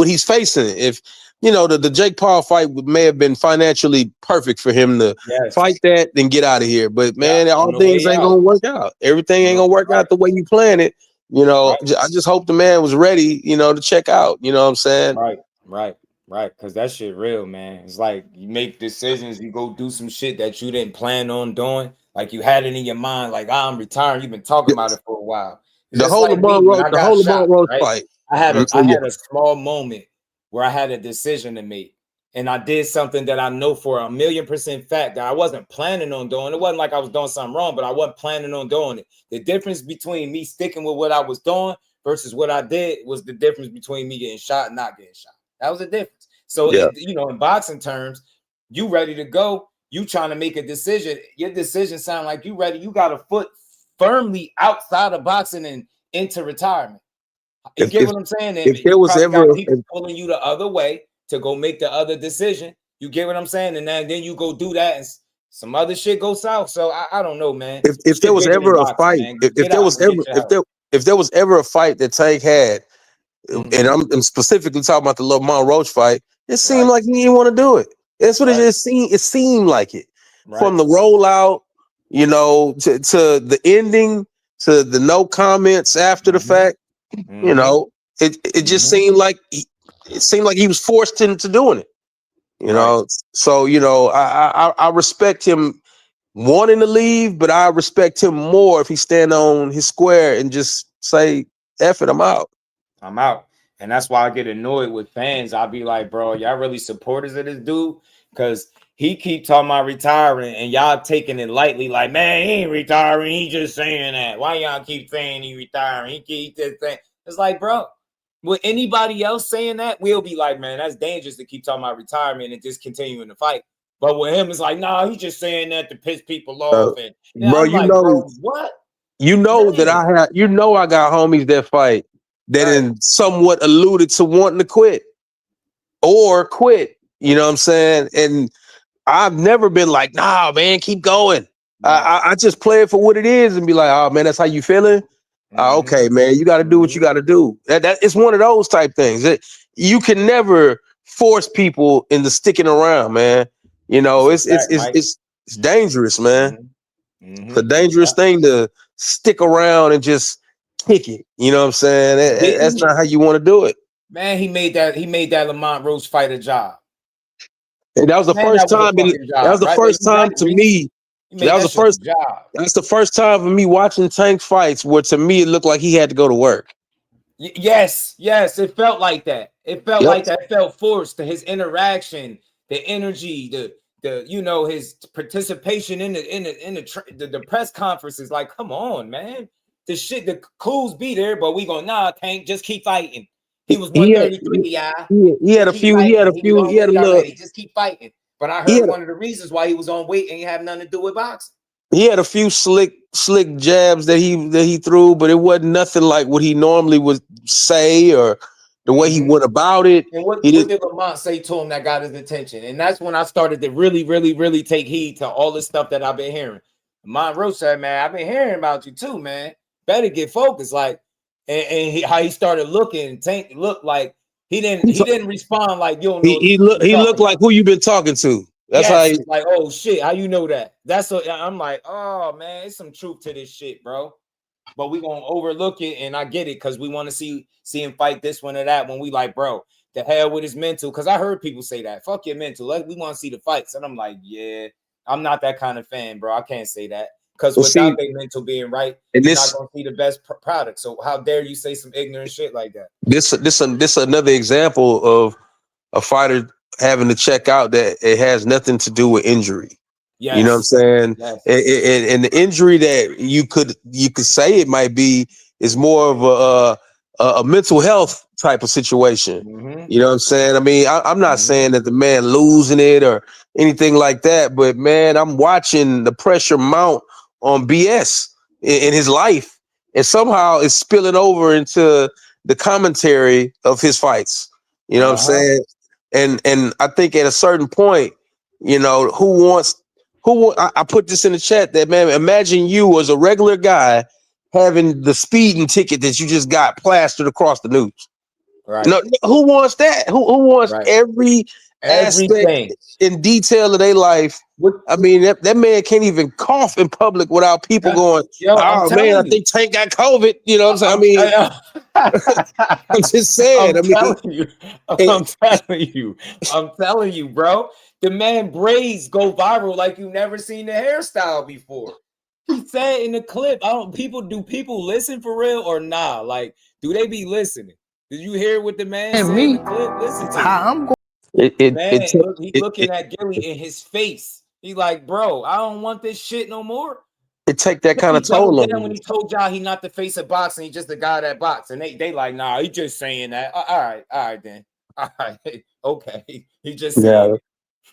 he's facing. If you know the Jake Paul fight may have been financially perfect for him to fight that and get out of here, but man, all things ain't gonna work out. Everything ain't gonna work out the way you plan it. You know, I just hope the man was ready, you know, to check out. You know what I'm saying? Right, because that shit real, man. It's like you make decisions, you go do some shit that you didn't plan on doing. Like you had it in your mind, like I'm retiring. You've been talking about it for a while. The whole Lamont Roach fight. I had a small moment where I had a decision to make, and I did something that I know for 1,000,000% fact that I wasn't planning on doing. It wasn't like I was doing something wrong, but I wasn't planning on doing it. The difference between me sticking with what I was doing versus what I did was the difference between me getting shot and not getting shot. That was the difference. So, you know, in boxing terms, you ready to go, you trying to make a decision. Your decision sound like you ready. You got a foot firmly outside of boxing and into retirement. You get what I'm saying? If there was ever people pulling you the other way to go make the other decision, you get what I'm saying? And then you go do that and some other shit go south. So I don't know, man. If there was ever a fight, if there was ever a fight that Tank had, and I'm specifically talking about the Lamont Roach fight, it seemed like he didn't want to do it. That's what it seemed. It seemed like it from the rollout, you know, to the ending, to the no comments after the fact. You know, it just seemed like he was forced into doing it. You know, so you know, I respect him wanting to leave, but I respect him more if he stand on his square and just say, "F it, I'm out." I'm out. And that's why I get annoyed with fans. I'll be like, bro, y'all really supporters of this dude? Because he keep talking about retiring and y'all taking it lightly. Like, man, he ain't retiring. He just saying that. Why y'all keep saying he retiring? He keep this thing. It's like, bro, with anybody else saying that, we'll be like, man, that's dangerous to keep talking about retirement and just continuing to fight. But with him, it's like, nah, he's just saying that to piss people off. And bro, I'm like, bro, what? You know that I got homies that fight that in somewhat alluded to wanting to quit or quit. You know what I'm saying? And I've never been like, nah, man, keep going. I just play it for what it is and be like, oh man, that's how you feeling? Okay, man, you got to do what you got to do. That it's one of those type things. You can never force people into sticking around, man. You know, it's dangerous, man. It's a dangerous thing to stick around and just kick it. You know what I'm saying? That's not how you want to do it. Man, he made that Lamont Roach fight a job. And that was the first time. That was the first time to me. That was the first job. That's the first time for me watching Tank fights where to me it looked like he had to go to work. Yes, it felt like that. It felt like that. It felt forced. To his interaction, the energy, the you know, his participation in the press conferences. Like, come on, man. The clues be there, but we go, Tank, just keep fighting. He was 133, He had a little. Just keep fighting. But I heard one of the reasons why he was on weight ain't have nothing to do with boxing. He had a few slick jabs that he threw, but it wasn't nothing like what he normally would say or the way he went about it. And what did Lamont say to him that got his attention? And that's when I started to really, really, really take heed to all the stuff that I've been hearing. Lamont Roach said, man, I've been hearing about you too, man. Better get focused. Like, how he started looking, Tank looked like he didn't respond like you don't know. He looked like who you been talking to. That's how he like, oh shit, how you know that? That's what I'm like, oh man, it's some truth to this shit, bro. But we gonna overlook it, and I get it because we want to see him fight this one or that. When we like, bro, the hell with his mental, because I heard people say that. Fuck your mental. Like, we want to see the fights, and I'm like, yeah, I'm not that kind of fan, bro. I can't say that. Because without their mental being right, you're not gonna see the best product. So how dare you say some ignorant shit like that? This another example of a fighter having to check out that it has nothing to do with injury. Yes. You know what I'm saying? Yes. And the injury that you could say it might be is more of a mental health type of situation. You know what I'm saying? I mean, I'm not saying that the man losing it or anything like that, but man, I'm watching the pressure mount on BS in his life, and somehow it's spilling over into the commentary of his fights. You know what I'm saying? And I think at a certain point, you know, I put this in the chat that, man, imagine you as a regular guy having the speeding ticket that you just got plastered across the news. Right. No, who wants that? Who wants every aspect in detail of their life? I mean, that man can't even cough in public without people going, oh man, I think Tank got COVID. You know what I'm saying? I mean, I'm just saying. I'm telling you, bro. The man braids go viral like you never seen the hairstyle before. He said in the clip, do people listen for real or nah? Like, do they be listening? Did you hear what the man said in the clip? Listen to him. He's looking at Gilly in his face. He like, bro, I don't want this shit no more. It take that kind of toll on him. When he told y'all he not the face of boxing, he's just the guy that box. And they like, nah, he just saying that. All right then. All right. Okay. He just saying it.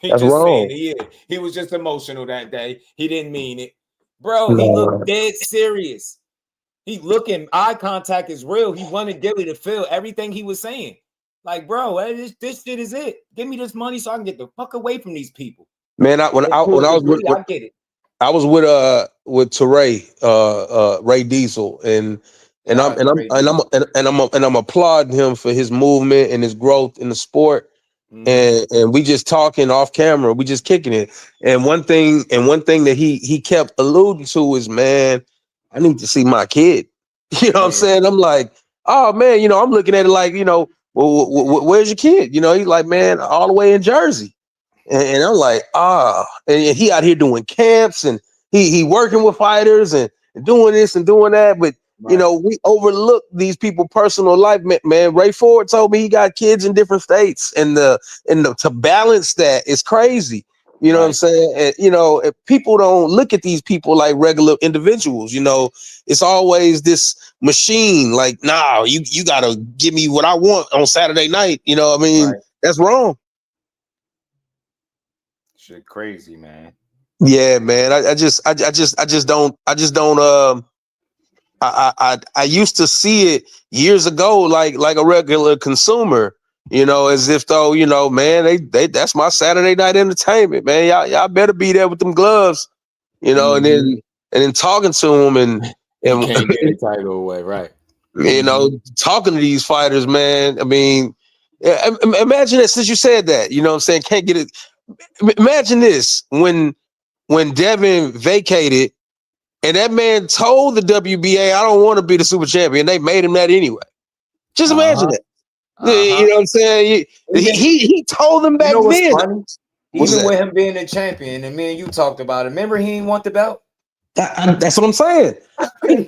He that's just wrong. Saying it. He was just emotional that day. He didn't mean it. Bro, he looked dead serious. He looking, eye contact is real. He wanted Gilly to feel everything he was saying. Like, bro, this shit is it. Give me this money so I can get the fuck away from these people. Man, I get it. I was with Teray, Ray Diesel, and I'm applauding him for his movement and his growth in the sport. And we just talking off camera, we just kicking it. And one thing that he kept alluding to is, man, I need to see my kid. You know what I'm saying? I'm like, oh man, you know, I'm looking at it like, you know, well, where's your kid? You know, he's like, man, all the way in Jersey. And I'm like, and he out here doing camps and he working with fighters and doing this and doing that. But you know, we overlook these people's personal life, man. Ray Ford told me he got kids in different states, and to balance that is crazy. You know what I'm saying? And, you know, if people don't look at these people like regular individuals. You know, it's always this machine. Like, nah, you gotta give me what I want on Saturday night. You know, what I mean, that's wrong. Shit, crazy, man. Yeah, man. I just don't. I used to see it years ago, like a regular consumer. You know, as if though, you know, man, they that's my Saturday night entertainment, man. Y'all better be there with them gloves, you know, and then talking to them and You can't get a title away, right? You know, talking to these fighters, man. I mean, imagine that. Since you said that, you know what I'm saying, can't get it. Imagine this when Devin vacated and that man told the WBA, I don't want to be the super champion. They made him that anyway. Just imagine that. You know what I'm saying? He told them back then. Funny? Even with him being a champion, and me and you talked about it. Remember, he didn't want the belt. That's what I'm saying.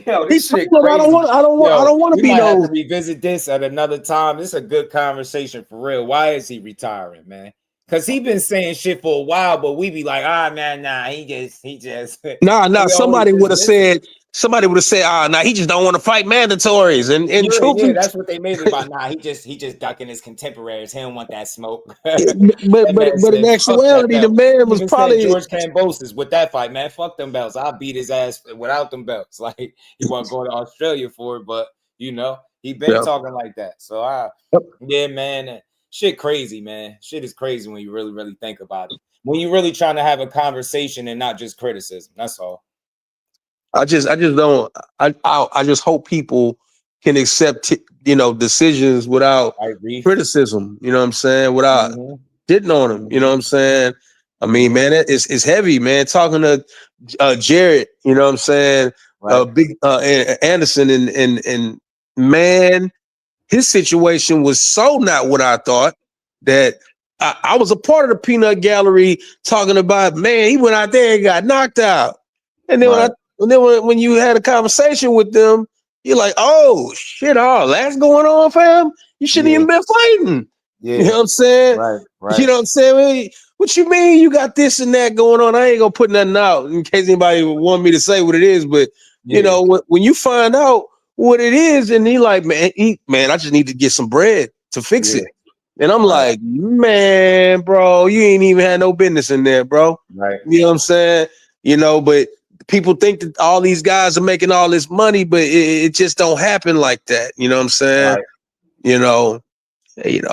Yo, this shit I crazy. don't want to be have to revisit this at another time. This is a good conversation for real. Why is he retiring, man? Because he been saying shit for a while, but we be like, man, nah, he just nah. Somebody would have said, he just don't want to fight mandatories. And yeah, that's what they made it about. Nah, he just ducking his contemporaries. He don't want that smoke. but in actuality, the man was probably George Kambosos with that fight, man. Fuck them belts. I'll beat his ass without them belts. Like he wasn't going to Australia for it, but you know, he been talking like that. So yeah, man. Shit crazy, man. Shit is crazy when you really, really think about it. When you're really trying to have a conversation and not just criticism. That's all. I just hope people can accept, you know, decisions without criticism. You know what I'm saying? Without hitting on them. You know what I'm saying? I mean, man, it's heavy, man. Talking to Jarrett, you know what I'm saying? Big Anderson and man, his situation was so not what I thought that I was a part of the peanut gallery talking about, man, he went out there and got knocked out. And then when you had a conversation with them, you're like, oh shit, all that's going on, fam. You shouldn't even been fighting. Yeah. You know what I'm saying? Right. You know what I'm saying? What you mean you got this and that going on? I ain't gonna put nothing out in case anybody want me to say what it is, but you know, when you find out what it is, and he like, man, I just need to get some bread to fix it. And I'm like, man, bro, you ain't even had no business in there, bro. Right. You know what I'm saying? You know, but people think that all these guys are making all this money, but it just don't happen like that. You know what I'm saying? Right. You know,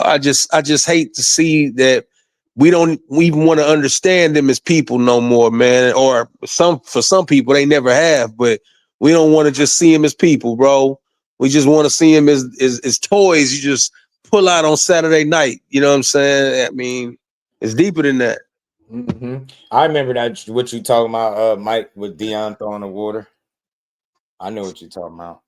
I just hate to see that we even want to understand them as people no more, man. Or for some people, they never have, but we don't want to just see them as people, bro. We just want to see them as toys you just pull out on Saturday night. You know what I'm saying? I mean, it's deeper than that. I remember that what you talking about, Mike, with Dion throwing the water. I know what you're talking about.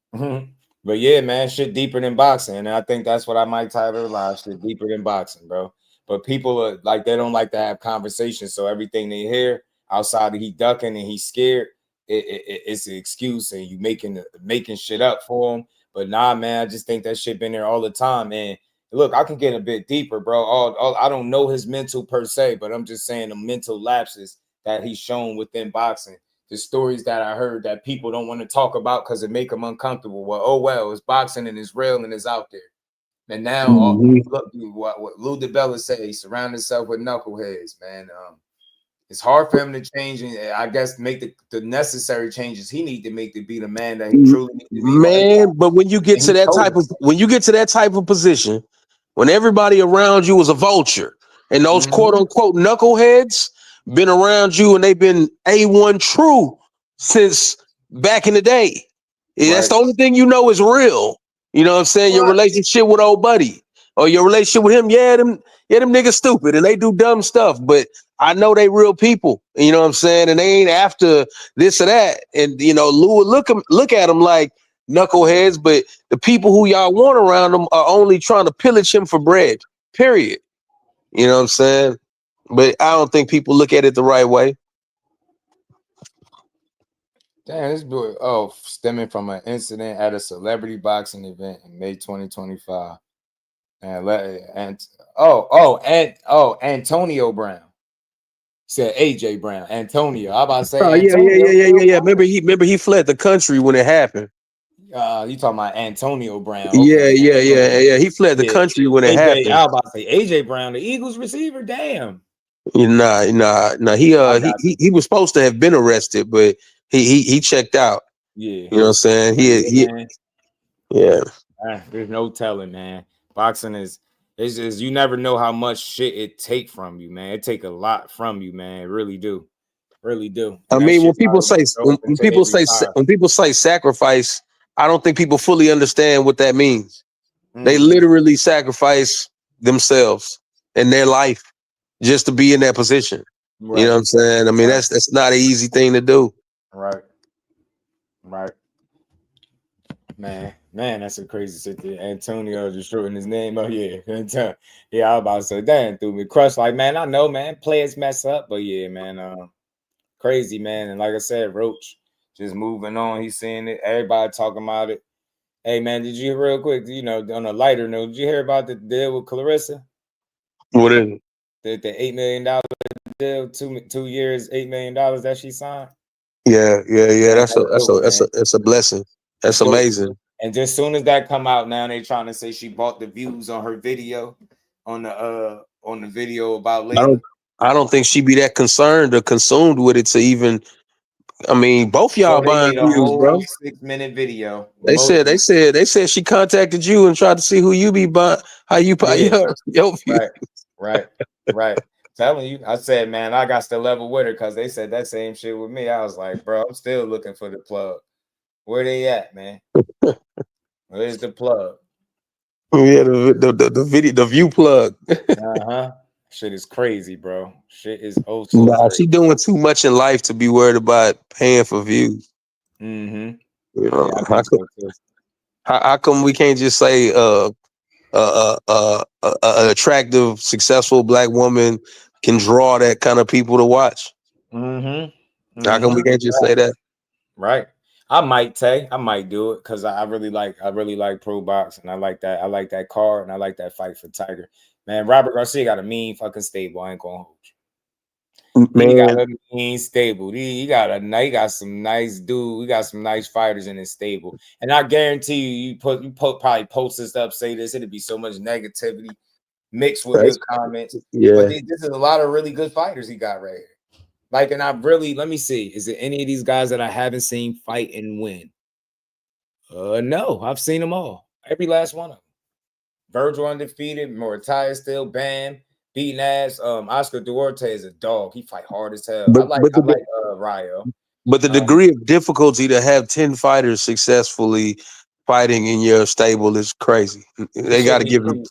But yeah, man, shit deeper than boxing. And I think that's what I might title live, shit deeper than boxing, bro. But people are like, they don't like to have conversations. So everything they hear outside of he ducking and he's scared, it's an excuse and you making shit up for him. But nah, man, I just think that shit been there all the time. And look, I can get a bit deeper, bro. I don't know his mental per se, but I'm just saying the mental lapses that he's shown within boxing. The stories that I heard that people don't want to talk about because it make them uncomfortable. Well, it's boxing and it's real and it's out there. And now, look, what Lou DiBella said, he surrounded himself with knuckleheads, man. It's hard for him to change and I guess make the necessary changes he need to make to be the man that he truly needs to be. Man, but when you get to that type of position, when everybody around you is a vulture and those quote unquote knuckleheads been around you and they've been A1 true since back in the day. That's the only thing you know is real. You know what I'm saying? Your relationship with old buddy or your relationship with him. them niggas stupid and they do dumb stuff, but I know they real people. You know what I'm saying? And they ain't after this or that. And you know, Lou would look at them like knuckleheads, but the people who y'all want around them are only trying to pillage him for bread. Period. You know what I'm saying? But I don't think people look at it the right way. Damn, this boy, stemming from an incident at a celebrity boxing event in May 2025. Antonio Brown Said AJ Brown, Antonio. I about to say Oh Antonio. yeah. Remember he fled the country when it happened. You talking about Antonio Brown? Yeah, Okay. yeah. He fled the country when it happened. I was about to say AJ Brown, the Eagles receiver. Damn. Nah. He was supposed to have been arrested, but he checked out. Yeah. You know what I'm saying? Yeah. There's no telling, man. Boxing it's just you never know how much shit it take from you, man. It take a lot from you, man. It really do. Really do. And I mean, when people say sacrifice, I don't think people fully understand what that means. They literally sacrifice themselves and their life just to be in that position. Right. You know what I'm saying? I mean, that's not an easy thing to do. Right. Man, that's a crazy situation. Antonio just shorting his name. Oh yeah. Yeah, I was about to say that threw me crushed. Like, man, I know, man, players mess up, but yeah, man, crazy, man. And like I said, Roach just moving on. He's seeing it. Everybody talking about it. Hey, man, did you hear real quick? You know, on a lighter note, did you hear about the deal with Clarissa? What is it? The $8 million deal, 2 years, $8 million that she signed. Yeah. That's a blessing. That's amazing. And just soon as that come out, now they trying to say she bought the views on her video, on the video about Layla. I don't think she be that concerned or consumed with it to even. I mean, both y'all buying views, bro. 6-minute video. They said she contacted you and tried to see who you be buying, how you buy your views. Right. Telling you, I said, man, I got to level with her because they said that same shit with me. I was like, bro, I'm still looking for the plug. Where they at, man? Where's the plug? Yeah, the view plug. Shit is crazy, bro. Shit is she doing too much in life to be worried about paying for views. Mm-hmm. You know, how come we can't just say an attractive, successful black woman can draw that kind of people to watch? How come we can't just say that? Right. I might do it because I really like pro boxing. I like that card and I like that fight for Tiger. Man, Robert Garcia got a mean fucking stable. I ain't gonna hold you. He got a mean stable. He got some nice dude. We got some nice fighters in his stable. And I guarantee you probably post this up, say this, it'd be so much negativity mixed with good comments. Yeah. But this is a lot of really good fighters he got right here. Like, and let me see. Is there any of these guys that I haven't seen fight and win? No, I've seen them all. Every last one of them. Vergil undefeated, Mortai still banned, beating ass. Oscar Duarte is a dog. He fight hard as hell. I like Ryo. But the degree of difficulty to have 10 fighters successfully fighting in your stable is crazy. They got to give them.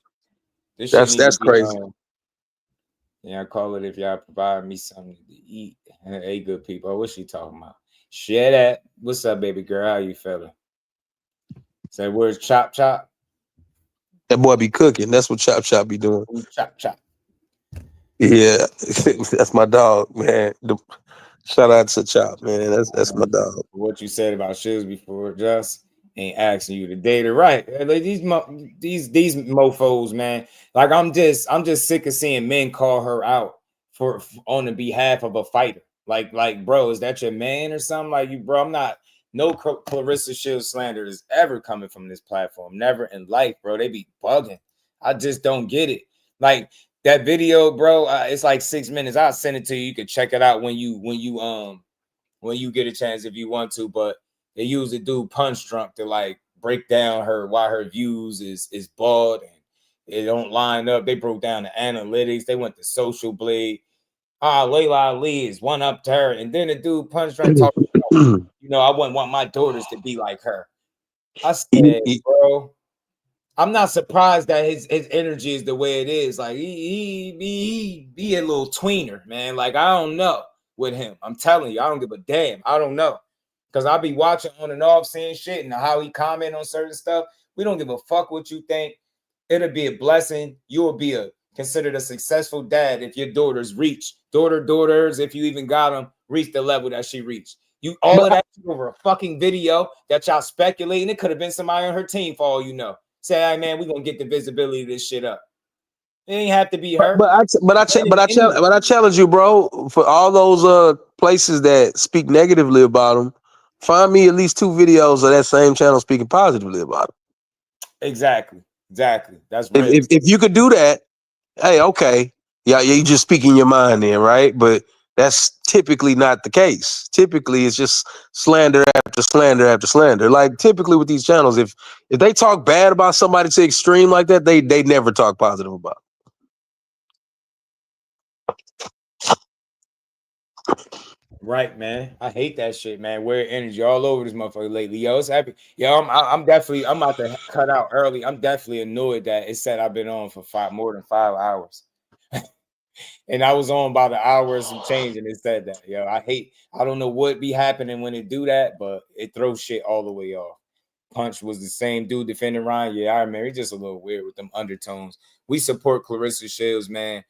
That's crazy. Yeah, I call it if y'all provide me something to eat. Hey, good people. What's she talking about? Share that. What's up, baby girl? How you feeling? Say, where's Chop Chop? That boy be cooking. That's what Chop Chop be doing. Chop Chop. Yeah, that's my dog, man. Shout out to Chop, man. That's my dog. What you said about Shields before, just ain't asking you to date her, right? Like these mofos, man. Like I'm just sick of seeing men call her out for on the behalf of a fighter. Like, bro, is that your man or something? Like, you, bro, I'm not. No Clarissa Shields slander is ever coming from this platform. Never in life, bro. They be bugging. I just don't get it. Like that video, bro. It's like 6 minutes. I'll send it to you. You can check it out when you get a chance if you want to. But they use the dude Punch Drunk to like break down why her views is bald and it don't line up. They broke down the analytics. They went to Social Blade. Layla Ali is one up to her, and then the dude Punch Drunk talking about, I wouldn't want my daughters to be like her. I said, bro, I'm not surprised that his energy is the way it is. Like he be a little tweener, man. Like I don't know with him. I'm telling you, I don't give a damn. I don't know because I be watching on and off, seeing shit and how he comment on certain stuff. We don't give a fuck what you think. It'll be a blessing. You will be considered a successful dad if your daughters if you even got them, reach the level that she reached. You all of that over a fucking video that y'all speculating. It could have been somebody on her team for all you know. Say, hey man, we're gonna get the visibility of this shit up. It ain't have to be her. But I challenge you, bro, for all those places that speak negatively about him, find me at least 2 videos of that same channel speaking positively about him. Exactly. That's real. If you could do that, hey, okay, yeah, you just speaking your mind then, right? But that's typically not the case. Typically, it's just slander after slander after slander. Like typically with these channels, if they talk bad about somebody to extreme like that, they never talk positive about them. Right, man. I hate that shit, man. Weird energy all over this motherfucker lately. Yo, it's happy. Yo, I'm about to cut out early. I'm definitely annoyed that it said I've been on for more than 5 hours. And I was on about an hour and some change, and it said that. Yo, I don't know what be happening when it do that, but it throws shit all the way off. Punch was the same dude defending Ryan. Yeah, I remember. He's just a little weird with them undertones. We support Clarissa Shields, man.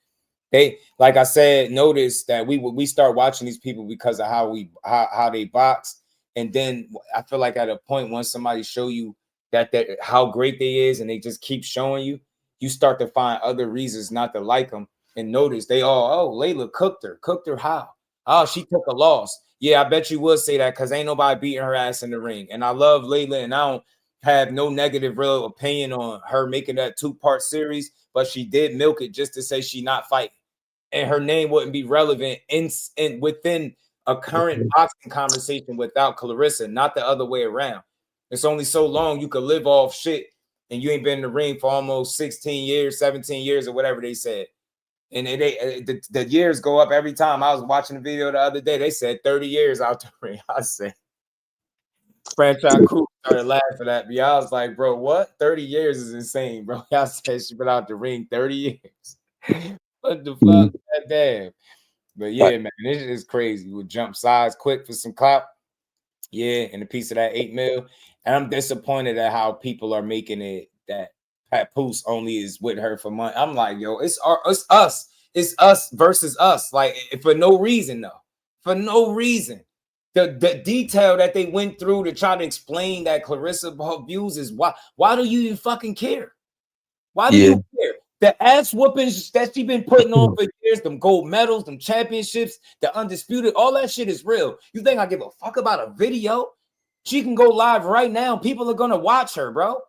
They, like I said, notice that we start watching these people because of how they box, and then I feel like at a point once somebody show you that how great they is, and they just keep showing you, you start to find other reasons not to like them. And notice they all, Layla cooked her how? Oh, she took a loss. Yeah, I bet you would say that because ain't nobody beating her ass in the ring. And I love Layla, and I don't have no negative real opinion on her making that 2-part series, but she did milk it just to say she not fighting. And her name wouldn't be relevant within a current boxing conversation without Clarissa, not the other way around. It's only so long you could live off shit, and you ain't been in the ring for almost 16 years, 17 years, or whatever they said. And the years go up every time. I was watching a video the other day. They said 30 years out the ring. I said, franchise crew started laughing at me. I was like, bro, what? 30 years is insane, bro. I said she been out the ring 30 years. What the fuck? Damn. But yeah, man, this is crazy. We'll jump sides quick for some clout. Yeah, and a piece of that 8 mil. And I'm disappointed at how people are making it that Papoose only is with her for money. I'm like, yo, it's us. It's us versus us. Like, for no reason, though. For no reason. The detail that they went through to try to explain that Clarissa views is why do you even fucking care? Why do you care? The ass whoopings that she been putting on for years, them gold medals, them championships, the undisputed, all that shit is real. You think I give a fuck about a video? She can go live right now. People are gonna watch her, bro.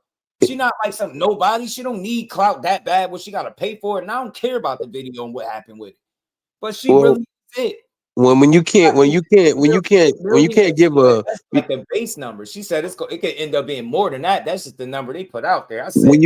She not like some nobody. She don't need clout that bad where she gotta pay for it. And I don't care about the video and what happened with it. But she really did. When you can't give a like the base number. She said it could end up being more than that. That's just the number they put out there. I said when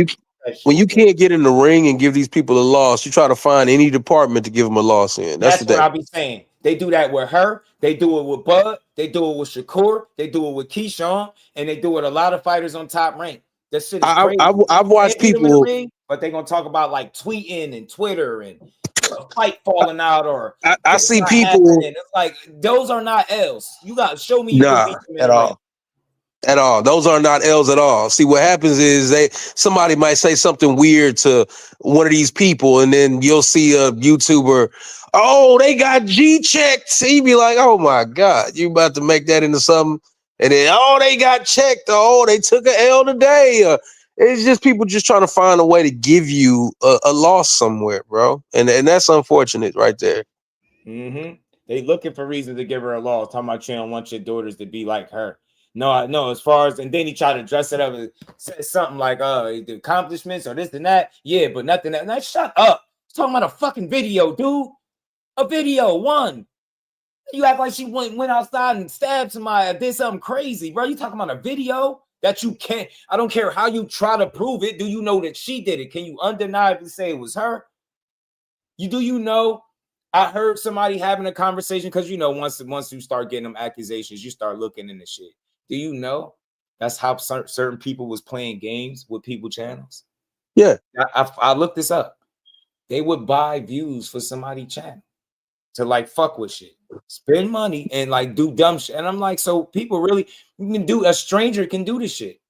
you can't get in the ring and give these people a loss, you try to find any department to give them a loss in. That's what I be saying. They do that with her. They do it with Bud. They do it with Shakur. They do it with Keyshawn, and they do it with a lot of fighters on Top Rank. That shit is crazy. I've watched people, ring, but they're gonna talk about like tweeting and Twitter and a fight falling out, or I see people. It's like those are not L's. You got to show me. At all. At all. Those are not L's at all. See, what happens is somebody might say something weird to one of these people, and then you'll see a YouTuber, oh, they got G-checked. So you be like, oh my God, you about to make that into something. And then, oh, they got checked. Oh, they took an L today. It's just people just trying to find a way to give you a loss somewhere, bro. And that's unfortunate right there. Mm-hmm. They looking for reasons to give her a loss. Talking about you don't want your daughters to be like her. No, as far as, and then he tried to dress it up and say something like, the accomplishments or this and that. Yeah, but nothing. Now, shut up. He's talking about a fucking video, dude. A video, one. You act like she went outside and stabbed somebody or did something crazy, bro. You talking about a video that you can't, I don't care how you try to prove it. Do you know that she did it? Can you undeniably say it was her? Do you know? I heard somebody having a conversation because, you know, once you start getting them accusations, you start looking into shit. Do you know that's how certain people was playing games with people channels? Yeah. I looked this up. They would buy views for somebody's channel to like fuck with shit, spend money and like do dumb shit. And I'm like, so people really a stranger can do this shit.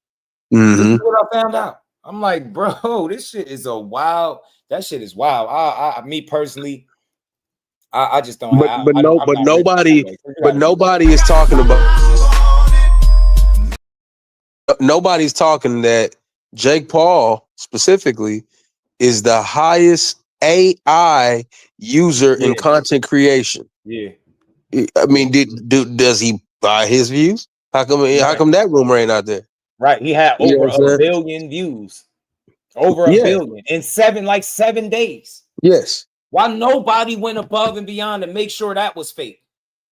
Mm-hmm. This is what I found out. I'm like, bro, this shit is that shit is wild. I me personally, I just don't. Nobody is talking about. Nobody's talking that Jake Paul specifically is the highest AI user in content creation. Yeah. I mean, does he buy his views? How come that rumor ain't out there? Right. He had You know over what I'm a saying? billion views. Over a Yeah. billion in 7 days. Yes. Why nobody went above and beyond to make sure that was fake?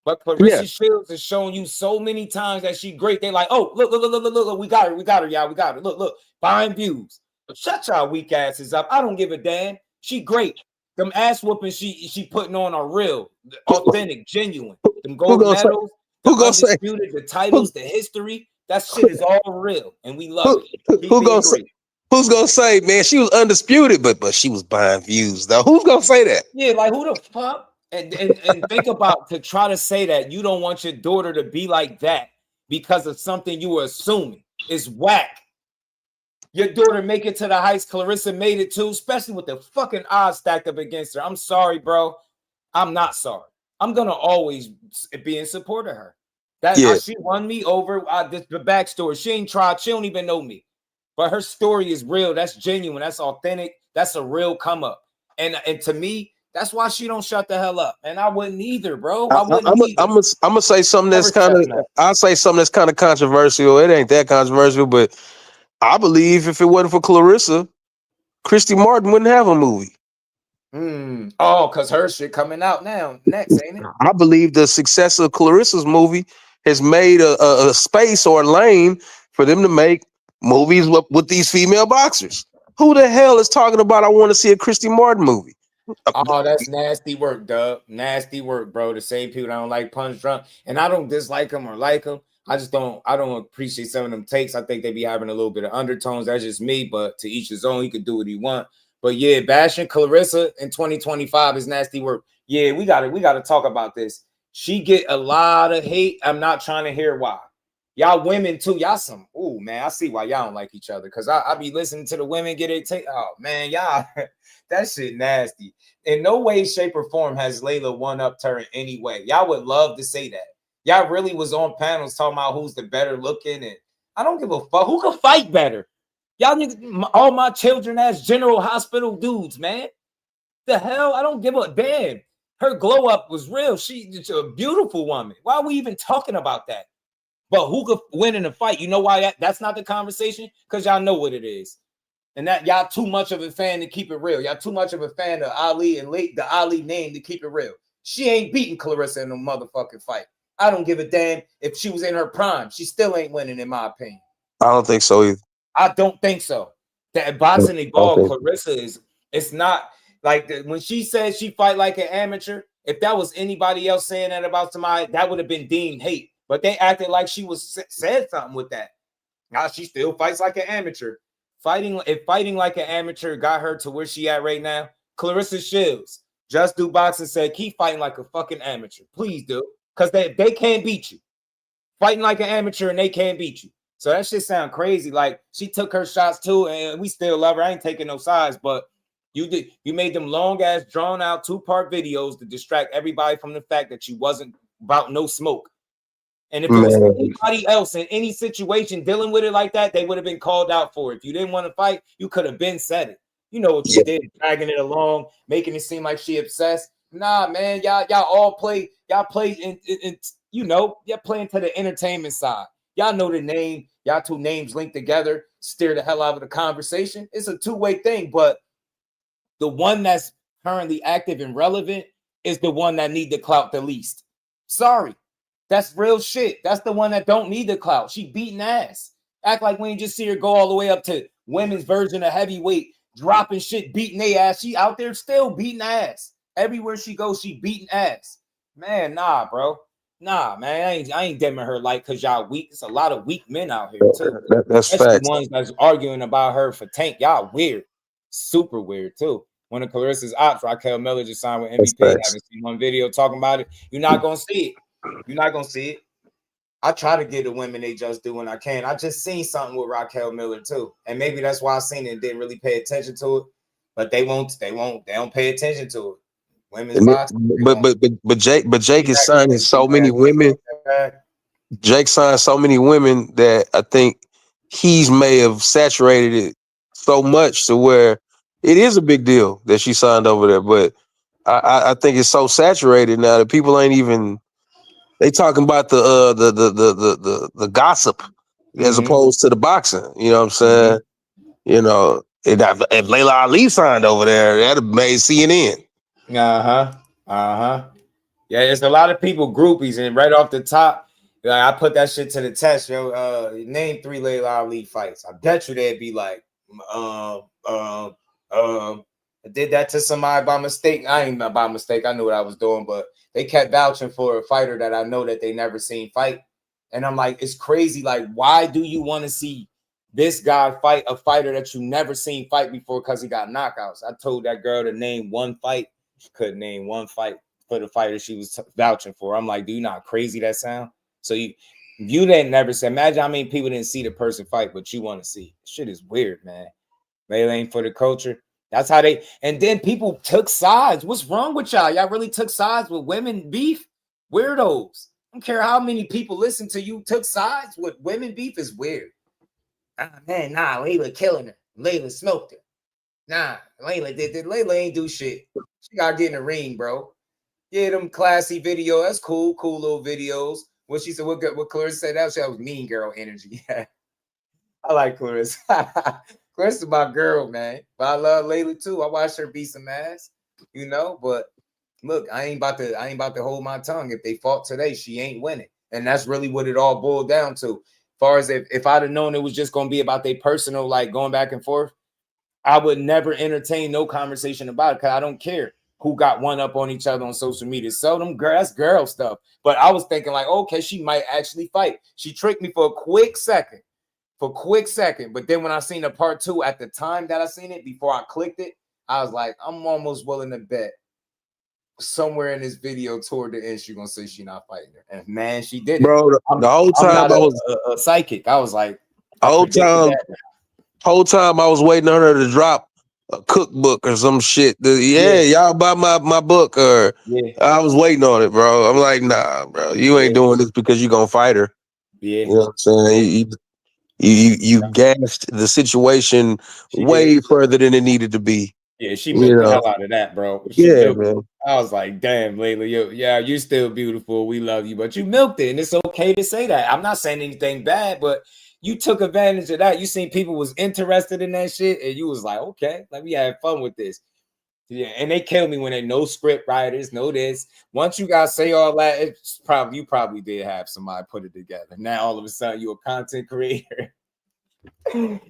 But Clarissa Shields has shown you so many times that she great. They like, oh, look, we got her, y'all, we got her. Look, buying views. Shut y'all weak asses up. I don't give a damn. She great. Them ass whoopings she putting on are real, authentic, genuine. Them gold medals, the undisputed, the titles, the history. That shit is all real, and we love it. Who's gonna say, man, she was undisputed, but she was buying views though? Who's gonna say that? Yeah, like who the fuck? And think about to try to say that you don't want your daughter to be like that because of something you were assuming is whack. Your daughter make it to the heights Clarissa made it to, especially with the fucking odds stacked up against her. I'm sorry, bro. I'm not sorry. I'm gonna always be in support of her. She won me over. The backstory. She ain't tried. She don't even know me. But her story is real. That's genuine. That's authentic. That's a real come up. And to me, that's why she don't shut the hell up. And I wouldn't either, bro. I wouldn't either. I'm gonna say something that's kind of. I'll say something that's kind of controversial. It ain't that controversial, but I believe if it wasn't for Clarissa, Christy Martin wouldn't have a movie. Oh, because her shit coming out now next, ain't it? I believe the success of Clarissa's movie has made a space or a lane for them to make movies with these female boxers. Who the hell is talking about I want to see a Christy Martin movie? Oh, that's nasty work, Dub. Nasty work, bro. The same people that don't like Punch Drunk. And I don't dislike them or like them. I don't appreciate some of them takes. I think they be having a little bit of undertones. That's just me, but to each his own. He could do what he want. But yeah, bashing Clarissa in 2025 is nasty work. Yeah, we gotta talk about this. She get a lot of hate. I'm not trying to hear why. Y'all women too. Y'all some. Oh man, I see why y'all don't like each other. Cause I be listening to the women get it. Oh man, y'all, that shit nasty. In no way, shape, or form has Layla one up her in any way. Y'all would love to say that. Y'all really was on panels talking about who's the better looking, and I don't give a fuck. Who can fight better? Y'all niggas, all my children as General Hospital dudes, man. The hell? I don't give a damn. Her glow up was real. She's a beautiful woman. Why are we even talking about that? But who could win in a fight? You know why that's not the conversation? Because y'all know what it is. And that y'all too much of a fan to keep it real. Y'all too much of a fan of Ali and the Ali name to keep it real. She ain't beating Clarissa in no motherfucking fight. I don't give a damn if she was in her prime. She still ain't winning, in my opinion. I don't think so either. I don't think so. That boxing evolved. Clarissa it's not like when she said she fight like an amateur. If that was anybody else saying that about somebody, that would have been deemed hate. But they acted like she said something with that. Now she still fights like an amateur. Fighting like an amateur got her to where she at right now. Claressa Shields, Just Do Boxing said, keep fighting like a fucking amateur. Please do. Because they can't beat you. Fighting like an amateur and they can't beat you. So that shit sound crazy. Like she took her shots too, and we still love her. I ain't taking no sides, but you made them long ass, drawn out 2-part videos to distract everybody from the fact that you wasn't about no smoke. And if it was anybody else in any situation dealing with it like that, they would have been called out for it. If you didn't want to fight, you could have been said it. You know what you did, dragging it along, making it seem like she obsessed. Nah, man, y'all all play. Y'all play in y'all playing to the entertainment side. Y'all know the name. Y'all two names linked together, steer the hell out of the conversation. It's a two-way thing, but the one that's currently active and relevant is the one that need the clout the least. Sorry. That's real shit. That's the one that don't need the clout. She beating ass. Act like when you just see her go all the way up to women's version of heavyweight, dropping shit, beating their ass. She out there still beating ass. Everywhere she goes, she beating ass. Man, nah, bro. Nah, man. I ain't dimming her light because y'all weak. It's a lot of weak men out here, too. That's especially facts. ones that's arguing about her for Tank. Y'all weird. Super weird, too. One of Clarissa's ops, Raquel Miller, just signed with MVP. Haven't seen one video talking about it. You're not going to see it. You're not going to see it. I try to get the women they just do when I can. I just seen something with Raquel Miller, too. And maybe that's why I seen it and didn't really pay attention to it. But they don't pay attention to it. Women's boxing. But Jake is signing so many women. Jake signed so many women that I think he's may have saturated it so much to where it is a big deal that she signed over there. But I think it's so saturated now that people ain't even they talking about the gossip as opposed to the boxing. You know what I'm saying? You know, if Layla Ali signed over there, that'd have made CNN. Yeah, there's a lot of people groupies, and right off the top, like, I put that shit to the test. Yo, name 3 Layla Ali fights. I bet you they'd be like, I did that to somebody by mistake. I ain't by mistake. I knew what I was doing, but they kept vouching for a fighter that I know that they never seen fight. And I'm like, it's crazy. Like, why do you want to see this guy fight a fighter that you never seen fight before because he got knockouts? I told that girl to name one fight. She couldn't name one fight for the fighter she was vouching for. I'm like, do you know how crazy that sound? So you didn't never say, imagine how many people didn't see the person fight, but you want to see. Shit is weird, man. Layla ain't for the culture. That's how they, and then people took sides. What's wrong with y'all? Y'all really took sides with women beef? Weirdos. I don't care how many people listen to you, took sides with women beef is weird. Man, nah, Layla killing her. Layla smoked her. Nah, Layla did. Layla ain't do shit. She got to get in the ring, bro. Yeah, them classy video. That's cool. Cool little videos. What she said, what Clarissa said, that was mean girl energy. I like Clarissa. Clarissa's my girl, man. But I love Layla too. I watched her beat some ass, you know. But look, I ain't about to hold my tongue. If they fought today, she ain't winning. And that's really what it all boiled down to. As far as if I'd have known it was just gonna be about their personal, like going back and forth, I would never entertain no conversation about it because I don't care who got one up on each other on social media. So them girl, that's girl stuff. But I was thinking like, okay, she might actually fight. She tricked me for a quick second. But then when I seen the part 2, at the time that I seen it, before I clicked it, I was like, I'm almost willing to bet somewhere in this video toward the end she's gonna say she not fighting her. And man, she did it. Bro, the whole time I was a psychic. I was like, whole time I was waiting on her to drop a cookbook or some shit. Y'all buy my book, or I was waiting on it, bro. I'm like, nah, bro, you ain't doing this because you gonna fight her. You know what I'm saying? You gassed the situation way further than it needed to be. Yeah, she milked the hell out of that, bro. Man. I was like, damn, Layla, you're still beautiful. We love you, but you milked it, and it's okay to say that. I'm not saying anything bad, but you took advantage of that. You seen people was interested in that shit, and you was like, okay, let me have fun with this. Yeah, and they kill me when they no script writers, no this. Once you guys say all that, it's probably you probably did have somebody put it together. Now all of a sudden you're a content creator.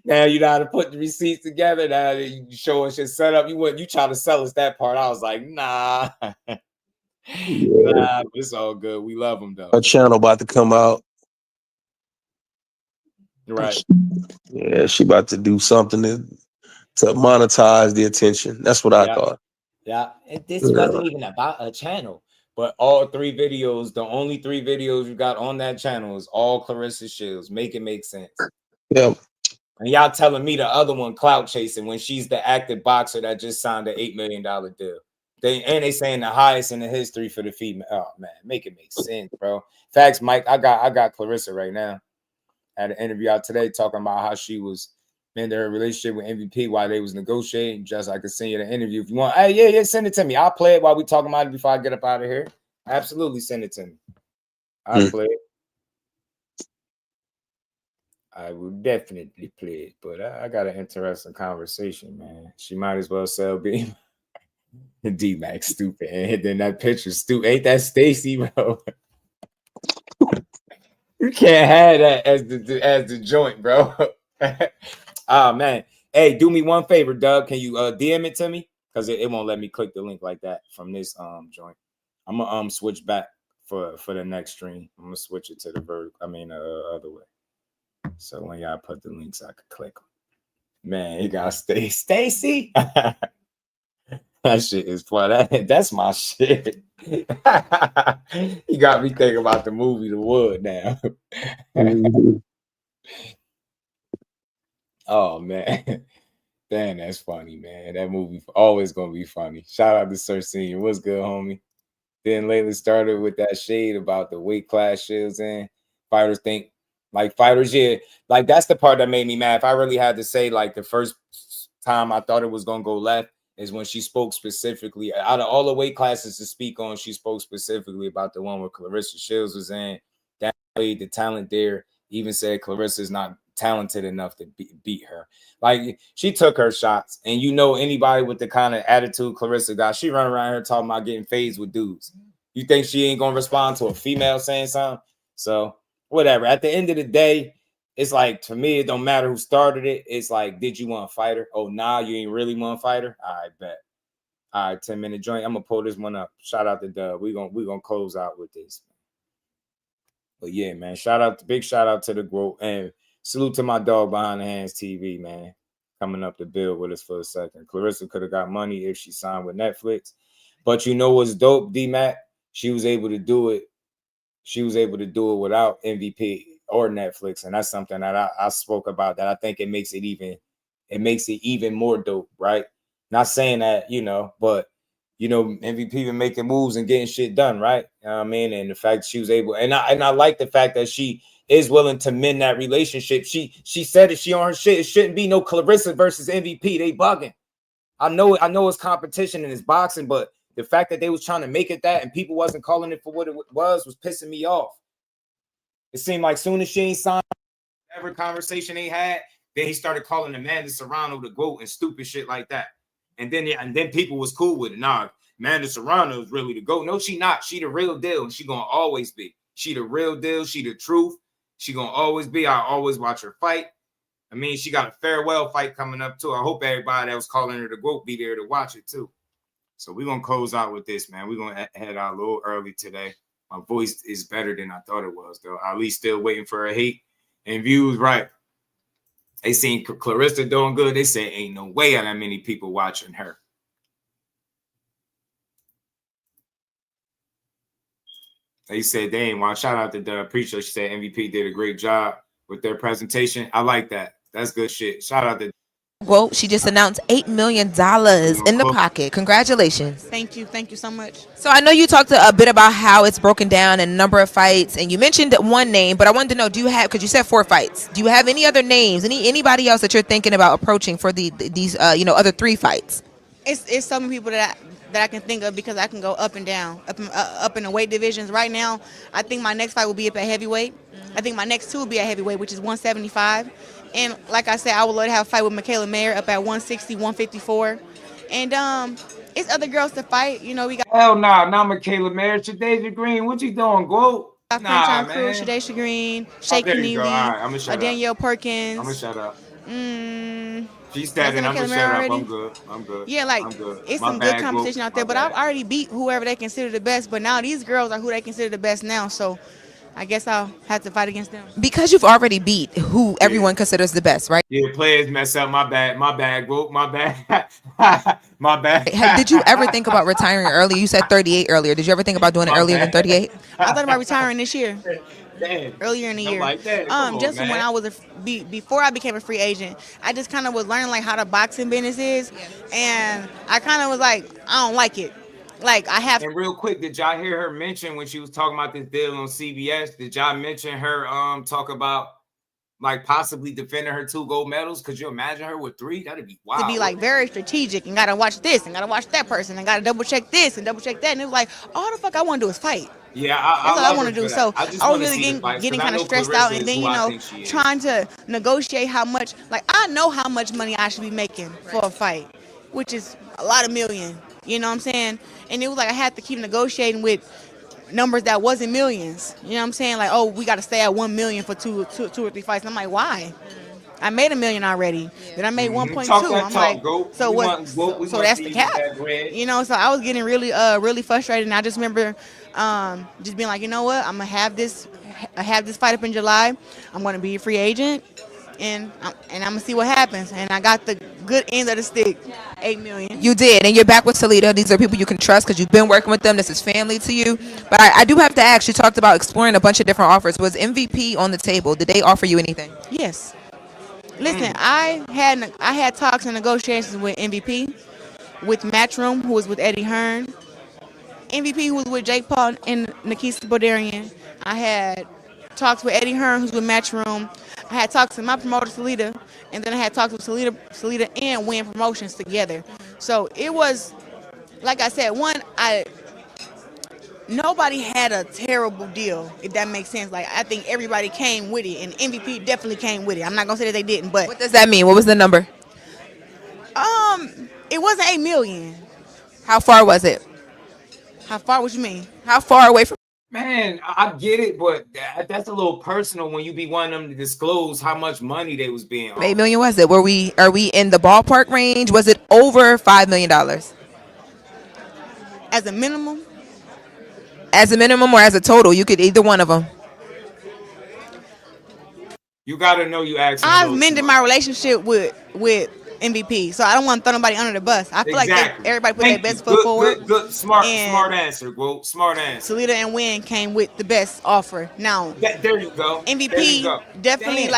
Now you know how to put the receipts together. Now you show us your setup. You try to sell us that part. I was like, nah, nah, it's all good. We love them though. Her channel about to come out. Right. Yeah, she about to do something to monetize the attention. That's what I thought. Yeah, this wasn't even about a channel, but all 3 videos, the only 3 videos you got on that channel is all Clarissa Shields. Make it make sense. Yeah. And y'all telling me the other one clout chasing when she's the active boxer that just signed an $8 million deal. They saying the highest in the history for the female. Oh man, make it make sense, bro. Facts, Mike. I got Clarissa right now. I had an interview out today talking about how she was in their relationship with MVP while they was negotiating. Just I could send you the interview if you want. Hey, yeah, send it to me. I'll play it while we talking about it before I get up out of here. Absolutely, send it to me. I'll play it. I will definitely play it, but I got an interesting conversation, man. She might as well sell B. D-Max stupid. And then that picture stupid. Ain't that Stacy, bro? You can't have that as the joint, bro. Oh, man. Hey, do me one favor, Doug. Can you DM it to me? Because it won't let me click the link like that from this joint. I'm gonna switch back for the next stream. I'm gonna switch it to the other way. So when y'all put the links, I could click them. Man, you gotta stay Stacy. That shit is fun. That's my shit. You got me thinking about the movie The Wood now. Oh man. Damn, that's funny, man. That movie always gonna be funny. Shout out to Sir Senior. What's good, homie? Then lately started with that shade about the weight class Shields in. Fighters like that's the part that made me mad. If I really had to say like the first time I thought it was gonna go left is when she spoke specifically out of all the weight classes to speak on. She spoke specifically about the one where Claressa Shields was in. That way, the talent there even said Clarissa's not talented enough to beat her. Like, she took her shots, and you know, anybody with the kind of attitude Claressa got, she run around here talking about getting phased with dudes. You think she ain't gonna respond to a female saying something? So whatever. At the end of the day, it's like, to me, it don't matter who started it. It's like, did you want to fight her? Oh, nah, you ain't really want to fight her? All right, bet. All right, 10-minute joint. I'm gonna pull this one up. Shout out to Dub. We gonna close out with this. But yeah, man, big shout out to the group, and salute to my dog behind the hands TV, man, coming up to build with us for a second. Clarissa could have got money if she signed with Netflix, but you know what's dope, D-Mac? She was able to do it. She was able to do it without MVP or Netflix, and that's something that I spoke about, that I think it makes it even more dope, right? Not saying that, you know, but you know, MVP been making moves and getting shit done, right? You know what I mean? And the fact she was able, and I like the fact that she is willing to mend that relationship. She said that she on her shit. It shouldn't be no Clarissa versus MVP. They bugging. I know it's competition and it's boxing, but the fact that they was trying to make it that and people wasn't calling it for what it was pissing me off. It seemed like soon as she ain't signed, every conversation they had, then he started calling Amanda Serrano the GOAT and stupid shit like that. And then people was cool with it. Nah, Amanda Serrano is really the GOAT. No, she not. She the real deal, and she gonna always be. She the real deal. She the truth. She gonna always be. I always watch her fight. I mean, she got a farewell fight coming up too. I hope everybody that was calling her the GOAT be there to watch it too. So we're gonna close out with this, man. We're gonna head out a little early today. My voice is better than I thought it was, though. Ali still waiting for her hate and views, right? They seen Clarissa doing good. They said, ain't no way that many people watching her. They said they ain't watch. Shout out to the preacher. She said MVP did a great job with their presentation. I like that. That's good shit. Shout out to. Well, she just announced $8 million in the pocket. Congratulations. Thank you so much. So I know you talked a bit about how it's broken down and number of fights, and you mentioned one name, but I wanted to know, do you have, because you said 4 fights, do you have any other names, anybody else that you're thinking about approaching for these other 3 fights? It's so many people that I can think of, because I can go up and down, up in the weight divisions. Right now, I think my next fight will be up at heavyweight. I think my next 2 will be at heavyweight, which is 175. And like I said, I would love to have a fight with Michaela Mayer up at 160, 154. And it's other girls to fight. You know, we got. Hell nah, not Michaela Mayer. Shadasia Green, what you doing, Glow? Nah, man. Shadasia Green, Shea Keneally, right, Danielle Perkins. I'm gonna shut up. She's standing. I'm gonna shut up. I'm good. Yeah, like it's some good competition out there. But I've already beat whoever they consider the best. But now these girls are who they consider the best now. So I guess I'll have to fight against them. Because you've already beat who everyone considers the best, right? Yeah, players mess up. My bad, Glow. My bad. My bad. Did you ever think about retiring early? You said 38 earlier. Did you ever think about doing it earlier than 38? I thought about retiring this year. Damn. Earlier in the year. Like that. Just when I was before I became a free agent, I just kind of was learning like how the boxing business is, and I kind of was like, I don't like it. Like I have. And real quick, did y'all hear her mention when she was talking about this deal on CBS? Did y'all mention her talk about like possibly defending her 2 gold medals? Could you imagine her with 3? That'd be wild. To be like very strategic and gotta watch this and gotta watch that person and gotta double check this and double check that, and it was like all the fuck I want to do is fight. Yeah, that's all I want to do. So I was really getting kind of stressed out, and then trying to negotiate how much. Like I know how much money I should be making for a fight, which is a lot of million. You know what I'm saying? And it was like I had to keep negotiating with numbers that wasn't millions. You know what I'm saying? Like, oh, we got to stay at 1 million for two or 3 fights. And I'm like, why? I made $1 million already. Then I made 1.2. I'm like, so what? So that's the cap. You know, so I was getting really frustrated, and I just remember just being like, you know what? I'm gonna have this fight up in July. I'm gonna be a free agent, and I'm gonna see what happens. And I got the good end of the stick, $8 million. You did, and you're back with Toledo. These are people you can trust because you've been working with them. This is family to you. But I do have to ask. You talked about exploring a bunch of different offers. Was MVP on the table? Did they offer you anything? Yes. Listen, I had talks and negotiations with MVP, with Matchroom, who was with Eddie Hearn, MVP, who was with Jake Paul and Nikita Bodarian. I had talks with Eddie Hearn, who's with Matchroom. I I had talked to my promoter, Salida, and then I had talked with Salida and Win Promotions together. So it was, like I said, nobody had a terrible deal, if that makes sense. Like, I think everybody came with it, and MVP definitely came with it. I'm not gonna say that they didn't, but What does that mean? What was the number? It wasn't $8 million. How far was it? How far? What you mean? How far away from? Man, I get it, but that's a little personal when you be wanting them to disclose how much money they was being offered. $8 million was it? Are we in the ballpark range? Was it over $5 million? As a minimum? As a minimum or as a total? You could either one of them. You gotta know you asking. I've mended my relationship with MVP, so I don't want to throw nobody under the bus. I feel like everybody put their best foot forward. Good, smart answer, bro. Smart answer. Salida and Win came with the best offer. Now, there you go. MVP definitely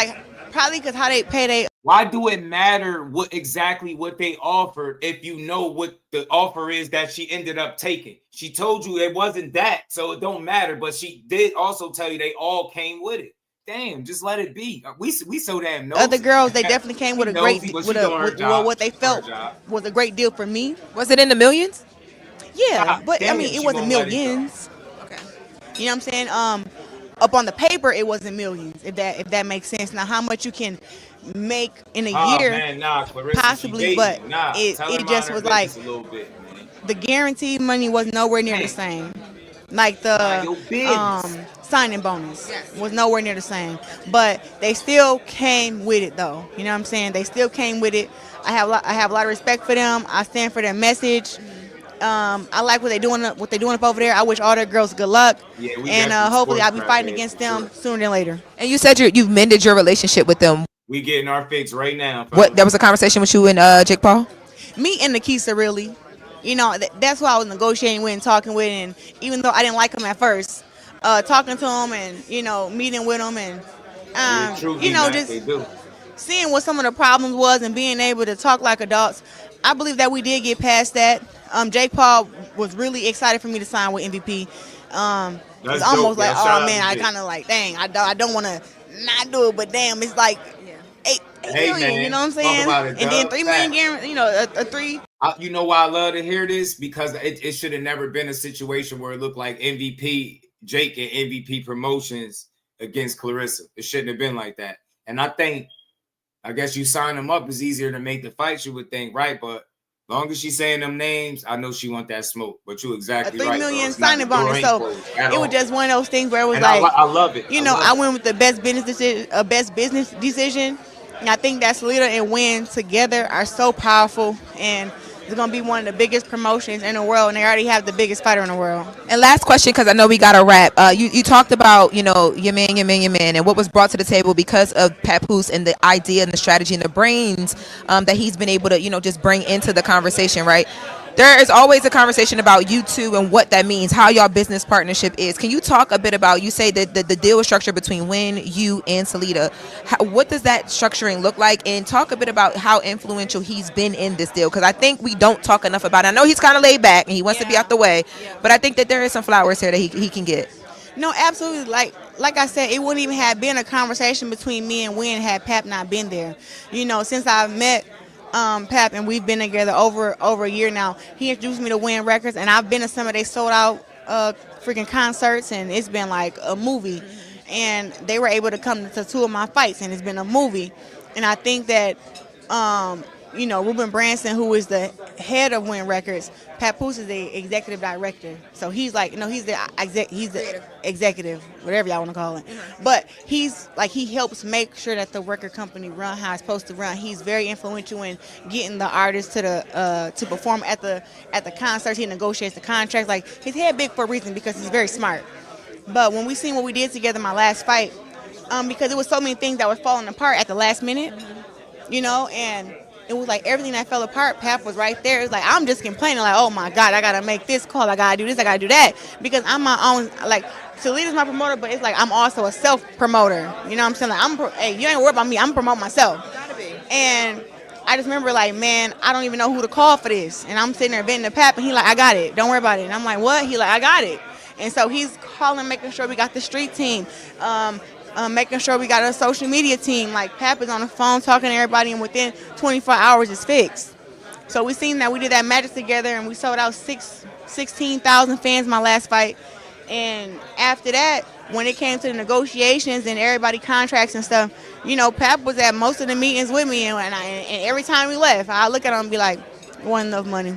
probably because how they pay they. Why do it matter what they offered if you know what the offer is that she ended up taking? She told you it wasn't that, so it don't matter. But she did also tell you they all came with it. Damn, just let it be. We so damn nosy. Other girls, they definitely came with a great, what they felt was a great deal for me. Was it in the millions? Yeah, but I mean, it wasn't millions. Okay, you know what I'm saying? Up on the paper, it wasn't millions. If that makes sense. Now, how much you can make in a year, Clarissa, possibly, but it just was like the guaranteed money was nowhere near the same. Like the signing bonus was nowhere near the same, but they still came with it though. You know what I'm saying? They still came with it. I have a lot of respect for them. I stand for their message. I like what they're doing up over there. I wish all their girls good luck, and hopefully I'll be fighting against them sooner than later. And you said you've mended your relationship with them. We getting our fix right now. What? There was a conversation with you and Jake Paul? Me and Nikisa, really. You know, that's who I was negotiating with and talking with, and even though I didn't like him at first, talking to him and, you know, meeting with him and, you know, just seeing what some of the problems was and being able to talk like adults, I believe that we did get past that. Jake Paul was really excited for me to sign with MVP. It's almost like, oh, man, I kind of like, dang, I don't want to not do it, but damn, it's like $8 million, man, you know what I'm saying? And then $3 million guarantee, you know, a three. You know why I love to hear this? Because it should have never been a situation where it looked like MVP, Jake and MVP Promotions against Clarissa. It shouldn't have been like that. And I guess you sign them up is easier to make the fight, you would think, right? But long as she's saying them names, I know she want that smoke. But you're exactly right. $3 million signing bonus. So it was just one of those things where it was I love it. You know, I went with the best business decision. And I think that Salida and Win together are so powerful, and it's going to be one of the biggest promotions in the world, and they already have the biggest fighter in the world. And last question, because I know we got to wrap. You talked about, you know, your man, and what was brought to the table because of Papoose and the idea and the strategy and the brains that he's been able to, you know, just bring into the conversation, right? There is always a conversation about you two and what that means, how y'all business partnership is. Can you talk a bit about, you say that the deal was structured between Win, you, and Salida. What does that structuring look like? And talk a bit about how influential he's been in this deal, because I think we don't talk enough about it. I know he's kind of laid back and he wants to be out the way, but I think that there is some flowers here that he can get. No, absolutely. Like I said, it wouldn't even have been a conversation between me and Win had Pap not been there. You know, since I've met Pap, and we've been together over a year now. He introduced me to Win Records, and I've been to some of they sold out freaking concerts, and it's been like a movie. And they were able to come to two of my fights, and it's been a movie. And I think that you know, Ruben Branson, who is the head of Win Records, Papoose is the executive director. So he's like, you know, he's the executive, whatever y'all want to call it. But he's like, he helps make sure that the record company run how it's supposed to run. He's very influential in getting the artists to perform at the concerts. He negotiates the contracts. Like, his head big for a reason, because he's very smart. But when we seen what we did together in my last fight, because it was so many things that were falling apart at the last minute, you know, and it was like everything that fell apart, Pap was right there. It's like, I'm just complaining, like, oh my God, I gotta make this call, I gotta do this, I gotta do that, because I'm my own, like, Salida's my promoter, but it's like I'm also a self-promoter. You know what I'm saying? Like, hey, you ain't worried about me, I'm promoting myself. Gotta be. And I just remember, like, man, I don't even know who to call for this. And I'm sitting there venting to Pap, and he like, I got it, don't worry about it. And I'm like, what? He like, I got it. And so he's calling, making sure we got the street team. making sure we got a social media team. Like Pap is on the phone talking to everybody, and within 24 hours it's fixed. So we seen that we did that magic together, and we sold out 16,000 fans my last fight. And after that, when it came to the negotiations and everybody contracts and stuff, you know, Pap was at most of the meetings with me, and every time we left, I look at him and be like, wasn't enough money.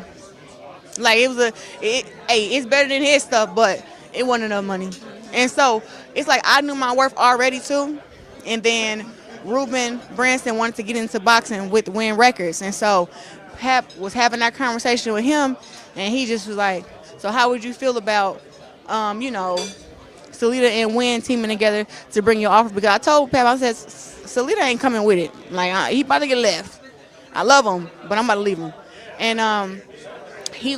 Like it's better than his stuff, but it wasn't enough money. And so it's like I knew my worth already too. And then Ruben Branson wanted to get into boxing with Win Records, and so Pap was having that conversation with him, and he just was like, so how would you feel about, you know, Salita and Win teaming together to bring your offer? Because I told Pap, I said, Salita ain't coming with it. Like, he about to get left. I love him, but I'm about to leave him. And he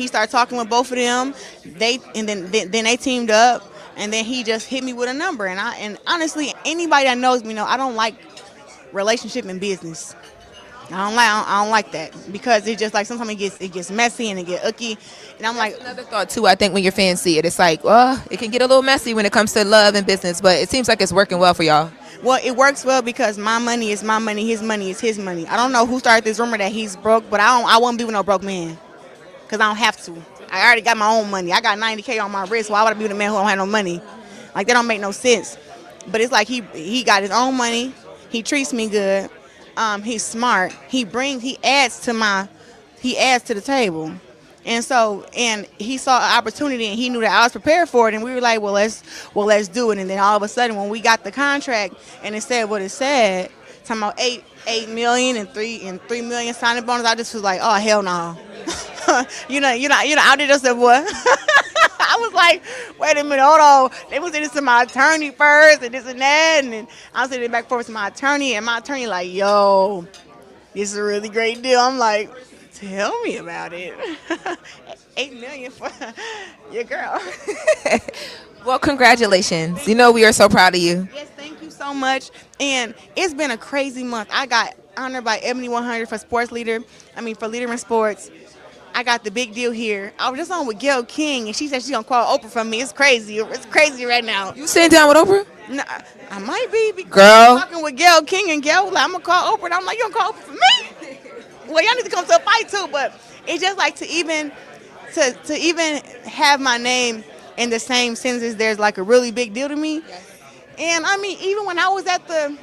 started talking with both of them. Then they teamed up, and then he just hit me with a number. And honestly, anybody that knows me know I don't like relationship and business. I don't like that, because it's just like sometimes it gets messy and it get icky, and I'm like, another thought too. I think when your fans see it, it's like, well, it can get a little messy when it comes to love and business, but it seems like it's working well for y'all. Well, it works well because my money is my money, his money is his money. I don't know who started this rumor that he's broke, but I won't be with no broke man, because I don't have to. I already got my own money. I got $90K on my wrist. Why would I be with a man who don't have no money? Like, that don't make no sense. But it's like he got his own money. He treats me good. He's smart. He adds to the table. And so, and he saw an opportunity, and he knew that I was prepared for it, and we were like, well, let's do it. And then all of a sudden, when we got the contract and it said what it said, talking about $8 million and $3 million signing bonus, I just was like, oh, hell no. you know, I did just said what? I was like, wait a minute, hold on. They was into my attorney first and this and that, and then I was sitting back and forth to my attorney, and my attorney like, yo, this is a really great deal. I'm like, tell me about it. $8 million for your girl. Well, congratulations. You know we are so proud of you. Yes, thank you so much. And it's been a crazy month. I got honored by Ebony 100 for Leader in Sports. I got the big deal here. I was just on with Gayle King, and she said she's going to call Oprah from me. It's crazy. It's crazy right now. You sitting down with Oprah? No, I might be. Because girl. I'm talking with Gayle King, and Gayle was like, I'm going to call Oprah. And I'm like, you going to call Oprah for me? Well, y'all need to come to a fight, too. But it's just like to even have my name in the same sentences, there's like a really big deal to me. Yes. And, I mean, even when I was at the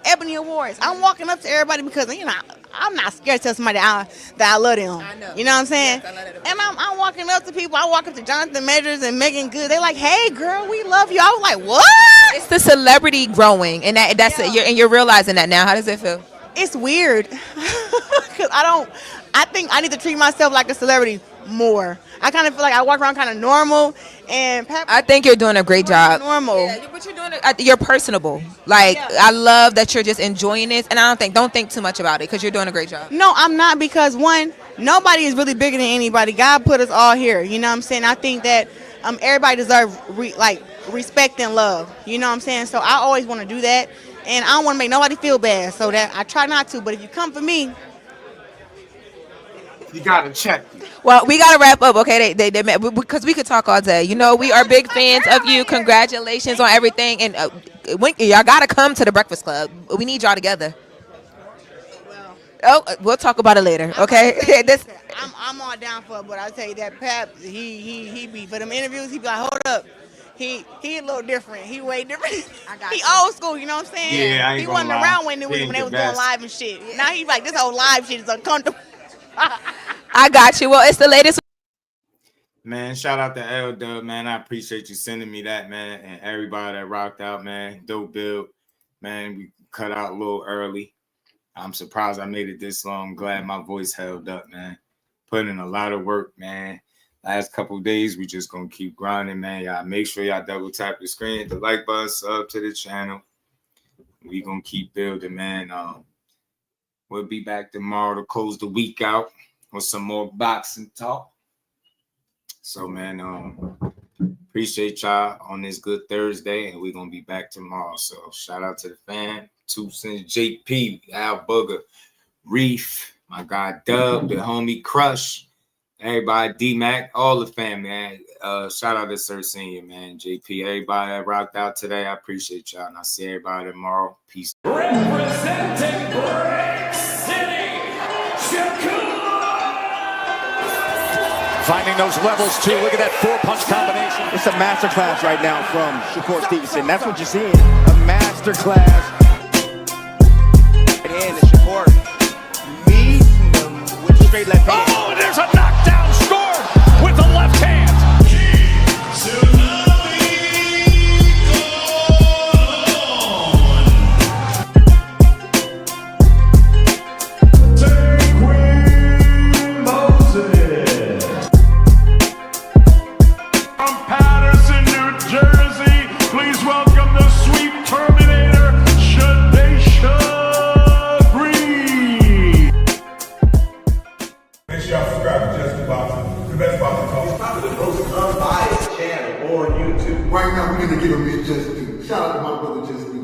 Ebony Awards, I'm walking up to everybody because, you know, I'm not scared to tell somebody that I love them. I know. You know what I'm saying? Yes, and I'm walking up to people. I walk up to Jonathan Majors and Megan Good. They're like, hey, girl, we love you. I was like, what? It's the celebrity growing, and you're realizing that now. How does it feel? It's weird. Because I think I need to treat myself like a celebrity more. I kind of feel like I walk around kind of normal, and I think you're doing a great job. Normal. Yeah, but you're doing it. You're personable. Like, yeah. I love that you're just enjoying this, and don't think too much about it, because you're doing a great job. No, I'm not, because one, nobody is really bigger than anybody. God put us all here. You know what I'm saying? I think that everybody deserves respect and love. You know what I'm saying? So I always want to do that, and I don't want to make nobody feel bad. So that I try not to. But if you come for me, you gotta check. Well, we gotta wrap up, okay? They because we could talk all day. You know, we are big fans of you. Congratulations on everything, and y'all gotta come to the Breakfast Club. We need y'all together. Oh, we'll talk about it later, okay? I'm all down for it, but I'll tell you that Pap, he be for them interviews. He be like, hold up. He a little different. He way different. He old school, you know what I'm saying? Yeah, he wasn't around when they was doing live and shit. Yeah. Now he's like, this whole live shit is uncomfortable. I got you. Well, it's the latest. Man, shout out to L-Dub, man. I appreciate you sending me that, man. And everybody that rocked out, man. Dope build. Man, we cut out a little early. I'm surprised I made it this long. Glad my voice held up, man. Put in a lot of work, man. Last couple of days, we just going to keep grinding, man. Y'all make sure y'all double tap the screen, the like button, sub to the channel. We going to keep building, man. We'll be back tomorrow to close the week out with some more boxing talk. So, man, appreciate y'all on this good Thursday, and we're going to be back tomorrow. So, shout out to the fan, 2 Cents, JP, Al Booger, Reef, my guy Dub, the homie Crush, everybody, D-Mac, all the fam, man. Shout out to Sir Senior, man, JP, everybody that rocked out today. I appreciate y'all, and I'll see everybody tomorrow. Peace. Representing Brick City, Shakur! Finding those levels, too. Look at that four-punch combination. It's a masterclass right now from Shakur Stevenson. That's what you're seeing, a masterclass. And Shakur meeting them with a straight left hand. Oh, and there's a knockdown scored with the left hand. From Patterson, New Jersey, please welcome the sweet Terminator, Shadasia Green. Make sure y'all subscribe to JUSDUEBOXING, the best boxing talk. It's probably the most unbiased channel on YouTube. Right now, we're going to give him his Just Do. Shout out to my brother Just Do.